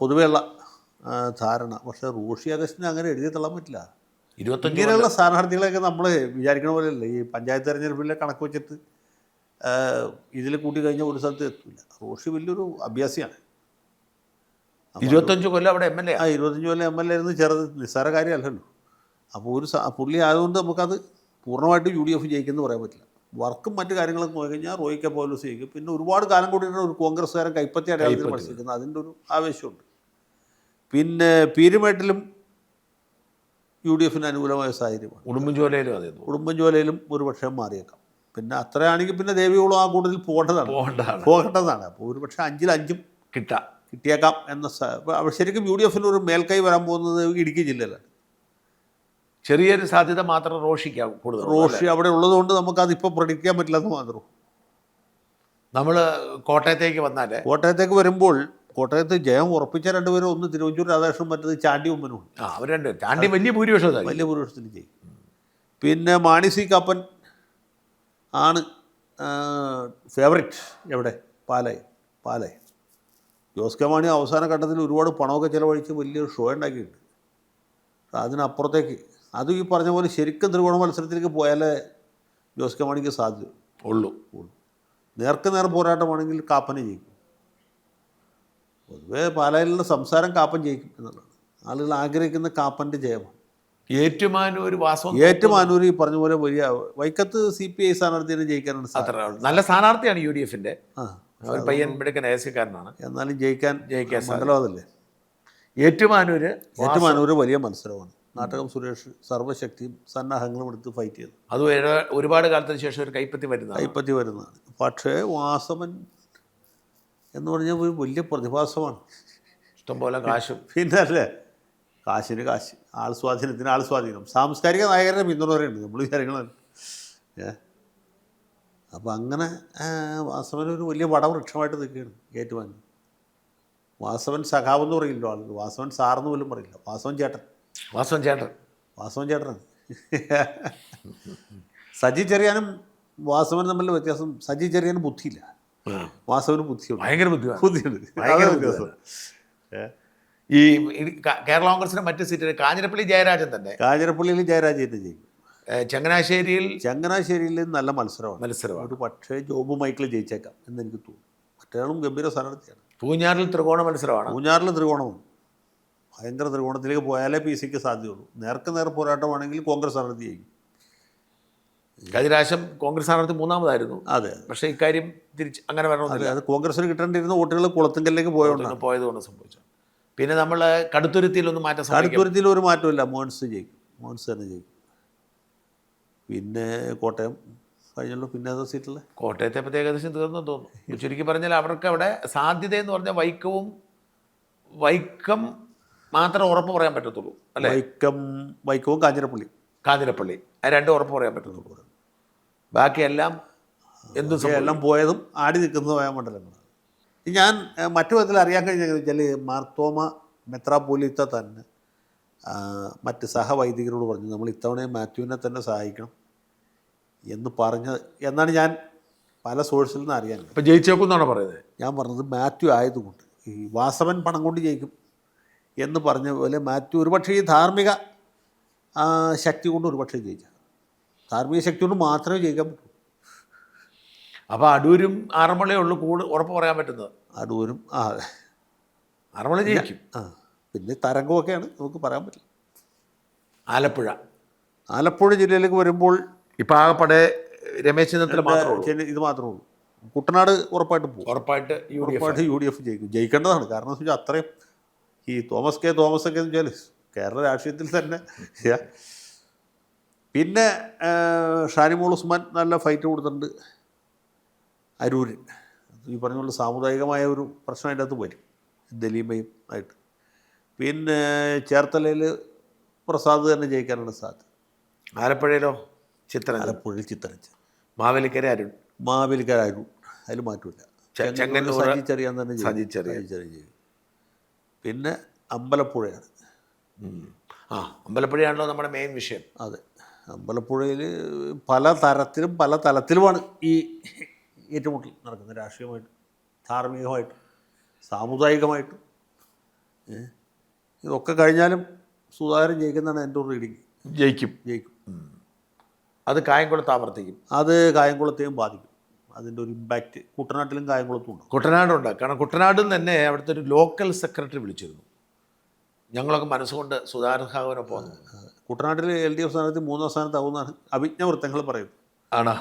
പൊതുവെയുള്ള ധാരണ. പക്ഷേ റോഷി അഗസ്റ്റിന് അങ്ങനെ എഴുതി തള്ളാൻ പറ്റില്ല. 25 ഇങ്ങനെയുള്ള സ്ഥാനാർത്ഥികളെയൊക്കെ നമ്മൾ വിചാരിക്കണ പോലെയല്ല. ഈ പഞ്ചായത്ത് തെരഞ്ഞെടുപ്പിലെ കണക്ക് വെച്ചിട്ട് ഇതിൽ കൂട്ടി കഴിഞ്ഞാൽ ഒരു സ്ഥലത്ത് എത്തില്ല. റോഷി വലിയൊരു അഭ്യാസിയാണ്. 25 കൊല്ലം അവിടെ MLA. 25 കൊല്ലം MLA ആയിരുന്നു. നിസ്സാര കാര്യമല്ലല്ലോ. അപ്പോൾ പുള്ളി ആയതുകൊണ്ട് നമുക്കത് പൂർണ്ണമായിട്ട് UDF ജയിക്കുമെന്ന് പറയാൻ പറ്റില്ല. വർക്കും മറ്റു കാര്യങ്ങളൊക്കെ നോക്കിക്കഴിഞ്ഞാൽ റോയി കെ പൗലോസ് ജയിക്കും. പിന്നെ ഒരുപാട് കാലം കൂടിയിട്ട് ഒരു കോൺഗ്രസ്സുകാരൻ കൈപ്പറ്റി അടയാളത്തിൽ മത്സരിക്കുന്നത്, അതിൻ്റെ ഒരു ആവേശമുണ്ട്. പിന്നെ പീരുമേട്ടിലും UDF-ന് അനുകൂലമായ സാഹചര്യമാണ്. ഉടുമ്പൻചോലയിലും ഒരു പക്ഷേ മാറിയേക്കാം. പിന്നെ അത്രയാണെങ്കിൽ പിന്നെ ദേവികുളം ആ കൂടുതൽ പോകേണ്ടതാണ്. അപ്പോൾ ഒരു പക്ഷേ 5-ൽ 5 കിട്ടിയേക്കാം എന്ന. ശരിക്കും UDF-ന് ഒരു മേൽക്കൈ വരാൻ പോകുന്നത് ഇടുക്കി ജില്ലയിലാണ്. ചെറിയൊരു സാധ്യത മാത്രം റോഷിക്കാവും കൂടുതൽ. റോഷി അവിടെ ഉള്ളതുകൊണ്ട് നമുക്കതിപ്പോൾ പ്രഡിക്റ്റ് ചെയ്യാൻ പറ്റില്ലെന്ന് മാത്രം. നമ്മൾ കോട്ടയത്തേക്ക് വന്നാൽ കോട്ടയത്തേക്ക് വരുമ്പോൾ കോട്ടയത്ത് ജയം ഉറപ്പിച്ച രണ്ടുപേരും, ഒന്ന് തിരുവഞ്ചൂർ രാധാകൃഷ്ണൻ, മറ്റത് ചാണ്ടി ഉമ്മനുണ്ട്. അവർ രണ്ട് ചാണ്ടി വലിയ ഭൂരിപക്ഷം വലിയ ഭൂരിപക്ഷത്തിൽ ചെയ്യും. പിന്നെ മാണി സി കാപ്പൻ ആണ് ഫേവറേറ്റ്. എവിടെ? പാലായി. ജോസ് കെ മാണി അവസാന ഘട്ടത്തിൽ ഒരുപാട് പണമൊക്കെ ചിലവഴിച്ച് വലിയൊരു ഷോ ഉണ്ടാക്കിയിട്ടുണ്ട്. അതിനപ്പുറത്തേക്ക് അത് ഈ പറഞ്ഞ പോലെ ശരിക്കും ത്രികോണ മത്സരത്തിലേക്ക് പോയാലേ ജോസ് കെ മാണിക്ക് സാധ്യത ഉള്ളൂ. നേർക്ക് നേർ പോരാട്ടമാണെങ്കിൽ കാപ്പനെ ജയിക്കും. പൊതുവേ പാലായിലുള്ള സംസാരം കാപ്പൻ ജയിക്കും എന്നുള്ളതാണ്. ആളുകൾ ആഗ്രഹിക്കുന്ന കാപ്പൻ്റെ ജയമാണ്. ഏറ്റുമാനൂർ ഈ പറഞ്ഞ പോലെ വലിയ വൈക്കത്ത് CPI സ്ഥാനാർത്ഥിയെ ജയിക്കാനാണ് സാധ്യത. നല്ല സ്ഥാനാർത്ഥിയാണ് UDFൻ്റെ. പയ്യൻ മിടുക്കൻ ഏസ്യക്കാരനാണ്. എന്നാലും ജയിക്കാൻ മണ്ഡലം അതല്ലേ. ഏറ്റുമാനൂർ വലിയ മത്സരമാണ്. നാട്ടകം സുരേഷ് സർവ്വശക്തിയും സന്നാഹങ്ങളും എടുത്ത് ഫൈറ്റ് ചെയ്തു. അത് ഒരുപാട് കാലത്തിന് ശേഷം ഒരു കൈപ്പത്തി വരുന്നതാണ്. പക്ഷേ വാസവൻ എന്ന് പറഞ്ഞാൽ ഒരു വലിയ പ്രതിഭാസമാണ്. ഇഷ്ടംപോലെ കാശും. പിന്നെ അല്ലേ, കാശിന് കാശ്, ആൾ സ്വാധീനത്തിന് ആൾ സ്വാധീനം, സാംസ്കാരിക നായകരുടെ പിന്തുണയുണ്ട് നമ്മൾ വിചാരിക്കണം. അപ്പം അങ്ങനെ വാസവൻ ഒരു വലിയ വടവൃക്ഷമായിട്ട് നിൽക്കുകയാണ് ഏറ്റുമാനൂർ. വാസവൻ സഖാവെന്ന് പറയില്ലോ ആളുകൾ, വാസവൻ സാറെന്ന് പോലും പറയില്ല. വാസവൻ ചേട്ടനാണ്. സജി ചെറിയാനും വാസവനും തമ്മിലുള്ള വ്യത്യാസം, സജി ചെറിയാനും ബുദ്ധിയില്ല, വാസവന് ബുദ്ധിയുണ്ട്. ഭയങ്കര ബുദ്ധിയുണ്ട്. ഈ കേരള കോൺഗ്രസിന്റെ മറ്റ് സീറ്റിൽ കാഞ്ഞിരപ്പള്ളി ജയരാജൻ തന്നെ. കാഞ്ഞിരപ്പള്ളിയിൽ ജയരാജേട്ടൻ ജയിക്കും. ചങ്ങനാശ്ശേരിയിൽ നല്ല മത്സരമാണ്. ഒരു പക്ഷേ ജോബ് മൈക്കിൾ ജയിച്ചേക്കാം എന്ന് എനിക്ക് തോന്നുന്നു. മറ്റേയാളും ഗംഭീര സ്ഥാനാർത്ഥിയാണ്. പൂഞ്ഞാറിൽ ത്രികോണ മത്സരമാണ്. ത്രികോണമാണ്. ഭയങ്കര ത്രികോണത്തിലേക്ക് പോയാലേ PC-ക്ക് സാധ്യതയുള്ളൂ. നേർക്ക് നേർ പോരാട്ടമാണെങ്കിൽ കോൺഗ്രസ് സ്ഥാനാർത്ഥി ജയിക്കും. കഴിഞ്ഞ പ്രാവശ്യം കോൺഗ്രസ് സ്ഥാനാർത്ഥി മൂന്നാമതായിരുന്നു. അതെ. പക്ഷേ ഇക്കാര്യം തിരിച്ച് അങ്ങനെ വരണമെന്നില്ല. അത് കോൺഗ്രസിന് കിട്ടേണ്ടിരുന്ന വോട്ടുകൾ കുളത്തുങ്കലിലേക്ക് പോയതുകൊണ്ട് സംഭവിച്ചു. പിന്നെ നമ്മൾ കടുത്തുരുത്തിയിലൊന്നും കടുത്തുരുത്തിയിൽ ഒരു മാറ്റമില്ല. മോൻസ് തന്നെ ജയിക്കും. പിന്നെ കോട്ടയം കഴിഞ്ഞല്ലോ. പിന്നെ ഏതാ സീറ്റിൽ? കോട്ടയത്തെ പറ്റി ഏകദേശം തീർന്നു തോന്നുന്നു. ചുരുക്കി പറഞ്ഞാൽ അവർക്ക് അവിടെ സാധ്യത എന്ന് പറഞ്ഞാൽ വൈക്കം മാത്രം ഉറപ്പ് പറയാൻ പറ്റത്തുള്ളൂ അല്ലേ? വൈക്കവും കാഞ്ഞിരപ്പള്ളി ആ രണ്ടും ഉറപ്പ് പറയാൻ പറ്റത്തുള്ളൂ. ബാക്കിയെല്ലാം എല്ലാം പോയതും ആടി നിൽക്കുന്നതുമായ മണ്ഡലങ്ങളാണ്. ഞാൻ മറ്റു വിധത്തിൽ അറിയാൻ കഴിഞ്ഞെന്ന് വെച്ചാൽ മാർത്തോമ മെത്രാപ്പോലീത്ത തന്നെ മറ്റ് സഹവൈദികരോട് പറഞ്ഞു, നമ്മൾ ഇത്തവണയും മാത്യുവിനെ തന്നെ സഹായിക്കണം എന്നാണ് ഞാൻ പല സോഴ്സിൽ നിന്ന് അറിയാൻ. ഇപ്പം ജയിച്ചേക്കുന്നാണ് പറയുന്നത്. ഞാൻ പറഞ്ഞത് മാത്യു ആയതുകൊണ്ട് ഈ വാസവൻ പണം കൊണ്ട് ജയിക്കും എന്ന് പറഞ്ഞ പോലെ മാത്യു ഒരുപക്ഷെ ഈ ധാർമ്മിക ശക്തി കൊണ്ട് ഒരുപക്ഷെ ജയിക്കാം. ധാർമ്മിക ശക്തി കൊണ്ട് മാത്രമേ ജയിക്കാൻ പറ്റൂ. അപ്പോൾ അടൂരും ആറന്മുളയേ ഉള്ളൂ ഉറപ്പ് പറയാൻ പറ്റുന്നത്. അടൂരും ആറന്മുള ജയിക്കും. പിന്നെ തരംഗമൊക്കെയാണ് നമുക്ക് പറയാൻ പറ്റില്ല. ആലപ്പുഴ ജില്ലയിലേക്ക് വരുമ്പോൾ ഇപ്പം ആകെപ്പാടെ രമേശ് ചെന്നിത്തല ഇത് മാത്രമേ ഉള്ളൂ. കുട്ടനാട് ഉറപ്പായിട്ട് പോകും. ഉറപ്പായിട്ട് UDF ജയിക്കും. ജയിക്കേണ്ടതാണ്. കാരണം എന്ന് വെച്ചാൽ അത്രയും ഈ തോമസ് ഒക്കെ എന്ന് വെച്ചാൽ കേരള രാഷ്ട്രീയത്തിൽ തന്നെ. പിന്നെ ഷാനിമോൾ ഉസ്മാൻ നല്ല ഫൈറ്റ് കൊടുത്തിട്ടുണ്ട് അരൂര്. ഈ പറഞ്ഞ പോലെ സാമുദായികമായ ഒരു പ്രശ്നം അതിൻ്റെ അകത്ത് വരും, ദലീമയും ആയിട്ട്. പിന്നെ ചേർത്തലയിൽ പ്രസാദ് തന്നെ ജയിക്കാനാണ് സാധ്യത. ആലപ്പുഴയിൽ ചിത്തരഞ്ച്. മാവേലിക്കര അരുൺ. അതിൽ മാറ്റമില്ല. സജിച്ചെറിയാൻ തന്നെ ചെയ്യും. പിന്നെ അമ്പലപ്പുഴയാണ്. അമ്പലപ്പുഴയാണല്ലോ നമ്മുടെ മെയിൻ വിഷയം. അതെ, അമ്പലപ്പുഴയിൽ പല തലത്തിലുമാണ് ഈ ഏറ്റുമുട്ടൽ നടക്കുന്നത്. രാഷ്ട്രീയമായിട്ടും ധാർമ്മികമായിട്ടും സാമുദായികമായിട്ടും. ഇതൊക്കെ കഴിഞ്ഞാലും സുധാകരൻ ജയിക്കുന്നതാണ് എൻ്റെ ഒരു റീഡിങ്. ജയിക്കും. അത് കായംകുളത്ത് ആവർത്തിക്കും. അത് കായംകുളത്തെയും ബാധിക്കും. അതിൻ്റെ ഒരു ഇമ്പാക്റ്റ് കുട്ടനാട്ടിലും കായംകുളത്തും ഉണ്ട്. കുട്ടനാടുണ്ട്. കാരണം കുട്ടനാടും തന്നെ അവിടുത്തെ ഒരു ലോക്കൽ സെക്രട്ടറി വിളിച്ചിരുന്നു. ഞങ്ങളൊക്കെ മനസ്സുകൊണ്ട് സുധാകരൻ സഖാവിനൊപ്പം വന്നു. കുട്ടനാട്ടിൽ LDF സ്ഥാനത്ത് 3ാം സ്ഥാനത്താവുന്നതാണ് അഭിജ്ഞ വൃത്തങ്ങൾ പറയുന്നത്. ആണോ?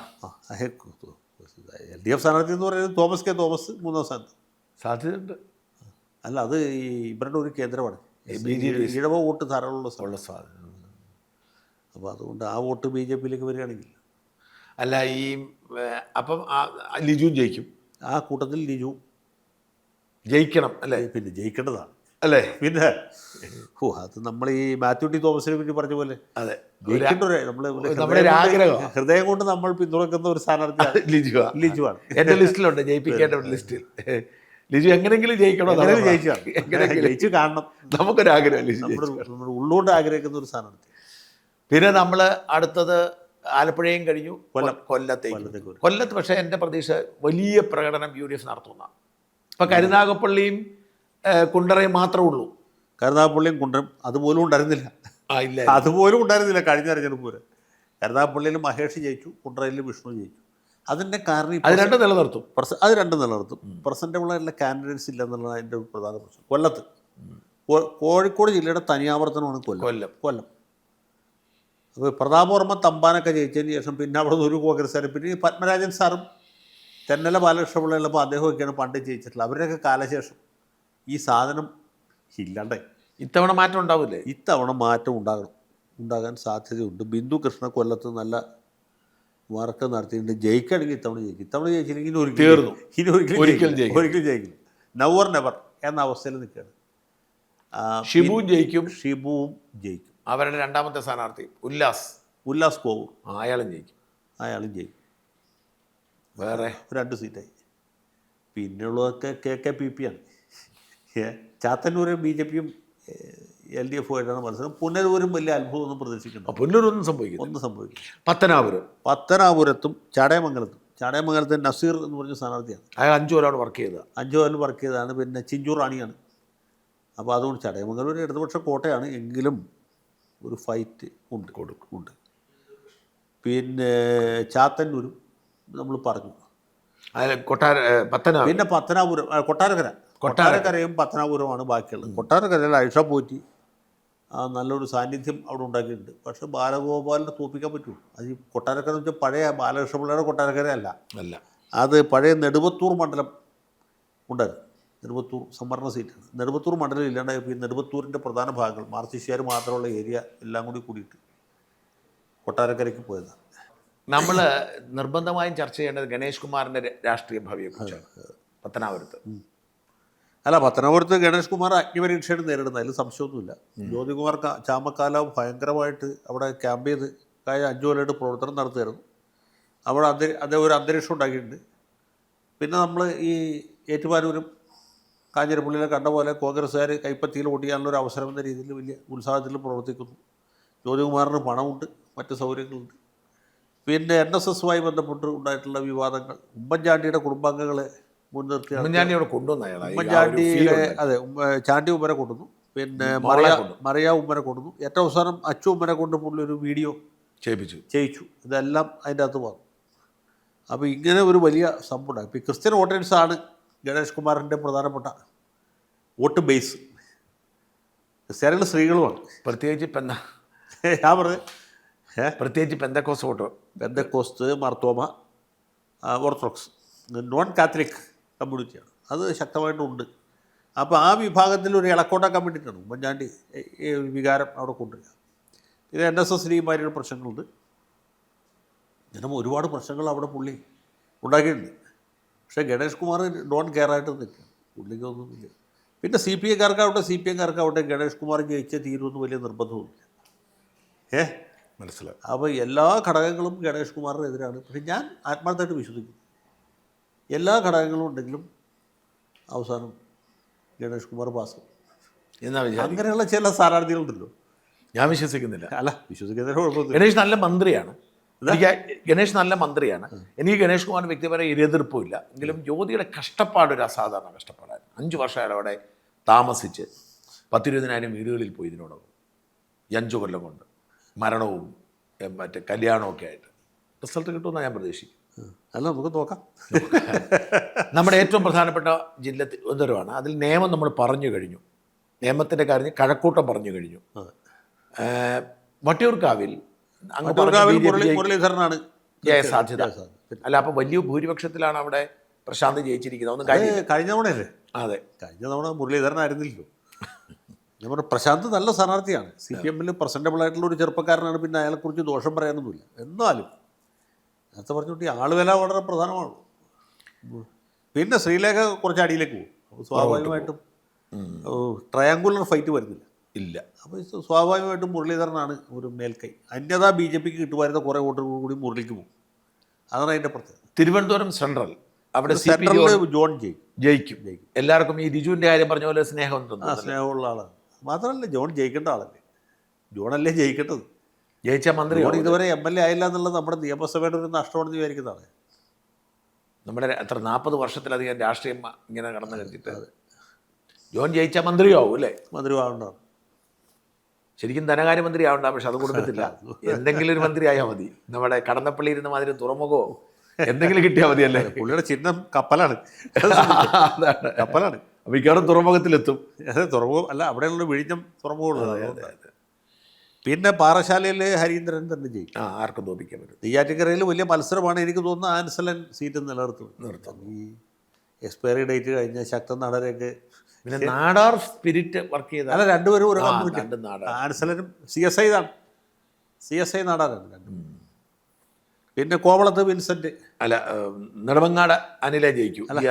LDF സ്ഥാനാർത്ഥി എന്ന് പറയുന്നത് തോമസ് 3ാം സ്ഥാനത്ത് സാധ്യതയുണ്ട്. അല്ല, അത് ഈ ഇവരുടെ ഒരു കേന്ദ്രമാണ്. ഇടവ വോട്ട് ധാരാളമുള്ള സാധ്യത. അപ്പോൾ അതുകൊണ്ട് ആ വോട്ട് BJPയിലേക്ക് വരികയാണെങ്കിൽ അല്ല അപ്പം ലിജു ജയിക്കും. ആ കൂട്ടത്തിൽ ലിജു ജയിക്കണം അല്ലേ? പിന്നെ ജയിക്കേണ്ടതാണ്. അല്ലേ? പിന്നെ അത് നമ്മൾ ഈ മാത്യു ടി തോമസിനെ പറ്റി പറഞ്ഞ പോലെ അതെ, നമ്മുടെ ഒരു ആഗ്രഹം. ഹൃദയം കൊണ്ട് നമ്മൾ പിന്തുണക്കുന്ന ഒരു സ്ഥാനാർത്ഥിയാണ് ലിജുവാണ്. എൻ്റെ ലിസ്റ്റിലുണ്ട്, ജയിപ്പിക്കേണ്ട ഒരു ലിസ്റ്റിൽ. ലിജു എങ്ങനെയെങ്കിലും ജയിക്കണോ, ജയിച്ചു കാണണം, നമുക്കൊരാഗ്രഹം. നമ്മുടെ ഉള്ളുകൊണ്ട് ആഗ്രഹിക്കുന്ന ഒരു സ്ഥാനാർത്ഥി. പിന്നെ നമ്മൾ അടുത്തത് ആലപ്പുഴയും കഴിഞ്ഞു, കൊല്ലത്ത്. പക്ഷേ എൻ്റെ പ്രതീക്ഷ വലിയ പ്രകടനം UDF നടത്തുന്ന. ഇപ്പം കരുനാഗപ്പള്ളിയും കുണ്ടറയും മാത്രമേ ഉള്ളൂ. കരുനാഗപ്പള്ളിയും കുണ്ടറും അതുപോലും ഉണ്ടായിരുന്നില്ല. അതുപോലും ഉണ്ടായിരുന്നില്ല കഴിഞ്ഞ തെരഞ്ഞെടുപ്പ് വരെ. കരുനാഗപ്പള്ളിയിൽ മഹേഷ് ജയിച്ചു, കുണ്ടറയിൽ വിഷ്ണു ജയിച്ചു. അതിൻ്റെ കാരണം അത് രണ്ടും നിലനിർത്തും. അത് രണ്ടും നിലനിർത്തും. പ്രസൻറ്റബിളായിട്ടുള്ള കാൻഡിഡേറ്റ്സ് ഇല്ല എന്നുള്ളതാണ് അതിൻ്റെ ഒരു പ്രധാന പ്രശ്നം. കൊല്ലത്ത് കോഴിക്കോട് ജില്ലയുടെ തനിയാവർത്തനമാണ് കൊല്ലം. അപ്പോൾ പ്രതാപവർമ്മ തമ്പാനൊക്കെ ജയിച്ചതിന് ശേഷം പിന്നെ അവിടെ നിന്ന് ഒരു കോൺഗ്രസ്സുകാരും, പിന്നെ പത്മരാജൻ സാറും തെന്നല ബാലകൃഷ്ണപിള്ളയുള്ളപ്പോൾ അദ്ദേഹമൊക്കെയാണ് പണ്ട് ജയിച്ചിട്ടുള്ളത്. അവരുടെയൊക്കെ കാലശേഷം ഈ സാധനം ഇല്ലാണ്ടേ. ഇത്തവണ മാറ്റം ഉണ്ടാവില്ലേ? ഇത്തവണ മാറ്റം ഉണ്ടാകാൻ സാധ്യതയുണ്ട്. ബിന്ദു കൃഷ്ണ കൊല്ലത്ത് നല്ല വർക്ക് നടത്തിയിട്ടുണ്ട്. ജയിക്കുകയാണെങ്കിൽ ഇത്തവണ ജയിച്ചില്ലെങ്കിൽ ഒരിക്കലും ജയിക്കില്ല. നവർ നെവർ എന്ന അവസ്ഥയിൽ നിൽക്കുകയാണ്. ഷിബുവും ജയിക്കും. അവരുടെ രണ്ടാമത്തെ സ്ഥാനാർത്ഥി ഉല്ലാസ് കോവൂർ, അയാളും ജയിക്കും. വേറെ 2 സീറ്റായി. പിന്നെയുള്ളതൊക്കെ KKPP ആണ്. ചാത്തന്നൂരും BJPയും LDF ആയിട്ടാണ് മത്സരം. പുനലൂരും വലിയ അത്ഭുതമൊന്നും പ്രതീക്ഷിക്കുന്നു. പുനലൂരൊന്നും സംഭവിക്കും. പത്തനാപുരത്തും ചാടയമംഗലത്ത് നസീർ എന്ന് പറഞ്ഞ സ്ഥാനാർത്ഥിയാണ്. അയാൾ 5 കൊല്ലം വർക്ക് ചെയ്തതാണ്. പിന്നെ ചിഞ്ചു റാണിയാണ്. അപ്പോൾ അതുകൊണ്ട് ചടയമംഗലം ഒരു ഇടതുപക്ഷ കോട്ടയാണ്, എങ്കിലും ഒരു ഫൈറ്റ് ഉണ്ട്. പിന്നെ ചാത്തന്നൂരും നമ്മൾ പറഞ്ഞു. പിന്നെ പത്തനാപുരം, കൊട്ടാരക്കരയും പത്തനാപുരമാണ് ബാക്കിയുള്ളത്. കൊട്ടാരക്കരയിൽ ഐഷ പോറ്റി നല്ലൊരു സാന്നിധ്യം അവിടെ ഉണ്ടാക്കിയിട്ടുണ്ട്. പക്ഷേ ബാലഗോപാലിനെ തോൽപ്പിക്കാൻ പറ്റുമോ? അത് ഈ കൊട്ടാരക്കര എന്ന് വെച്ചാൽ പഴയ ബാലകൃഷ്ണപിള്ളയുടെ കൊട്ടാരക്കര അല്ല. അത് പഴയ നെടുവത്തൂർ മണ്ഡലം ഉണ്ടായിരുന്നു. നെടുവത്തൂർ സംവരണ സീറ്റാണ്. നെടുവത്തൂർ മണ്ഡലം ഇല്ലാണ്ടായപ്പോൾ ഈ നെടുവത്തൂരിൻ്റെ പ്രധാന ഭാഗങ്ങൾ മാർക്സിസ്റ്റുകാർ മാത്രമുള്ള ഏരിയ എല്ലാം കൂടിയിട്ട് കൊട്ടാരക്കരയ്ക്ക് പോയതാണ്. നമ്മൾ നിർബന്ധമായും ചർച്ച ചെയ്യേണ്ടത് ഗണേഷ് കുമാറിൻ്റെ രാഷ്ട്രീയ ഭാവിയെക്കുറിച്ചാണ്. പത്തനാപുരത്ത് ഗണേഷ് കുമാർ അഗ്നിപരീക്ഷയാണ് നേരിടുന്നത്, അതിൽ സംശയമൊന്നുമില്ല. ജ്യോതികുമാർ ചാമക്കാലം ഭയങ്കരമായിട്ട് അവിടെ ക്യാമ്പ് ചെയ്ത് കഴിഞ്ഞ 5 കൊല്ലമായിട്ട് പ്രവർത്തനം നടത്തുകയായിരുന്നു. അവിടെ അദ്ദേഹം ഒരു അന്തരീക്ഷം ഉണ്ടാക്കിയിട്ടുണ്ട്. പിന്നെ നമ്മൾ ഈ ഏറ്റുമാനൂരും കാഞ്ഞിരപ്പള്ളിയിലെ കണ്ട പോലെ കോൺഗ്രസ്സുകാർ കൈപ്പത്തിയിൽ വോട്ട് ചെയ്യാനുള്ളൊരു അവസരം എന്ന രീതിയിൽ വലിയ ഉത്സാഹത്തിൽ പ്രവർത്തിക്കുന്നു. ജ്യോതികുമാറിന് പണമുണ്ട്, മറ്റ് സൗകര്യങ്ങളുണ്ട്. പിന്നെ NSSുമായി ബന്ധപ്പെട്ട് ഉണ്ടായിട്ടുള്ള വിവാദങ്ങൾ, ഉമ്മൻചാണ്ടിയുടെ കുടുംബാംഗങ്ങളെ മുൻനിർത്തിയാണ് ചാണ്ടി ഉമ്മനെ കൊണ്ടുവന്നു. പിന്നെ മറിയ ഉമ്മനെ കൊണ്ടുവന്നു. ഏറ്റവും അവസാനം അച്ചു ഉമ്മനെ കൊണ്ട് പുള്ളി ഒരു വീഡിയോ ചെയ്യിച്ചു. ഇതെല്ലാം അതിൻ്റെ അകത്ത് വന്നു. അപ്പോൾ ഇങ്ങനെ ഒരു വലിയ സംഭവം. ഇപ്പോൾ ഈ ക്രിസ്ത്യൻ വോട്ടേഴ്സാണ് ഗണേഷ് കുമാറിൻ്റെ പ്രധാനപ്പെട്ട വോട്ട് ബേസ്. ക്രിസ്ത്യാനികൾ സ്ത്രീകളുമാണ്, പ്രത്യേകിച്ച് Pentecost, Marthoma, orthodox, non Catholic കമ്മ്യൂണിറ്റിയാണ്. അത് ശക്തമായിട്ടുണ്ട്. അപ്പോൾ ആ വിഭാഗത്തിൽ ഒരു ഇളക്കോട്ടാക്കാൻ വേണ്ടിയിട്ടാണ് ഉമ്മൻചാണ്ടി ഈ വികാരം അവിടെ കൊണ്ടുവരിക. ഇത് NSSമാരുടെ പ്രശ്നങ്ങളുണ്ട്. ഇങ്ങനെ ഒരുപാട് പ്രശ്നങ്ങൾ അവിടെ പുള്ളി ഉണ്ടാക്കിയിട്ടുണ്ട്. പക്ഷേ ഗണേഷ് കുമാർ ഡോൺ കെയർ ആയിട്ട് നിൽക്കുക, പുള്ളിക്കൊന്നുമില്ല. പിന്നെ CPMകാർക്ക് ഗണേഷ് കുമാർ ജയിച്ചേ തീരുമെന്ന് വലിയ നിർബന്ധമൊന്നുമില്ല. മനസ്സിലായി. അപ്പോൾ എല്ലാ ഘടകങ്ങളും ഗണേഷ് കുമാറിനെതിരാണ്. പക്ഷെ ഞാൻ ആത്മാർത്ഥമായിട്ട് വിശ്വസിക്കുന്നു എല്ലാ ഘടകങ്ങളും ഉണ്ടെങ്കിലും അവസാനം ഗണേഷ് കുമാർ പാസ് അങ്ങനെയുള്ള ചില സ്ഥാനാർത്ഥികളുണ്ടല്ലോ. ഞാൻ വിശ്വസിക്കുന്നില്ല. വിശ്വസിക്കുന്നതിന് കുഴപ്പമില്ല. ഗണേഷ് നല്ല മന്ത്രിയാണ്. എനിക്ക് ഗണേഷ് കുമാറിന് വ്യക്തിപരമായ എതിർപ്പുമില്ല. എങ്കിലും ജ്യോതിയുടെ കഷ്ടപ്പാടൊരു അസാധാരണ കഷ്ടപ്പാടായിരുന്നു. 5 വർഷം അവിടെ താമസിച്ച് 10-20,000 വീടുകളിൽ പോയി ഇതിനോടൊപ്പം 5 കൊല്ലം കൊണ്ട് മരണവും മറ്റേ കല്യാണവും ഒക്കെ ആയിട്ട് റിസൾട്ട് കിട്ടുമെന്നാണ് ഞാൻ പ്രതീക്ഷിക്കുന്നത്. നമുക്ക് നോക്കാം. നമ്മുടെ ഏറ്റവും പ്രധാനപ്പെട്ട ജില്ല തിരുവനന്തപുരമാണ്. അതിൽ നിയമം നമ്മൾ പറഞ്ഞു കഴിഞ്ഞു. നിയമത്തിൻ്റെ കാര്യം കഴക്കൂട്ടം പറഞ്ഞു കഴിഞ്ഞു. വട്ടിയൂർക്കാവിൽ മുരളീധരനാണ് സാധ്യത. അല്ല, അപ്പം വലിയ ഭൂരിപക്ഷത്തിലാണ് അവിടെ പ്രശാന്ത് ജയിച്ചിരിക്കുന്നത്. ഒന്നും കഴിഞ്ഞ തവണയല്ലേ? അതെ, കഴിഞ്ഞ തവണ മുരളീധരനായിരുന്നില്ലല്ലോ. ഞാൻ പറഞ്ഞു പ്രശാന്ത് നല്ല സ്ഥാനാർത്ഥിയാണ്. CPMൽ പ്രസൻറ്റബിളായിട്ടുള്ള ഒരു ചെറുപ്പക്കാരനാണ്. പിന്നെ അയാളെക്കുറിച്ച് ദോഷം പറയാനൊന്നുമില്ല. എന്നാലും നേരത്തെ പറഞ്ഞിട്ട് ആളുവില വളരെ പ്രധാനമാണ്. പിന്നെ ശ്രീലേഖ കുറച്ച് അടിയിലേക്ക് പോകും. സ്വാഭാവികമായിട്ടും ട്രയാങ്കുലർ ഫൈറ്റ് വരുന്നില്ല. ഇല്ല. അപ്പോൾ സ്വാഭാവികമായിട്ടും മുരളീധരനാണ് ഒരു മേൽക്കൈ. അന്യതാ ബി ജെ പിക്ക് കിട്ടുമായിരുന്ന കുറേ വോട്ടുകൾ കൂടി മുരളിക്ക് പോകും. അതാണ് അതിൻ്റെ പ്രത്യേകത. തിരുവനന്തപുരം സെൻട്രൽ അവിടെ സെൻട്രലിൽ ജോൺ ജയിക്കും. എല്ലാവർക്കും ഈ രിജുവിൻ്റെ കാര്യം പറഞ്ഞ പോലെ സ്നേഹം സ്നേഹമുള്ള ആളാണ്. മാത്രമല്ല ജോൺ ജയിക്കേണ്ട ആളല്ലേ, ജോണല്ലേ ജയിക്കേണ്ടത്. ജയിച്ച മന്ത്രി ജോൺ ഇതുവരെ MLA ആയില്ല എന്നുള്ളത് നമ്മുടെ നിയമസഭയുടെ ഒരു നഷ്ടമാണെന്ന് വിചാരിക്കുന്നതാണ്. നമ്മുടെ എത്ര 40 വർഷത്തിലധികം രാഷ്ട്രീയം ഇങ്ങനെ കടന്നു കഴിഞ്ഞിട്ട് ജോൺ ജയിച്ച മന്ത്രിയാവും അല്ലേ? മന്ത്രി ആവേണ്ടതാണ്. ശരിക്കും ധനകാര്യമന്ത്രി ആവണ്ട, പക്ഷെ അത് കൊടുക്കത്തില്ല. എന്തെങ്കിലും ഒരു മന്ത്രി ആയാൽ മതി. നമ്മുടെ കടന്നപ്പള്ളി ഇരുന്ന മാതിരി തുറമുഖമോ എന്തെങ്കിലും കിട്ടിയാൽ മതിയല്ലേ. പുള്ളിയുടെ ചിഹ്നം കപ്പലാണ്. കപ്പലാണ്. മിക്കവാറും തുറമുഖത്തിലെത്തും. തുറമുഖം അല്ല, അവിടെയുള്ള വിഴിഞ്ഞം തുറമുഖമുള്ളത്. പിന്നെ പാറശാലയിൽ ഹരീന്ദ്രൻ തന്നെ ജയിക്കും. ആർക്കും തോപ്പിക്കാൻ പറ്റും. നെയ്യാറ്റിൻകരയിൽ വലിയ മത്സരമാണ്. എനിക്ക് തോന്നുന്നു ആൻസലൻ സീറ്റ് നിലനിർത്തും. ഈ എക്സ്പയറി ഡേറ്റ് കഴിഞ്ഞ ശക്തൻ നാടരൊക്കെ പിന്നെ നാടാർ സ്പിരിറ്റ് വർക്ക് ചെയ്ത അല്ല, രണ്ടുപേരും ഒരു കമ്മ്യൂണിറ്റി. ആൻസലനും CSI നാടാരാണ് രണ്ടും. പിന്നെ കോവളത്ത് വിൻസെന്റ് അല്ല നെടുമങ്ങാട് അനിലെ ജയിക്കും. അല്ല,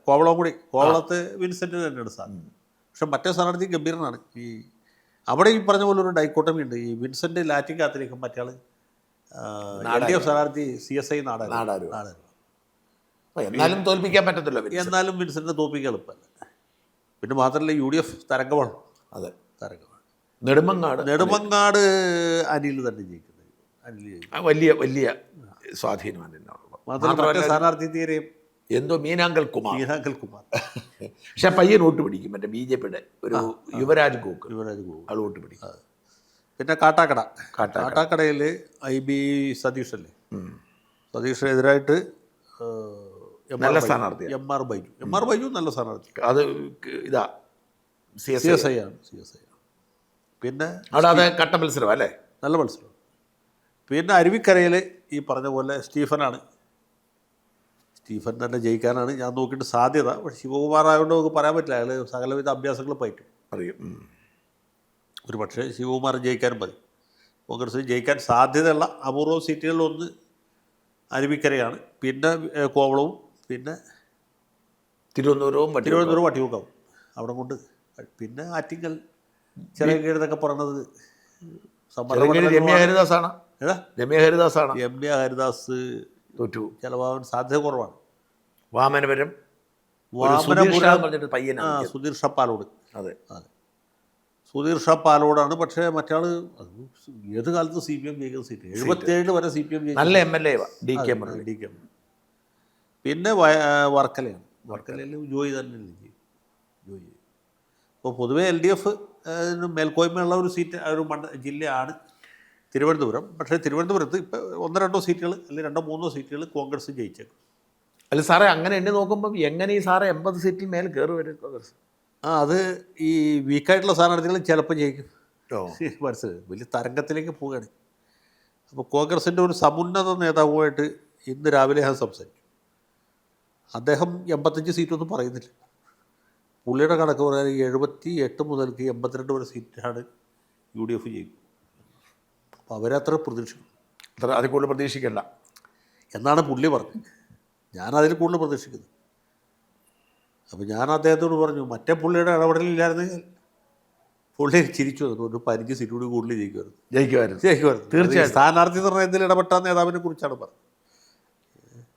കോവളത്ത് വിൻസെന്റ് തന്നെയാണ് സാധനം. പക്ഷെ മറ്റേ സ്ഥാനാർത്ഥി ഗംഭീരനാണ്. അവിടെ ഈ പറഞ്ഞ പോലെ ഒരു ഡൈക്കോട്ടമി ഉണ്ട്. ഈ വിൻസെന്റ് ലാറ്റിൻ കാത്തലിക്കും, മറ്റേ ആള് LDF സ്ഥാനാർത്ഥി CSI നാടാരും. എന്നാലും തോൽപ്പിക്കാൻ പറ്റത്തില്ല. എന്നാലും വിൻസെന്റിനെ തോൽപ്പിക്കാൻ എളുപ്പമല്ല. പിന്നെ മാത്രമല്ല UDF തരംഗമാണ്. അതെ, തരംഗമാണ്. നെടുമങ്ങാട് അനിൽ തന്നെ ജയിക്കുന്നത്. അനിൽ ജയിക്കും. വലിയ സ്വാധീനമാണ്. മാത്രമല്ല സ്ഥാനാർത്ഥി തീരെയും എന്തോ മീനാങ്കൽ കുമാർ. പക്ഷെ പയ്യൻ വോട്ട് പിടിക്കും. മറ്റേ BJPയുടെ ഒരു യുവരാജ് ഗോകുൽ ആൾ വോട്ട് പിടിക്കും. പിന്നെ കാട്ടാക്കടയിൽ IB സതീഷല്ലേ, സതീഷിനെതിരായിട്ട് നല്ല സ്ഥാനാർത്ഥി MR ബൈജു നല്ല സ്ഥാനാർത്ഥി. അത് ഇതാ CSI ആണ്. പിന്നെ അവിടെ അത് കട്ട മത്സരം അല്ലേ, നല്ല മത്സരം. പിന്നെ അരുവിക്കരയിൽ ഈ പറഞ്ഞ പോലെ സ്റ്റീഫൻ തന്നെ ജയിക്കാനാണ് ഞാൻ നോക്കിയിട്ട് സാധ്യത. പക്ഷേ ശിവകുമാർ ആയതുകൊണ്ട് നമുക്ക് പറയാൻ പറ്റില്ല. അയാൾ സകലവിധ അഭ്യാസങ്ങൾ പറ്റും അറിയും. ഒരു പക്ഷേ ശിവകുമാർ ജയിക്കാനും മതി. കോൺഗ്രസ് ജയിക്കാൻ സാധ്യതയുള്ള അപൂർവ സീറ്റുകളിലൊന്ന് അരുവിക്കരയാണ്. പിന്നെ കോവളവും, പിന്നെ തിരുവനന്തപുരവും വട്ടിയൂർക്കാവും അവിടെ കൊണ്ട്. പിന്നെ ആറ്റിങ്ങൽ ചെറിയ കീഴെന്നൊക്കെ പറയണത് രമ്യ ഹരിദാസ് തോറ്റു. ചിലവാൻ സാധ്യത കുറവാണ്. വാമനപുരം സുധീർ ഷപ്പാലോട്. അതെ, സുധീർ ഷപ്പാലോടാണ്. പക്ഷേ മറ്റാൾ ഏത് കാലത്ത് CPM ജയിക്കുന്ന സീറ്റ് 77 വരെ CPM നല്ല MLA DK. പിന്നെ വർക്കലയിൽ ജോയി തന്നെ ജോയി. അപ്പോൾ പൊതുവേ LDF മേൽക്കോയ്മയുള്ള ഒരു സീറ്റ്, ഒരു ജില്ലയാണ് തിരുവനന്തപുരം. പക്ഷേ തിരുവനന്തപുരത്ത് ഇപ്പോൾ 1-2 സീറ്റുകൾ അല്ലെങ്കിൽ 2-3 സീറ്റുകൾ കോൺഗ്രസ് ജയിച്ചേക്കും. അല്ല സാറേ, അങ്ങനെ എണ്ണി നോക്കുമ്പം എങ്ങനെ ഈ സാറേ 80 സീറ്റിൽ മേൽ കയറി വരും കോൺഗ്രസ്? അത് ഈ വീക്കായിട്ടുള്ള സ്ഥാനാർത്ഥികൾ ചിലപ്പോൾ ജയിക്കും. മനസ്സിലായി, വലിയ തരംഗത്തിലേക്ക് പോവുകയാണ്. അപ്പോൾ കോൺഗ്രസിൻ്റെ ഒരു സമുന്നത നേതാവുമായിട്ട് ഇന്ന് രാവിലെ ഞാൻ സംസാരിച്ചു. അദ്ദേഹം 85 സീറ്റൊന്നും പറയുന്നില്ല. പുള്ളിയുടെ കണക്ക് പറയാൻ 78 മുതൽക്ക് 82 വരെ സീറ്റാണ് UDF ജയിക്കും. അപ്പോൾ അവരത്ര പ്രതീക്ഷിക്കും. അതിൽ കൂടുതൽ പ്രതീക്ഷിക്കേണ്ട എന്നാണ് പുള്ളി പറഞ്ഞത്. ഞാനതിൽ കൂടുതൽ പ്രതീക്ഷിക്കുന്നത്. അപ്പോൾ ഞാൻ അദ്ദേഹത്തോട് പറഞ്ഞു, മറ്റേ പുള്ളിയുടെ ഇടപെടലില്ലായിരുന്നെങ്കിൽ പുള്ളി ചിരിച്ചു തന്നു. ഒരു 15 സീറ്റ് കൂടി കൂടുതൽ ജയിക്കുമായിരുന്നു. തീർച്ചയായും. സ്ഥാനാർത്ഥി നിർണ്ണയത്തിൽ ഇടപെട്ട നേതാവിനെ കുറിച്ചാണ് പറഞ്ഞത്.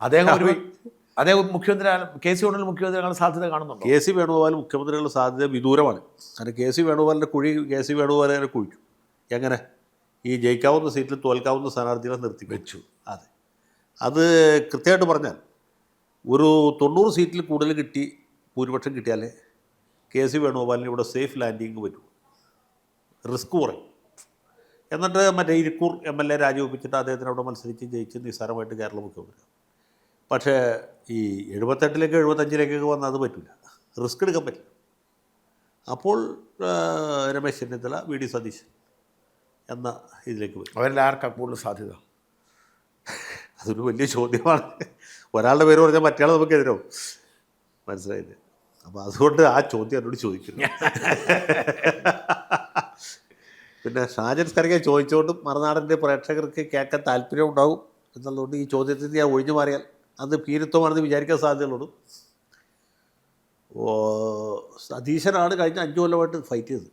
അദ്ദേഹം മുഖ്യമന്ത്രി KC വേണുഗോപാൽ മുഖ്യമന്ത്രിയാകാൻ സാധ്യത കാണുന്നുണ്ടോ? KC വേണുഗോപാൽ മുഖ്യമന്ത്രികളുടെ സാധ്യത വിദൂരമാണ്. കാരണം KC വേണുഗോപാലിൻ്റെ KC വേണുഗോപാലിനെ കുഴിക്കും. എങ്ങനെ? ഈ ജയിക്കാവുന്ന സീറ്റിൽ തോൽക്കാവുന്ന സ്ഥാനാർത്ഥികളെ നിർത്തി വെച്ചു. അതെ, അത് കൃത്യമായിട്ട് പറഞ്ഞാൽ ഒരു 90 സീറ്റിൽ കൂടുതൽ ഭൂരിപക്ഷം കിട്ടിയാലേ KC വേണുഗോപാലിന് ഇവിടെ സേഫ് ലാൻഡിങ് പറ്റും. റിസ്ക് കുറയും. എന്നിട്ട് മറ്റേ ഇരിക്കൂർ MLA രാജിവെപ്പിച്ചിട്ട് അദ്ദേഹത്തിന് അവിടെ മത്സരിച്ച് ജയിച്ച് നിസ്സാരമായിട്ട് കേരള മുഖ്യമന്ത്രി. പക്ഷേ ഈ 78-ലേക്ക് 75-ലേക്കൊക്കെ വന്നാൽ അത് പറ്റില്ല, റിസ്ക് എടുക്കാൻ പറ്റില്ല. അപ്പോൾ രമേശ് ചെന്നിത്തല, VD സതീശൻ എന്ന ഇതിലേക്ക് വരും. അവരിൽ ആർക്കാണ് കൂടുതൽ സാധ്യത? അതൊരു വലിയ ചോദ്യമാണ്. ഒരാളുടെ പേര് പറഞ്ഞാൽ മറ്റേ ആൾ നമുക്കെതിരാവും. മനസ്സിലായില്ലേ? അപ്പോൾ അതുകൊണ്ട് ആ ചോദ്യം എന്നോട് ചോദിക്കുന്നു. പിന്നെ ഷാജൻ സ്കറിയ ചോദിച്ചുകൊണ്ടും മറുനാടൻ്റെ പ്രേക്ഷകർക്ക് കേൾക്കാൻ താല്പര്യം ഉണ്ടാകും എന്നുള്ളതുകൊണ്ട് ഈ ചോദ്യത്തിൽ ഞാൻ ഒഴിഞ്ഞു മാറിയാൽ അത് ഭീരുത്വമാണെന്ന് വിചാരിക്കാൻ സാധ്യതയുള്ളൂ. സതീശനാണ് കഴിഞ്ഞ 5 കൊല്ലമായിട്ട് ഫൈറ്റ് ചെയ്തത്.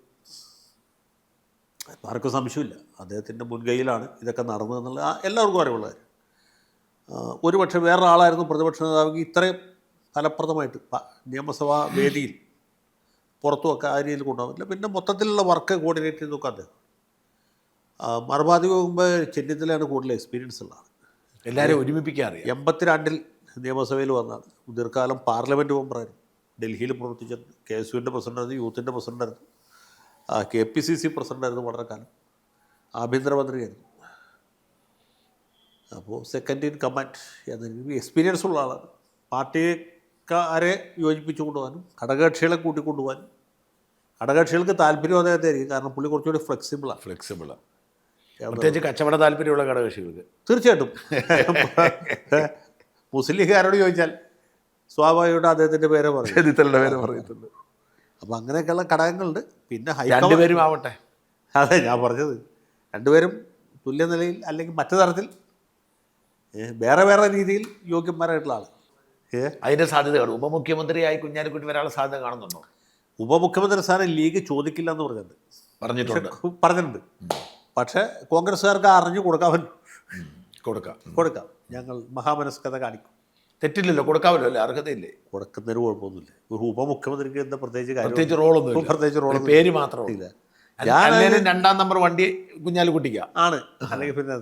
ആർക്കും സംശയമില്ല, അദ്ദേഹത്തിൻ്റെ മുൻകൈയിലാണ് ഇതൊക്കെ നടന്നതെന്നുള്ള എല്ലാവർക്കും അറിവുള്ള കാര്യം. ഒരുപക്ഷെ വേറൊരാളായിരുന്നു പ്രതിപക്ഷ നേതാവെങ്കിൽ ഇത്രയും ഫലപ്രദമായിട്ട് നിയമസഭാ വേദിയിൽ പുറത്തുമൊക്കെ ആ രീതിയിൽ കൊണ്ടുപോകില്ല. പിന്നെ മൊത്തത്തിലുള്ള വർക്ക് കോർഡിനേറ്റ് ചെയ്തൊക്കെ അദ്ദേഹം. മറുപാതി പോകുമ്പോൾ ചെന്നിത്തലയാണ് കൂടുതൽ എക്സ്പീരിയൻസ് ഉള്ളതാണ്. എല്ലാവരും ഒരുമിപ്പിക്കാറിയാം. 82-ൽ നിയമസഭയിൽ വന്നാണ്. ദീർഘകാലം പാർലമെൻറ്റ് മെമ്പറായിരുന്നു, ഡൽഹിയിൽ പ്രവർത്തിച്ചിട്ടുണ്ട്, KSUവിൻ്റെ പ്രസിഡൻ്റായിരുന്നു, യൂത്തിൻ്റെ പ്രസിഡൻ്റായിരുന്നു, KPCC പ്രസിഡൻ്റായിരുന്നു വളരെ കാലം, ആഭ്യന്തരമന്ത്രിയായിരുന്നു. അപ്പോൾ സെക്കൻഡ് ഇൻ കമാൻഡ് എന്ന രീതിയിൽ എക്സ്പീരിയൻസ് ഉള്ള ആളാണ്. പാർട്ടിക്കാരെ യോജിപ്പിച്ചു കൊണ്ടുപോകാനും ഘടകകക്ഷികളെ കൂട്ടിക്കൊണ്ടുപോകാനും. ഘടകകക്ഷികൾക്ക് താല്പര്യം അദ്ദേഹത്തെ ആയിരിക്കും, കാരണം പുള്ളി കുറച്ചുകൂടി ഫ്ലെക്സിബിളാണ്. പ്രത്യേകിച്ച് കച്ചവട താല്പര്യമുള്ള ഘടകകക്ഷികൾക്ക് തീർച്ചയായിട്ടും. മുസ്ലിം ലീഗുകാരോട് ചോദിച്ചാൽ സ്വാഭാവികമായിട്ട് അദ്ദേഹത്തിൻ്റെ പേരെ പറയും, ചെന്നിത്തലയുടെ പേര് പറയത്തുള്ളൂ. അപ്പോൾ അങ്ങനെയൊക്കെയുള്ള ഘടകങ്ങളുണ്ട്. പിന്നെ രണ്ടുപേരും ആവട്ടെ, അതെ ഞാൻ പറഞ്ഞത്, രണ്ടുപേരും തുല്യ നിലയിൽ അല്ലെങ്കിൽ മറ്റു തരത്തിൽ വേറെ വേറെ രീതിയിൽ യോഗ്യന്മാരായിട്ടുള്ള ആൾ. അതിൻ്റെ സാധ്യത കാണും. ഉപമുഖ്യമന്ത്രിയായി കുഞ്ഞാലിക്കുട്ടി വരാനുള്ള സാധ്യത കാണുന്നുണ്ടോ? ഉപമുഖ്യമന്ത്രി സ്ഥാനം ലീഗ് ചോദിക്കില്ല എന്ന് പറഞ്ഞിട്ടുണ്ട്. പക്ഷേ കോൺഗ്രസ്സുകാർക്ക് അറിഞ്ഞു കൊടുക്കാം, ഞങ്ങൾ മഹാമനസ്കത കാണിക്കും. തെറ്റില്ലല്ലോ, കൊടുക്കാമല്ലോ അല്ലേ, അർഹതയില്ലേ? കൊടുക്കുന്നതിന് കുഴപ്പമൊന്നുമില്ല. ഒരു ഉപമുഖ്യമന്ത്രിക്ക് എന്താ പ്രത്യേകിച്ച് റോളൊന്നും, പേര് മാത്രമില്ല. രണ്ടാം നമ്പർ വണ്ടി കുഞ്ഞാലിക്കുട്ടിക്ക് ആണ്. അല്ലെങ്കിൽ പിന്നെ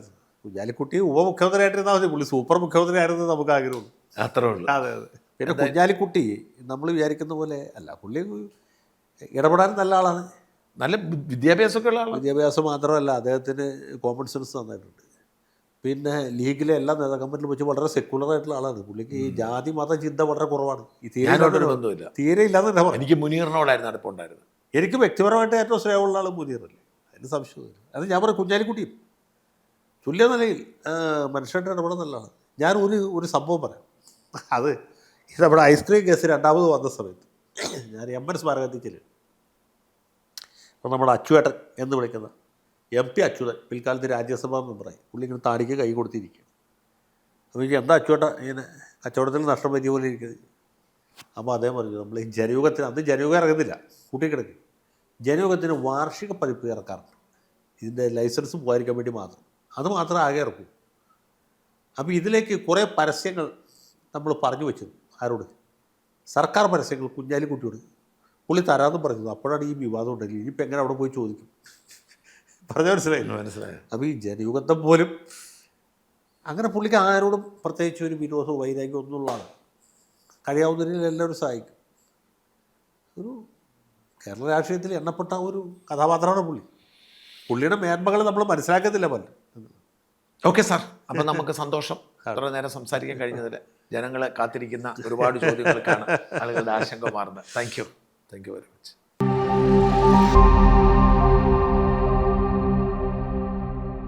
കുഞ്ഞാലിക്കുട്ടി ഉപമുഖ്യമന്ത്രി ആയിട്ടിരുന്നാൽ മതി, പുള്ളി സൂപ്പർ മുഖ്യമന്ത്രി ആയിരുന്നു നമുക്ക് ആഗ്രഹമുള്ളൂ, അത്രേ ഉള്ളൂ. അതെ. പിന്നെ കുഞ്ഞാലിക്കുട്ടി നമ്മൾ വിചാരിക്കുന്ന പോലെ അല്ല, പുള്ളി ഇടപെടാൻ നല്ല ആളാണ്, നല്ല വിദ്യാഭ്യാസമൊക്കെ ഉള്ള ആളാണ്. വിദ്യാഭ്യാസം മാത്രമല്ല, അദ്ദേഹത്തിന് കോമൺ സെൻസ് നന്നായിട്ടുണ്ട്. പിന്നെ ലീഗിലെ എല്ലാ നേതാക്കന്മാരിലും വെച്ച് വളരെ സെക്യുലർ ആയിട്ടുള്ള ആളാണ്. പുള്ളിക്ക് ഈ ജാതി മത ചിന്ത വളരെ കുറവാണ്. ഈ തീരെ ഇല്ലാന്ന് തന്നെ പറഞ്ഞു. എനിക്ക് മുനീറിനോടായിരുന്നു അടുപ്പുണ്ടായിരുന്നു. എനിക്ക് വ്യക്തിപരമായിട്ട് ഏറ്റവും സ്നേഹമുള്ള ആൾ മുനീറല്ലേ, അതിന് സംശയമില്ല. അത് ഞാൻ പറയും, കുഞ്ഞാലിക്കുട്ടിയും തുല്യ നിലയിൽ മനുഷ്യരുടെ ഇടപെടാൻ നല്ലതാണ്. ഞാൻ ഒരു സംഭവം പറയാം. അത് ഇത് നമ്മുടെ ഐസ്ക്രീം കേസ് രണ്ടാമത് വന്ന സമയത്ത് ഞാൻ MN സ്മാരകത്തിൽ ചെല്ലും. അപ്പോൾ നമ്മുടെ അച്ചുവേട്ടൻ എന്ന് വിളിക്കുന്ന MP അച്യുതൻ, പിൽക്കാലത്ത് രാജ്യസഭാ മെമ്പറായി, പുള്ളി ഇങ്ങനെ താടിക്ക് കൈ കൊടുത്തിരിക്കുകയാണ്. അപ്പോൾ എനിക്ക് എന്താ അച്ചുവേട്ടൻ ഇങ്ങനെ കച്ചവടത്തിൽ നഷ്ടം പറ്റിയ പോലെ ഇരിക്കുന്നത്? അപ്പോൾ അദ്ദേഹം പറഞ്ഞു, നമ്മൾ ഈ ജനയുഗത്തിന്, അന്ന് ജനയുഗം ഇറങ്ങുന്നില്ല, കൂട്ടിക്കിടക്ക്, ജനയുഗത്തിന് വാർഷിക പതിപ്പ് ഇറക്കാറുണ്ട്, ഇതിൻ്റെ ലൈസൻസ് പോകാതിരിക്കാൻ വേണ്ടി മാത്രം, അത് മാത്രമേ ആകെ ഇറക്കൂ. അപ്പോൾ ഇതിലേക്ക് കുറേ പരസ്യങ്ങൾ നമ്മൾ പറഞ്ഞു വെച്ചത്. ആരോട്? സർക്കാർ പരസ്യങ്ങൾ കുഞ്ഞാലിക്കുട്ടിയോട്. പുള്ളി തരാമെന്ന് പറഞ്ഞത്. അപ്പോഴാണ് ഈ വിവാദം ഉണ്ടെങ്കിൽ ഇനിയിപ്പോൾ എങ്ങനെ അവിടെ പോയി ചോദിക്കും? പറഞ്ഞ മനസ്സിലായി. അപ്പോൾ ഈ ജനയുഗത്തെ പോലും അങ്ങനെ പുള്ളിക്ക് ആരോടും പ്രത്യേകിച്ച് ഒരു വിരോധവും വൈരാഗ്യം ഒന്നുമുള്ള ആളാണ്. കഴിയാവുന്ന രീതിയിൽ എല്ലാവരും സഹായിക്കും. ഒരു കേരള രാഷ്ട്രീയത്തിൽ എണ്ണപ്പെട്ട ഒരു കഥാപാത്രമാണ് പുള്ളി. പുള്ളിയുടെ മേന്മകൾ നമ്മൾ മനസ്സിലാക്കത്തില്ല പലരും. ഓക്കെ സാർ, അപ്പം നമുക്ക് സന്തോഷം അത്ര നേരം സംസാരിക്കാൻ കഴിഞ്ഞതിൽ. ജനങ്ങളെ കാത്തിരിക്കുന്ന ഒരുപാട് ചോദ്യങ്ങൾക്കാണ് ആളുകളുടെ ആശങ്ക മാറുന്നത്. Thank you very much.